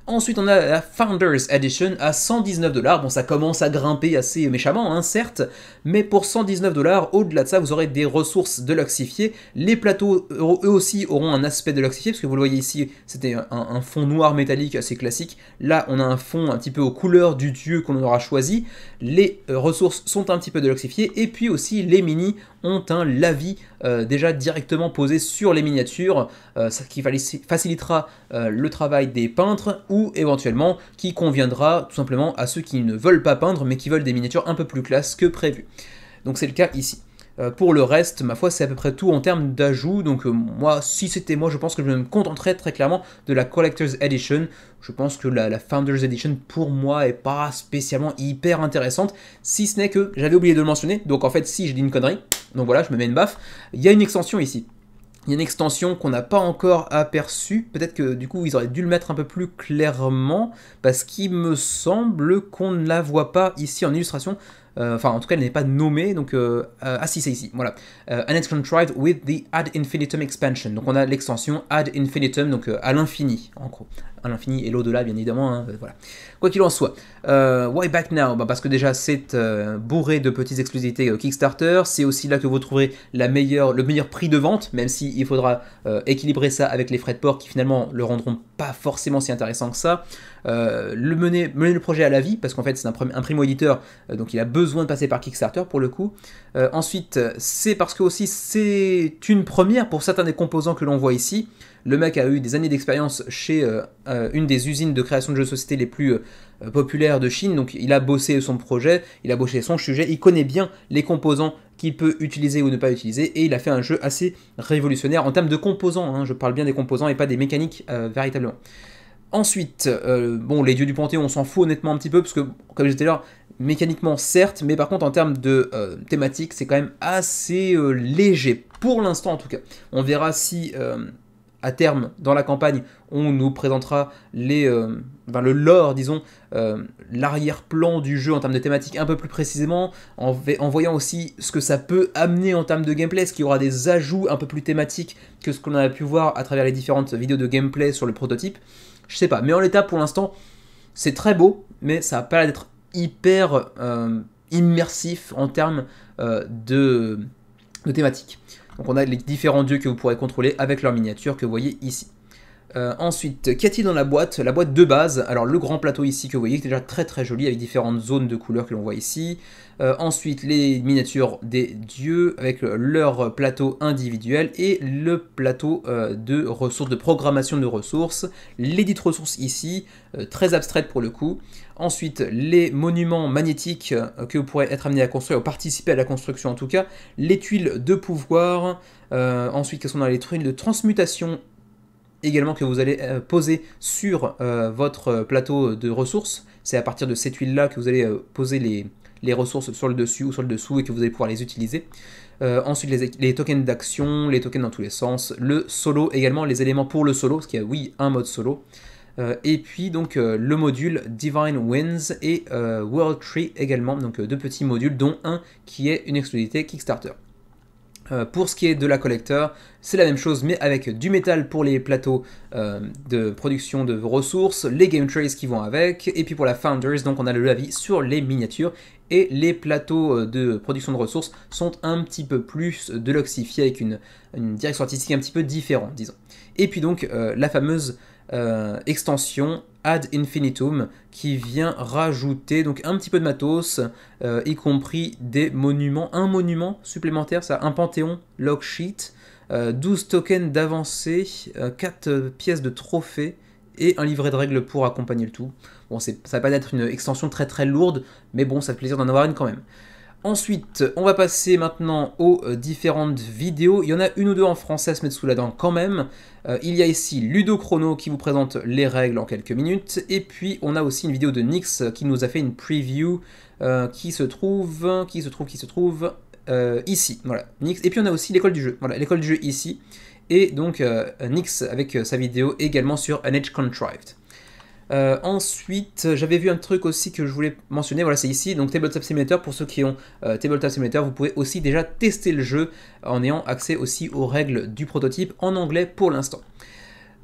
Ensuite, on a la Founders Edition à 119$. Bon, ça commence à grimper assez méchamment, hein, certes, mais pour 119$, au-delà de ça, vous aurez des ressources deluxifiées. Les plateaux, eux aussi, auront un aspect deluxifié, parce que vous le voyez ici, c'était un fond noir métallique assez classique. Là, on a un fond un petit peu aux couleurs du dieu qu'on aura choisi. Les ressources sont un petit peu deluxifiées, et puis aussi, les minis ont un lavis déjà directement posé sur les miniatures, ce qui facilitera le travail des peintres, ou éventuellement qui conviendra tout simplement à ceux qui ne veulent pas peindre mais qui veulent des miniatures un peu plus classe que prévu. Donc c'est le cas ici. Pour le reste, ma foi, c'est à peu près tout en termes d'ajout. Donc moi, si c'était moi, je pense que je me contenterais très clairement de la Collector's Edition. Je pense que la Founders Edition, pour moi, est pas spécialement hyper intéressante, si ce n'est que j'avais oublié de le mentionner. Donc en fait, si j'ai dit une connerie, donc voilà, je me mets une baffe. Il y a une extension ici. Il y a une extension qu'on n'a pas encore aperçue, peut-être que du coup ils auraient dû le mettre un peu plus clairement, parce qu'il me semble qu'on ne la voit pas ici en illustration, enfin en tout cas elle n'est pas nommée, donc ah si c'est ici, voilà. And it's contrived with the Ad Infinitum expansion, donc on a l'extension Ad Infinitum, donc à l'infini en gros. À l'infini et l'au-delà bien évidemment, hein, voilà. Quoi qu'il en soit, why back now, bah, parce que déjà c'est bourré de petites exclusivités Kickstarter, c'est aussi là que vous trouverez le meilleur prix de vente, même s'il faudra équilibrer ça avec les frais de port qui finalement le rendront pas forcément si intéressant que ça. Mener le projet à la vie, parce qu'en fait c'est un primo-éditeur, donc il a besoin de passer par Kickstarter pour le coup. Ensuite, c'est parce que aussi c'est une première pour certains des composants que l'on voit ici. Le mec a eu des années d'expérience chez une des usines de création de jeux de société les plus populaires de Chine, donc il a bossé son projet, il a bossé son sujet, il connaît bien les composants qu'il peut utiliser ou ne pas utiliser, et il a fait un jeu assez révolutionnaire en termes de composants, hein, je parle bien des composants et pas des mécaniques véritablement. Ensuite, bon, les dieux du Panthéon, on s'en fout honnêtement un petit peu, parce que, comme je disais là, mécaniquement certes, mais par contre en termes de thématique, c'est quand même assez léger, pour l'instant en tout cas. On verra si à terme, dans la campagne, on nous présentera le lore, disons, l'arrière-plan du jeu en termes de thématique un peu plus précisément, en voyant aussi ce que ça peut amener en termes de gameplay, est-ce qu'il y aura des ajouts un peu plus thématiques que ce qu'on a pu voir à travers les différentes vidéos de gameplay sur le prototype. Je sais pas, mais en l'état pour l'instant, c'est très beau, mais ça n'a pas l'air d'être hyper immersif en termes de thématique. Donc on a les différents dieux que vous pourrez contrôler avec leurs miniatures que vous voyez ici. Ensuite, qu'y a-t-il dans la boîte? La boîte de base, alors le grand plateau ici que vous voyez, qui est déjà très très joli, avec différentes zones de couleurs que l'on voit ici. Ensuite, les miniatures des dieux, avec leur plateau individuel, et le plateau de ressources, de programmation de ressources. L'édit ressources ici, très abstraite pour le coup. Ensuite, les monuments magnétiques que vous pourrez être amené à construire, ou participer à la construction en tout cas. Les tuiles de pouvoir. Ensuite, quelles sont les tuiles de transmutation également que vous allez poser sur votre plateau de ressources. C'est à partir de ces tuiles-là que vous allez poser les ressources sur le dessus ou sur le dessous et que vous allez pouvoir les utiliser. Ensuite, les tokens d'action, les tokens dans tous les sens, le solo également, les éléments pour le solo, parce qu'il y a oui un mode solo. Et puis donc le module Divine Winds et World Tree également, donc deux petits modules dont un qui est une exclusivité Kickstarter. Pour ce qui est de la collector, c'est la même chose mais avec du métal pour les plateaux de production de ressources, les game trays qui vont avec, et puis pour la Founders, donc on a le avis sur les miniatures, et les plateaux de production de ressources sont un petit peu plus deluxifiés avec une direction artistique un petit peu différente, disons. Et puis donc la fameuse extension Ad Infinitum qui vient rajouter donc un petit peu de matos, y compris des monuments, un monument supplémentaire, ça, un panthéon log sheet, 12 tokens d'avancée, 4 pièces de trophées et un livret de règles pour accompagner le tout. Bon, ça va pas être une extension très très lourde, mais bon, ça fait plaisir d'en avoir une quand même. Ensuite, on va passer maintenant aux différentes vidéos. Il y en a une ou deux en français à se mettre sous la dent quand même. Il y a ici Ludo Chrono qui vous présente les règles en quelques minutes. Et puis, on a aussi une vidéo de Nyx qui nous a fait une preview qui se trouve ici. Voilà, Nyx. Et puis, on a aussi l'école du jeu. Voilà, l'école du jeu ici. Et donc, Nyx avec sa vidéo également sur An Age Contrived. Ensuite, j'avais vu un truc aussi que je voulais mentionner, voilà c'est ici, donc Tabletop Simulator, pour ceux qui ont Tabletop Simulator, vous pouvez aussi déjà tester le jeu en ayant accès aussi aux règles du prototype en anglais pour l'instant.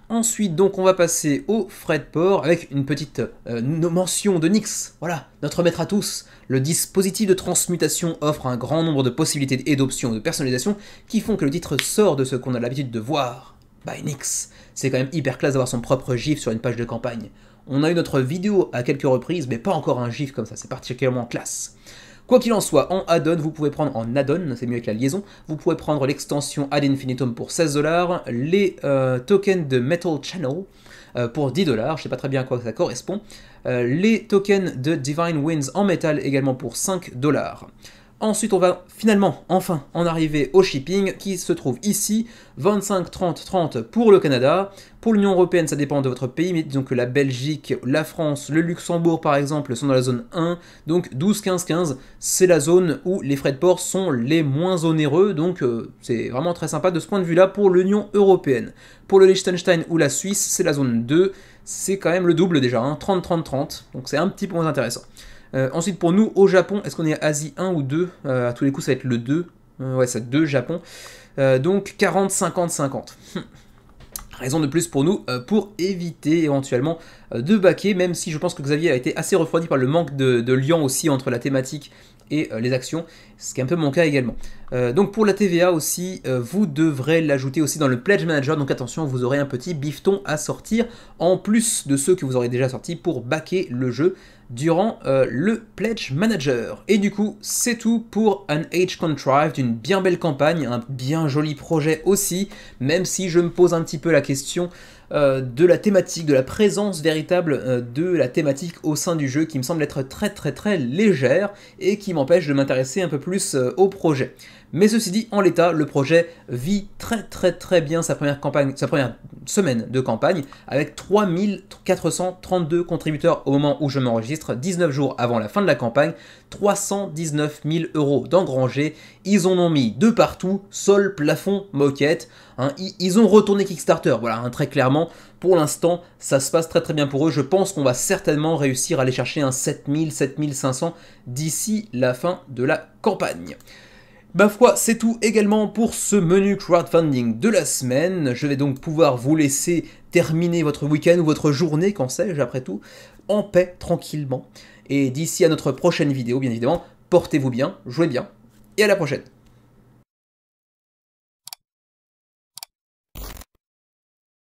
Ensuite, donc on va passer au frais de port avec une petite mention de Nyx, voilà, notre maître à tous. Le dispositif de transmutation offre un grand nombre de possibilités et d'options de personnalisation qui font que le titre sort de ce qu'on a l'habitude de voir by Nyx. C'est quand même hyper classe d'avoir son propre gif sur une page de campagne. On a eu notre vidéo à quelques reprises, mais pas encore un gif comme ça, c'est particulièrement classe. Quoi qu'il en soit, en add-on, vous pouvez prendre en add-on, c'est mieux avec la liaison, vous pouvez prendre l'extension Ad Infinitum pour 16$, les tokens de Metal Channel pour 10$, je sais pas très bien à quoi ça correspond, les tokens de Divine Winds en métal également pour 5$. Ensuite, on va finalement, enfin, en arriver au shipping qui se trouve ici, 25, 30, 30 pour le Canada. Pour l'Union Européenne, ça dépend de votre pays, mais disons que la Belgique, la France, le Luxembourg par exemple sont dans la zone 1, donc 12, 15, 15, c'est la zone où les frais de port sont les moins onéreux, donc c'est vraiment très sympa de ce point de vue-là pour l'Union Européenne. Pour le Liechtenstein ou la Suisse, c'est la zone 2, c'est quand même le double déjà, hein, 30, 30, 30, donc c'est un petit peu moins intéressant. Ensuite, pour nous, au Japon, est-ce qu'on est Asie 1 ou 2 à tous les coups, ça va être le 2. Ouais, c'est 2 Japon. Donc 40, 50, 50. Raison de plus pour nous, pour éviter éventuellement de baquer, même si je pense que Xavier a été assez refroidi par le manque de lien aussi entre la thématique et les actions, ce qui est un peu mon cas également. Donc pour la TVA aussi, vous devrez l'ajouter aussi dans le Pledge Manager, donc attention, vous aurez un petit bifton à sortir, en plus de ceux que vous aurez déjà sortis pour backer le jeu durant le Pledge Manager. Et du coup, c'est tout pour An Age Contrived, une bien belle campagne, un bien joli projet aussi, même si je me pose un petit peu la question de la thématique, de la présence véritable de la thématique au sein du jeu qui me semble être très très très légère et qui m'empêche de m'intéresser un peu plus au projet. Mais ceci dit, en l'état, le projet vit très très très bien sa première semaine de campagne avec 3432 contributeurs au moment où je m'enregistre, 19 jours avant la fin de la campagne, 319 000 € d'engrangés, ils en ont mis de partout, sol, plafond, moquette, hein, ils ont retourné Kickstarter, voilà, hein, très clairement, pour l'instant, ça se passe très très bien pour eux, je pense qu'on va certainement réussir à aller chercher un 7000, 7500 d'ici la fin de la campagne. Ma foi, c'est tout également pour ce menu crowdfunding de la semaine. Je vais donc pouvoir vous laisser terminer votre week-end ou votre journée, qu'en sais-je après tout, en paix, tranquillement. Et d'ici à notre prochaine vidéo, bien évidemment, portez-vous bien, jouez bien, et à la prochaine.